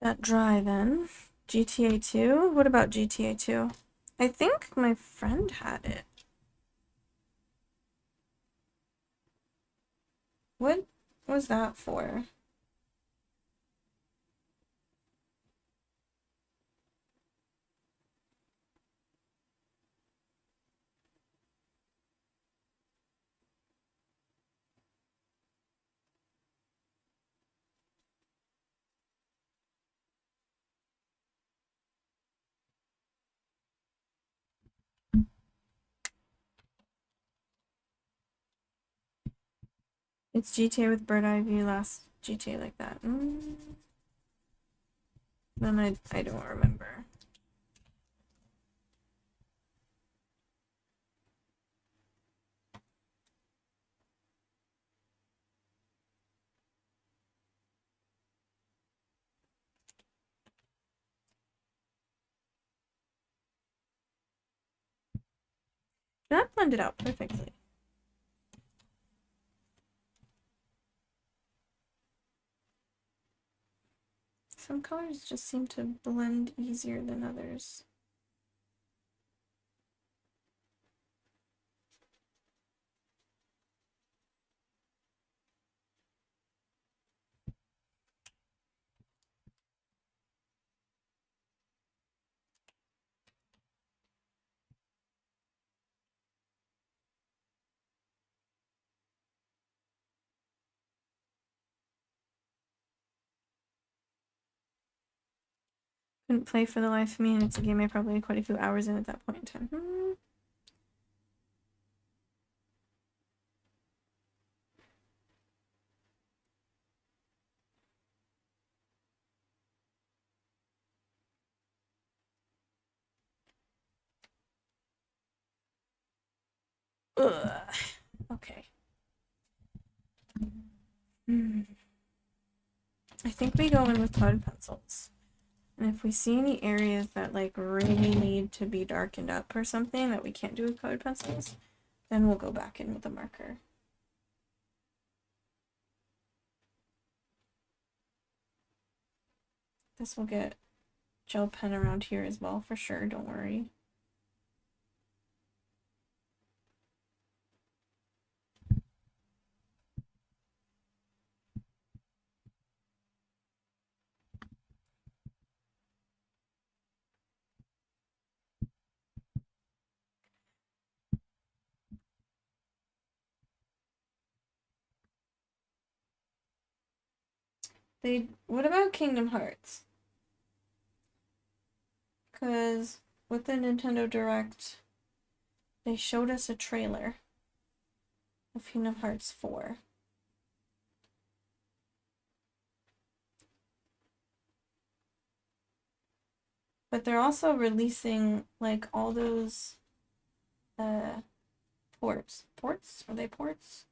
That dry then. GTA 2? What about GTA 2? I think my friend had it. What was that for? It's GTA with bird eye view, last GTA like that. Then I don't remember. That blended out perfectly. Some colors just seem to blend easier than others. Couldn't play for the life of me, and it's a game I probably had quite a few hours in at that point in time. Ugh. Okay. I think we go in with colored pencils. And if we see any areas that like really need to be darkened up or something that we can't do with colored pencils, then we'll go back in with a marker. This will get gel pen around here as well for sure, don't worry. What about Kingdom Hearts? Because with the Nintendo Direct, they showed us a trailer of Kingdom Hearts 4. But they're also releasing like all those ports. Ports? Are they ports?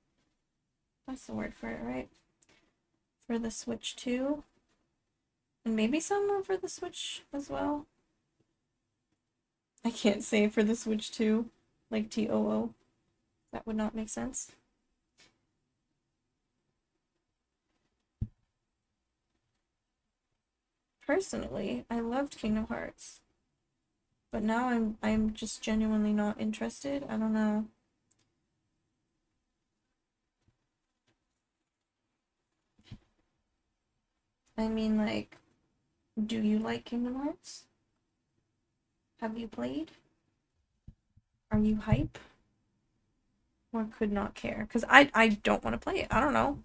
That's the word for it, right? For the Switch 2. And maybe some are for the Switch as well. I can't say for the Switch 2, like TOO. That would not make sense. Personally, I loved Kingdom Hearts. But now I'm just genuinely not interested. I don't know. I mean, like, do you like Kingdom Hearts? Have you played? Are you hype? Or could not care? Because I don't want to play it. I don't know.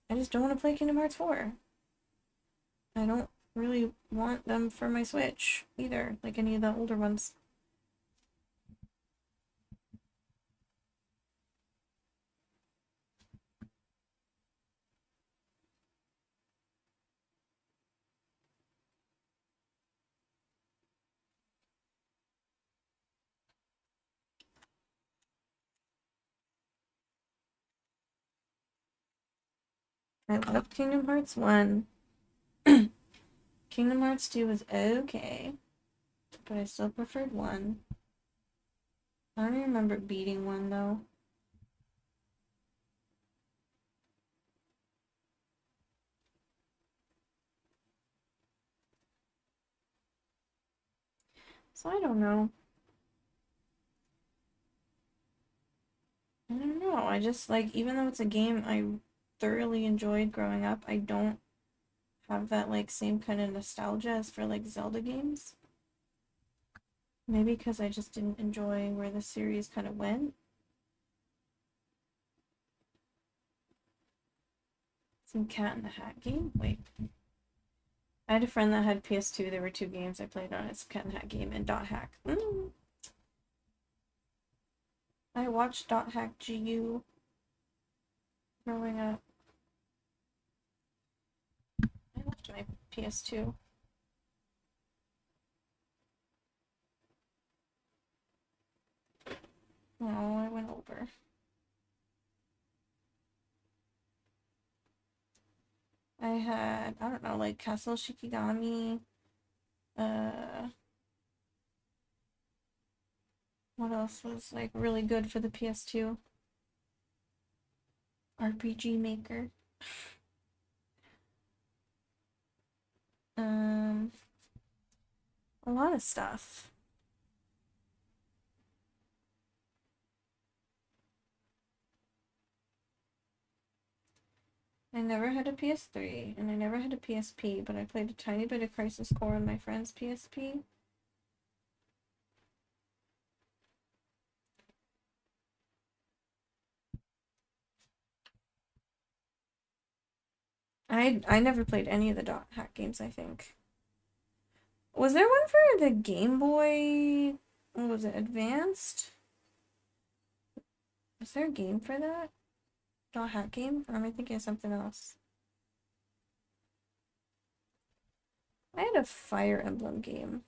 I just don't want to play Kingdom Hearts 4. I don't really want them for my Switch either, like any of the older ones. I love Kingdom Hearts 1. Kingdom Hearts 2 was okay, but I still preferred 1. I don't even remember beating 1 though. So I don't know. I don't know. I just like, even though it's a game I thoroughly enjoyed growing up, I don't have that like same kind of nostalgia as for like Zelda games. Maybe because I just didn't enjoy where the series kind of went. Some Cat in the Hat game? Wait. I had a friend that had PS2. There were 2 games I played on it, Cat in the Hat game and Dot Hack. I watched Dot Hack GU growing up. I left my PS2. Oh, I went over. I had, I don't know, like Castle Shikigami. Uh, what else was like really good for the PS2? RPG Maker. Um, a lot of stuff. I never had a PS3 and I never had a PSP, but I played a tiny bit of Crisis Core on my friend's PSP. I never played any of the Dot Hack games, I think. Was there one for the Game Boy? What was it? Advanced? Was there a game for that? Dot Hack game? Or am I thinking of something else? I had a Fire Emblem game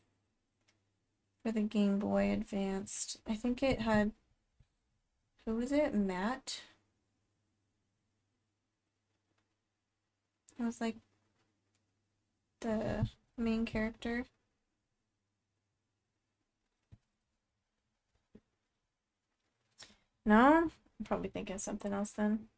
for the Game Boy Advanced. I think it had, who was it? Matt? It was like the main character. No? I'm probably thinking of something else then.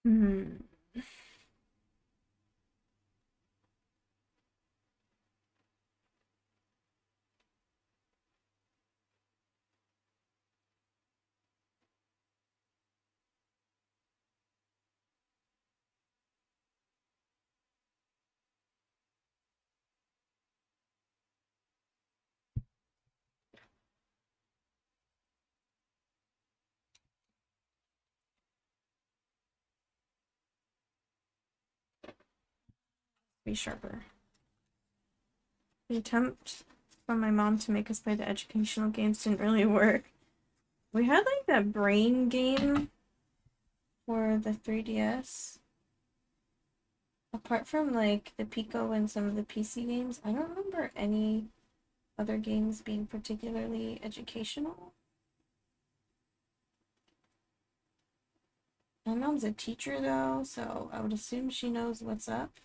Hmm. Be sharper. The attempt from my mom to make us play the educational games didn't really work. We had like that brain game for the 3DS. Apart from like the Pico and some of the PC games, I don't remember any other games being particularly educational. My mom's a teacher though, so I would assume she knows what's up.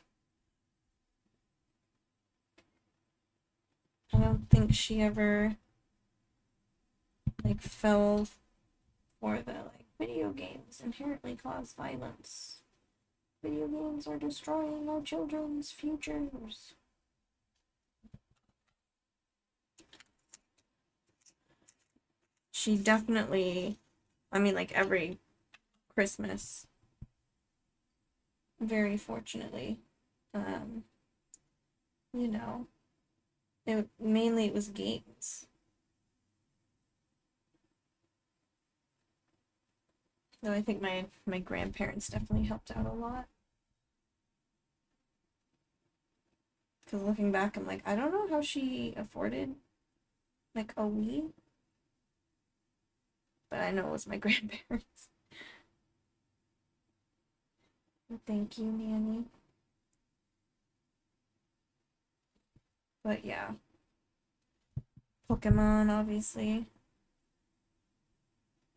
I don't think she ever like fell for the like video games inherently cause violence. Video games are destroying our children's futures. She definitely, I mean, like every Christmas, very fortunately, um, you know, it was games. Though I think my grandparents definitely helped out a lot. Because looking back, I'm like, I don't know how she afforded like a Wii, but I know it was my grandparents. Thank you, Nanny. But yeah, Pokemon, obviously.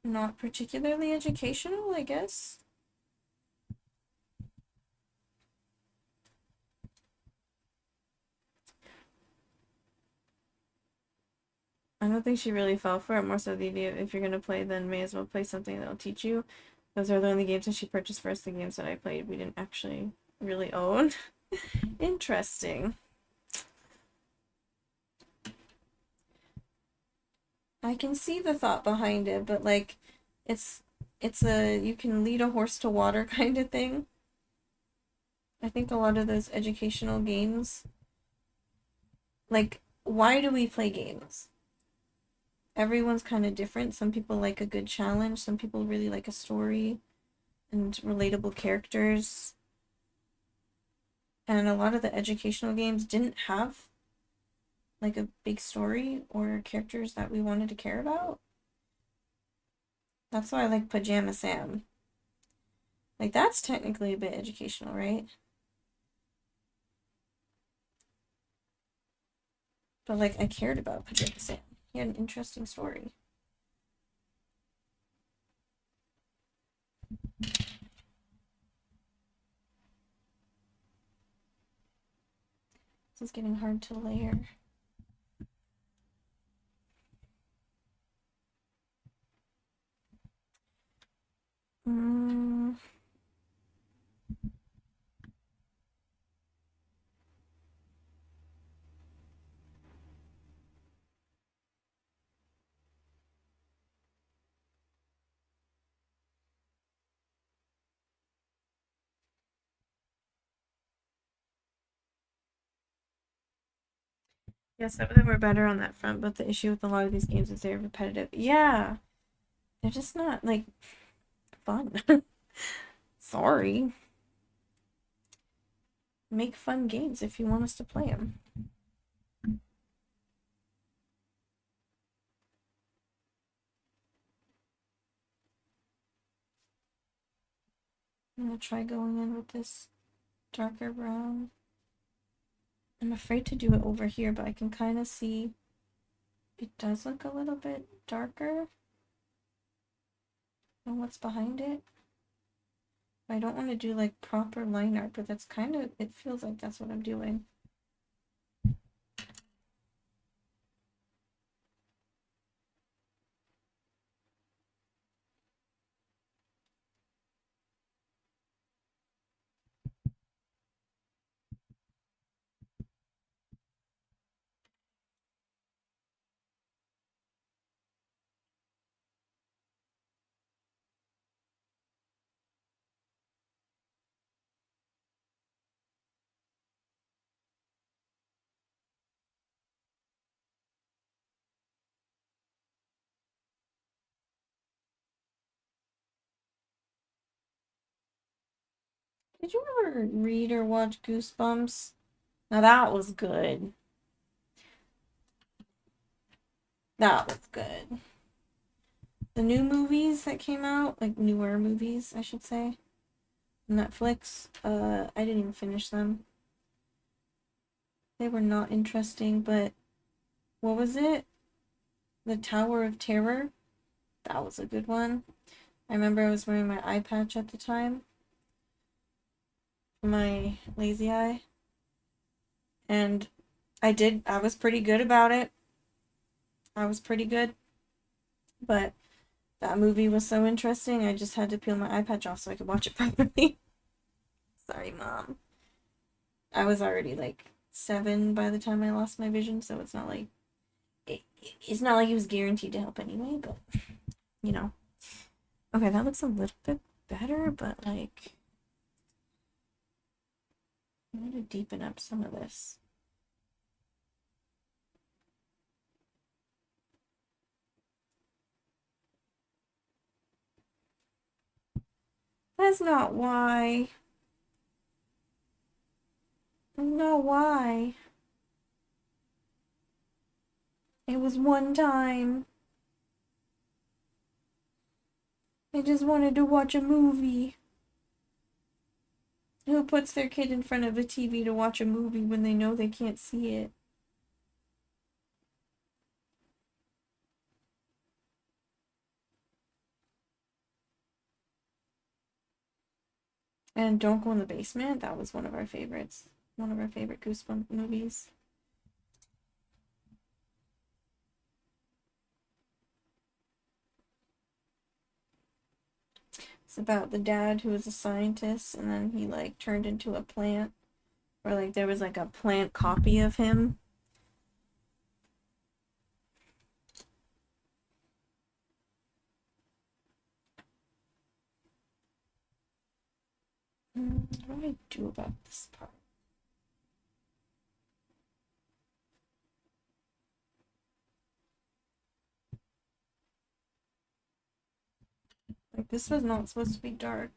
Not particularly educational, I guess. I don't think she really fell for it. More so the idea of if you're gonna play, then may as well play something that'll teach you. Those are the only games that she purchased for us. The games that I played, we didn't actually really own. Interesting. I can see the thought behind it, but like, it's it's a you can lead a horse to water kind of thing. I think a lot of those educational games, like, why do we play games? Everyone's kind of different. Some people like a good challenge, some people really like a story and relatable characters. And a lot of the educational games didn't have like a big story or characters that we wanted to care about. That's why I like Pajama Sam. Like, that's technically a bit educational, right? But like, I cared about Pajama Sam. He had an interesting story. This is getting hard to layer. Mm. Yeah, some of them were better on that front, but the issue with a lot of these games is they're repetitive. Yeah, they're just not like fun. Sorry. Make fun games if you want us to play them. I'm gonna try going in with this darker brown. I'm afraid to do it over here, but I can kind of see it does look a little bit darker than what's behind it. I don't want to do like proper line art, but that's kind of, it feels like that's what I'm doing. Did you ever read or watch Goosebumps? Now that was good. That was good. The new movies that came out, like newer movies, I should say, Netflix, I didn't even finish them. They were not interesting, but what was it? The Tower of Terror? That was a good one. I remember I was wearing my eye patch at the time, my lazy eye, and I was pretty good about it. I was pretty good, but that movie was so interesting, I just had to peel my eye patch off so I could watch it properly. Sorry, Mom. I was already like 7 by the time I lost my vision, so it's not like it's not like it was guaranteed to help anyway, but you know. Okay, that looks a little bit better, but like I need to deepen up some of this. That's not why. No, why? It was one time. I just wanted to watch a movie. Who puts their kid in front of a TV to watch a movie when they know they can't see it? And Don't Go in the Basement, that was one of our favorites. One of our favorite Goosebump movies. It's about the dad who was a scientist and then he like turned into a plant. Or like there was like a plant copy of him. What do I do about this part? Like this was not supposed to be dark.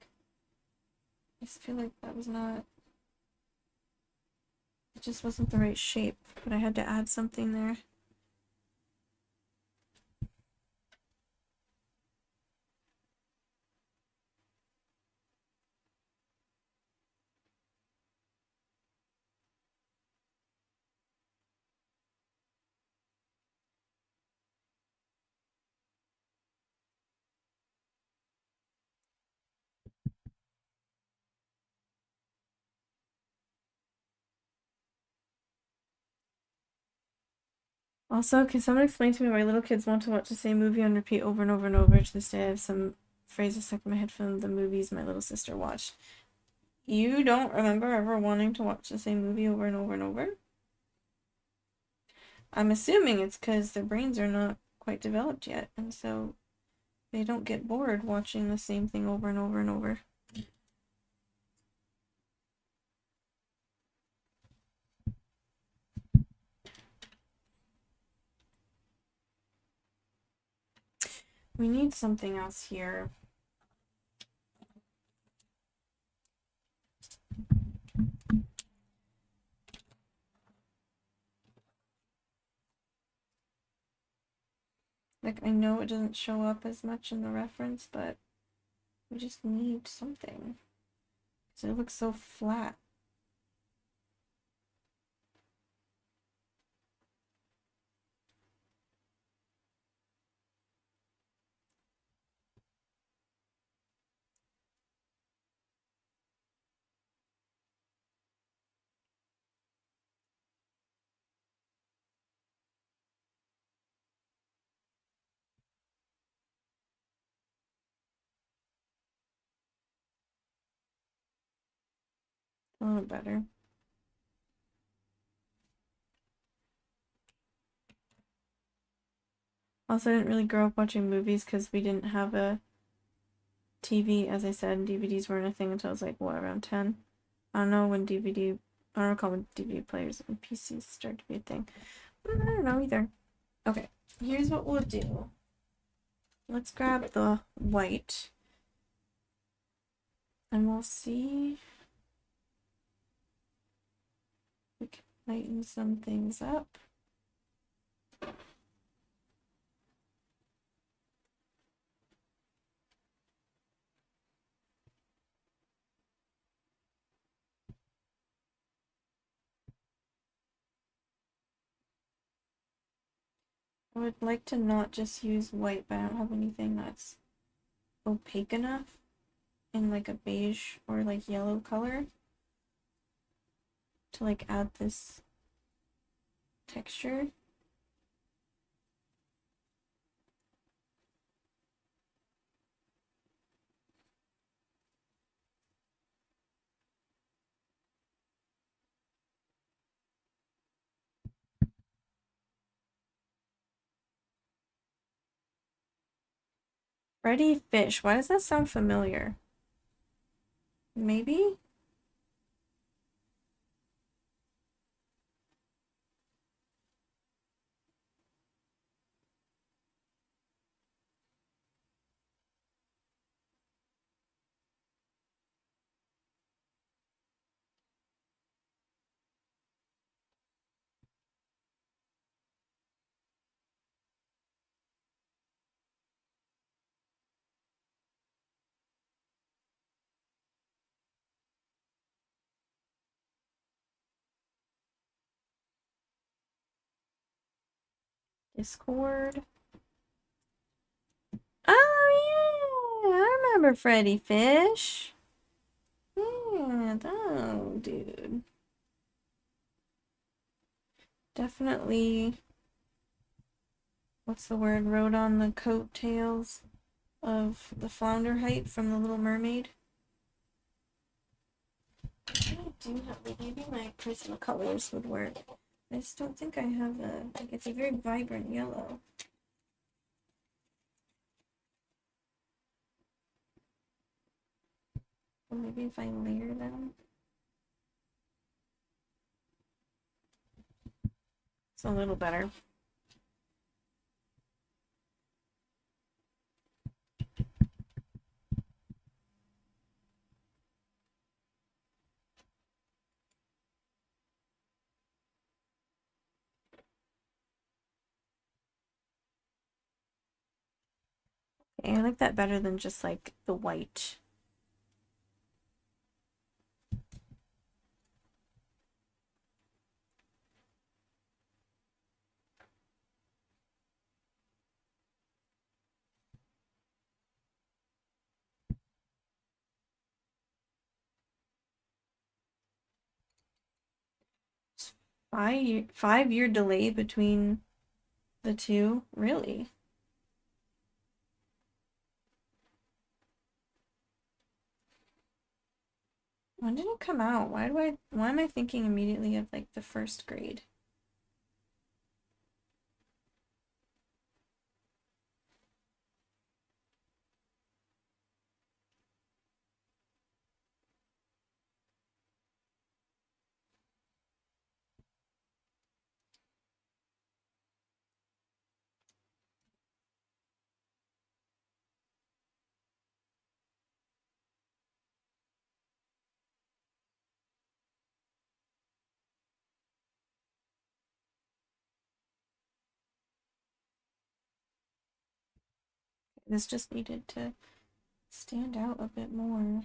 I just feel like that was not. It just wasn't the right shape, but I had to add something there. Also, can someone explain to me why little kids want to watch the same movie on repeat over and over and over? To this day, I have some phrases stuck in my head from the movies my little sister watched. You don't remember ever wanting to watch the same movie over and over and over? I'm assuming it's because their brains are not quite developed yet, and so they don't get bored watching the same thing over and over and over. We need something else here. Like, I know it doesn't show up as much in the reference, but we just need something. Because it looks so flat. A little better. Also, I didn't really grow up watching movies because we didn't have a TV, as I said, and DVDs weren't a thing until I was like, what, around 10? I don't know when DVD, I don't recall when DVD players and PCs started to be a thing. I don't know either. Okay, here's what we'll do. Let's grab the white. And we'll see if we can lighten some things up. I would like to not just use white, but I don't have anything that's opaque enough in like a beige or like yellow color to like add this texture. Freddy Fish. Why does that sound familiar? Maybe? Discord. Oh yeah, I remember Freddy Fish. Yeah, oh dude. Definitely, what's the word? Rode on the coattails of the flounder height from The Little Mermaid. I do have, like, maybe my personal colors would work. I just don't think I have a, like, it's a very vibrant yellow. Or maybe if I layer them. It's a little better. Okay, I like that better than just like the white. Five-year delay between the two? Really? When did it come out? Why am I thinking immediately of like the first grade? This just needed to stand out a bit more.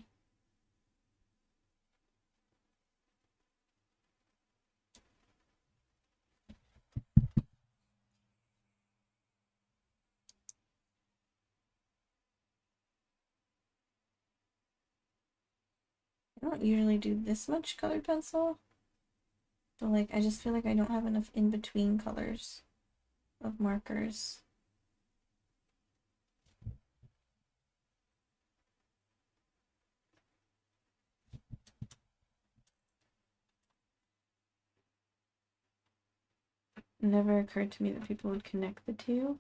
I don't usually do this much colored pencil, but like I just feel like I don't have enough in between colors of markers. It never occurred to me that people would connect the two.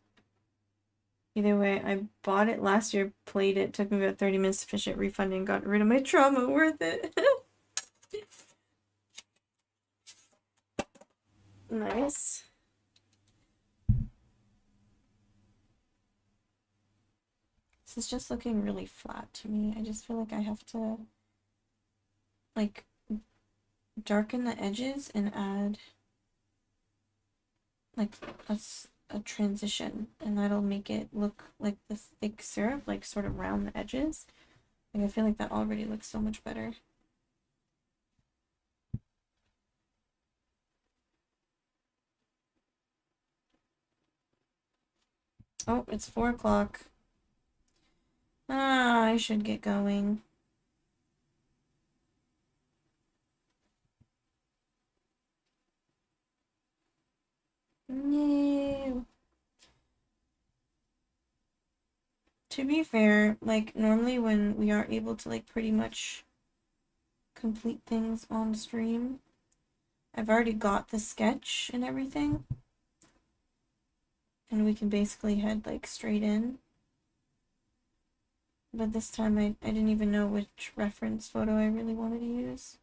Either way, I bought it last year, played it, took me about 30 minutes to finish it, refunded, and got rid of my trauma. Worth it. Nice. This is just looking really flat to me. I just feel like I have to, like, darken the edges and add, like, a transition, and that'll make it look like the thick syrup, like, sort of round the edges. Like, I feel like that already looks so much better. Oh, it's 4 o'clock. Ah, I should get going. No. To be fair, like, normally when we are able to, like, pretty much complete things on stream, I've already got the sketch and everything. And we can basically head, like, straight in. But this time I didn't even know which reference photo I really wanted to use.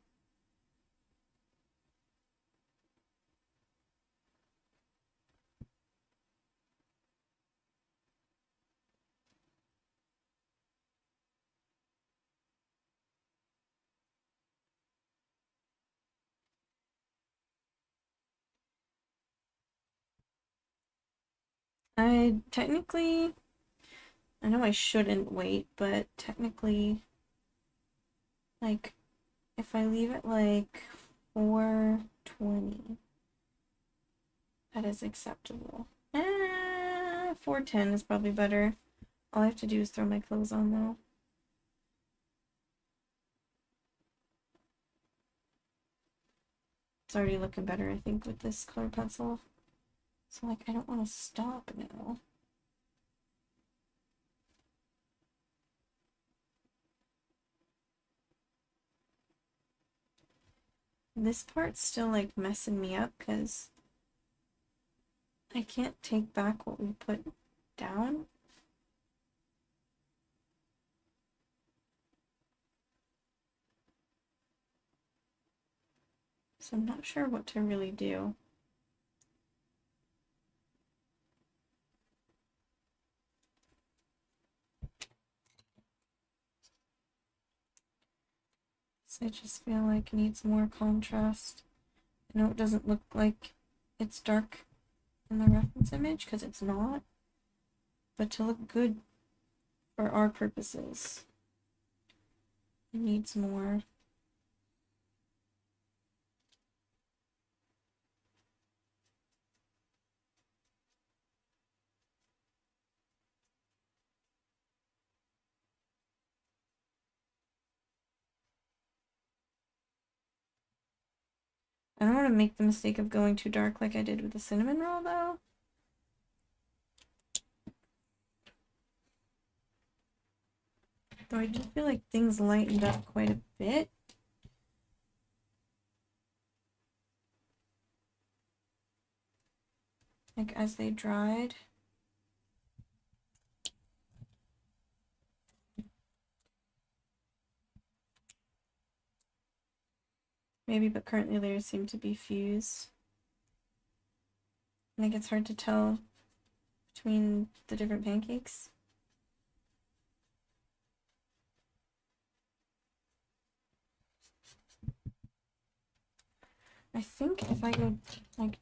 I technically, I know I shouldn't wait, but technically, like, if I leave it like 4:20, that is acceptable. 410 is probably better. All I have to do is throw my clothes on though. It's already looking better, I think, with this color pencil. So, like, I don't want to stop now. This part's still, like, messing me up because I can't take back what we put down. So I'm not sure what to really do. So I just feel like it needs more contrast. I know it doesn't look like it's dark in the reference image because it's not, but to look good for our purposes, it needs more. I don't want to make the mistake of going too dark like I did with the cinnamon roll though. Though I do feel like things lightened up quite a bit. Like as they dried. Maybe, but currently they seem to be fused. I think it's hard to tell between the different pancakes. I think if I go like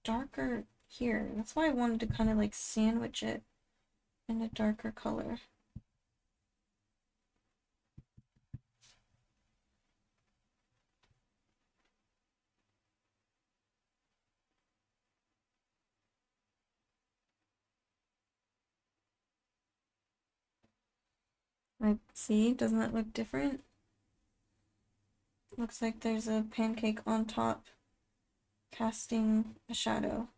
darker here, that's why I wanted to kind of like sandwich it in a darker color. Like, see, doesn't that look different? Looks like there's a pancake on top casting a shadow.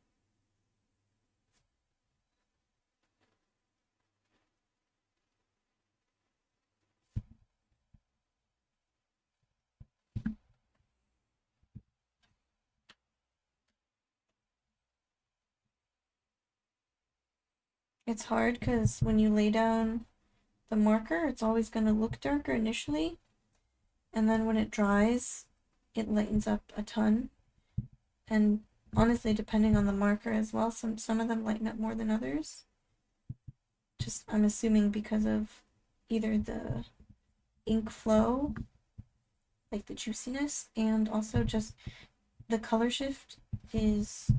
It's hard because when you lay down the marker, it's always going to look darker initially, and then when it dries, it lightens up a ton. And honestly, depending on the marker as well, some of them lighten up more than others. Just, I'm assuming because of either the ink flow, like the juiciness, and also just the color shift is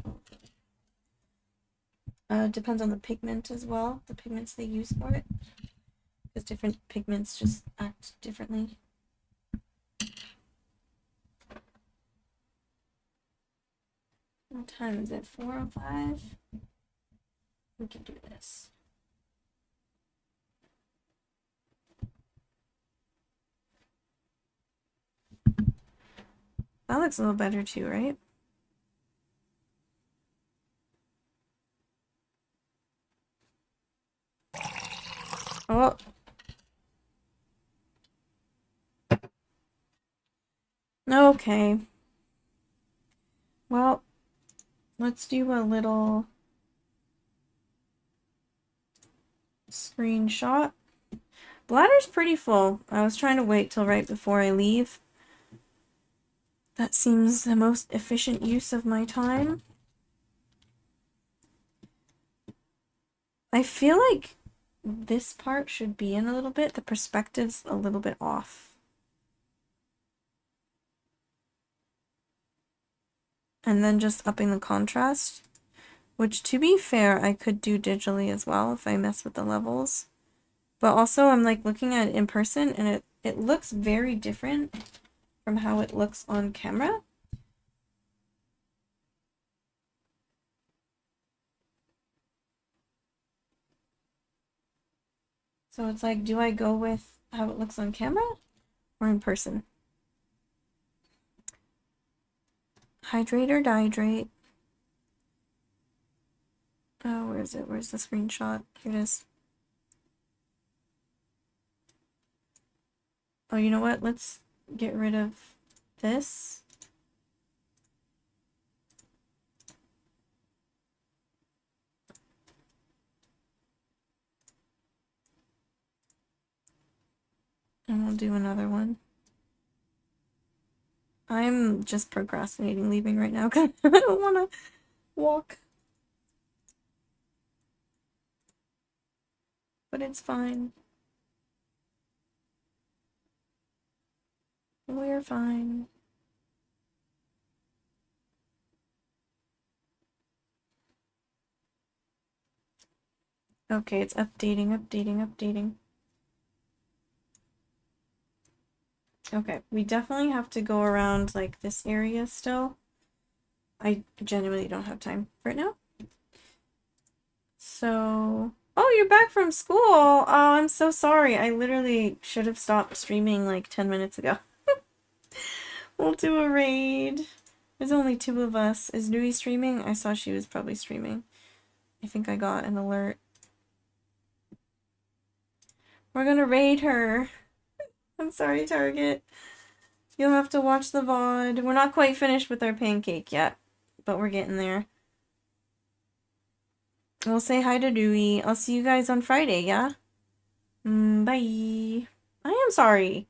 depends on the pigment as well, the pigments they use for it, because different pigments just act differently. What time is it? 4:05? We can do this. That looks a little better too, right? Oh. Okay. Well, let's do a little screenshot. Bladder's pretty full. I was trying to wait till right before I leave. That seems the most efficient use of my time. I feel like this part should be in a little bit. The perspective's a little bit off. And then just upping the contrast, which to be fair, I could do digitally as well if I mess with the levels. But also I'm like looking at it in person and it looks very different from how it looks on camera. So it's like, do I go with how it looks on camera or in person? Hydrate or dihydrate? Oh, where is it? Where's the screenshot? Here it is. Oh, you know what? Let's get rid of this. And we'll do another one. I'm just procrastinating leaving right now because I don't want to walk. But it's fine. We're fine. Okay, it's updating. Okay, we definitely have to go around like this area still. I genuinely don't have time right now. So, oh, you're back from school. Oh, I'm so sorry. I literally should have stopped streaming like 10 minutes ago. We'll do a raid. There's only 2 of us. Is Nui streaming? I saw she was probably streaming. I think I got an alert. We're gonna raid her. I'm sorry, Target. You'll have to watch the VOD. We're not quite finished with our pancake yet, but we're getting there. We'll say hi to Dewey. I'll see you guys on Friday, yeah? Bye. I am sorry.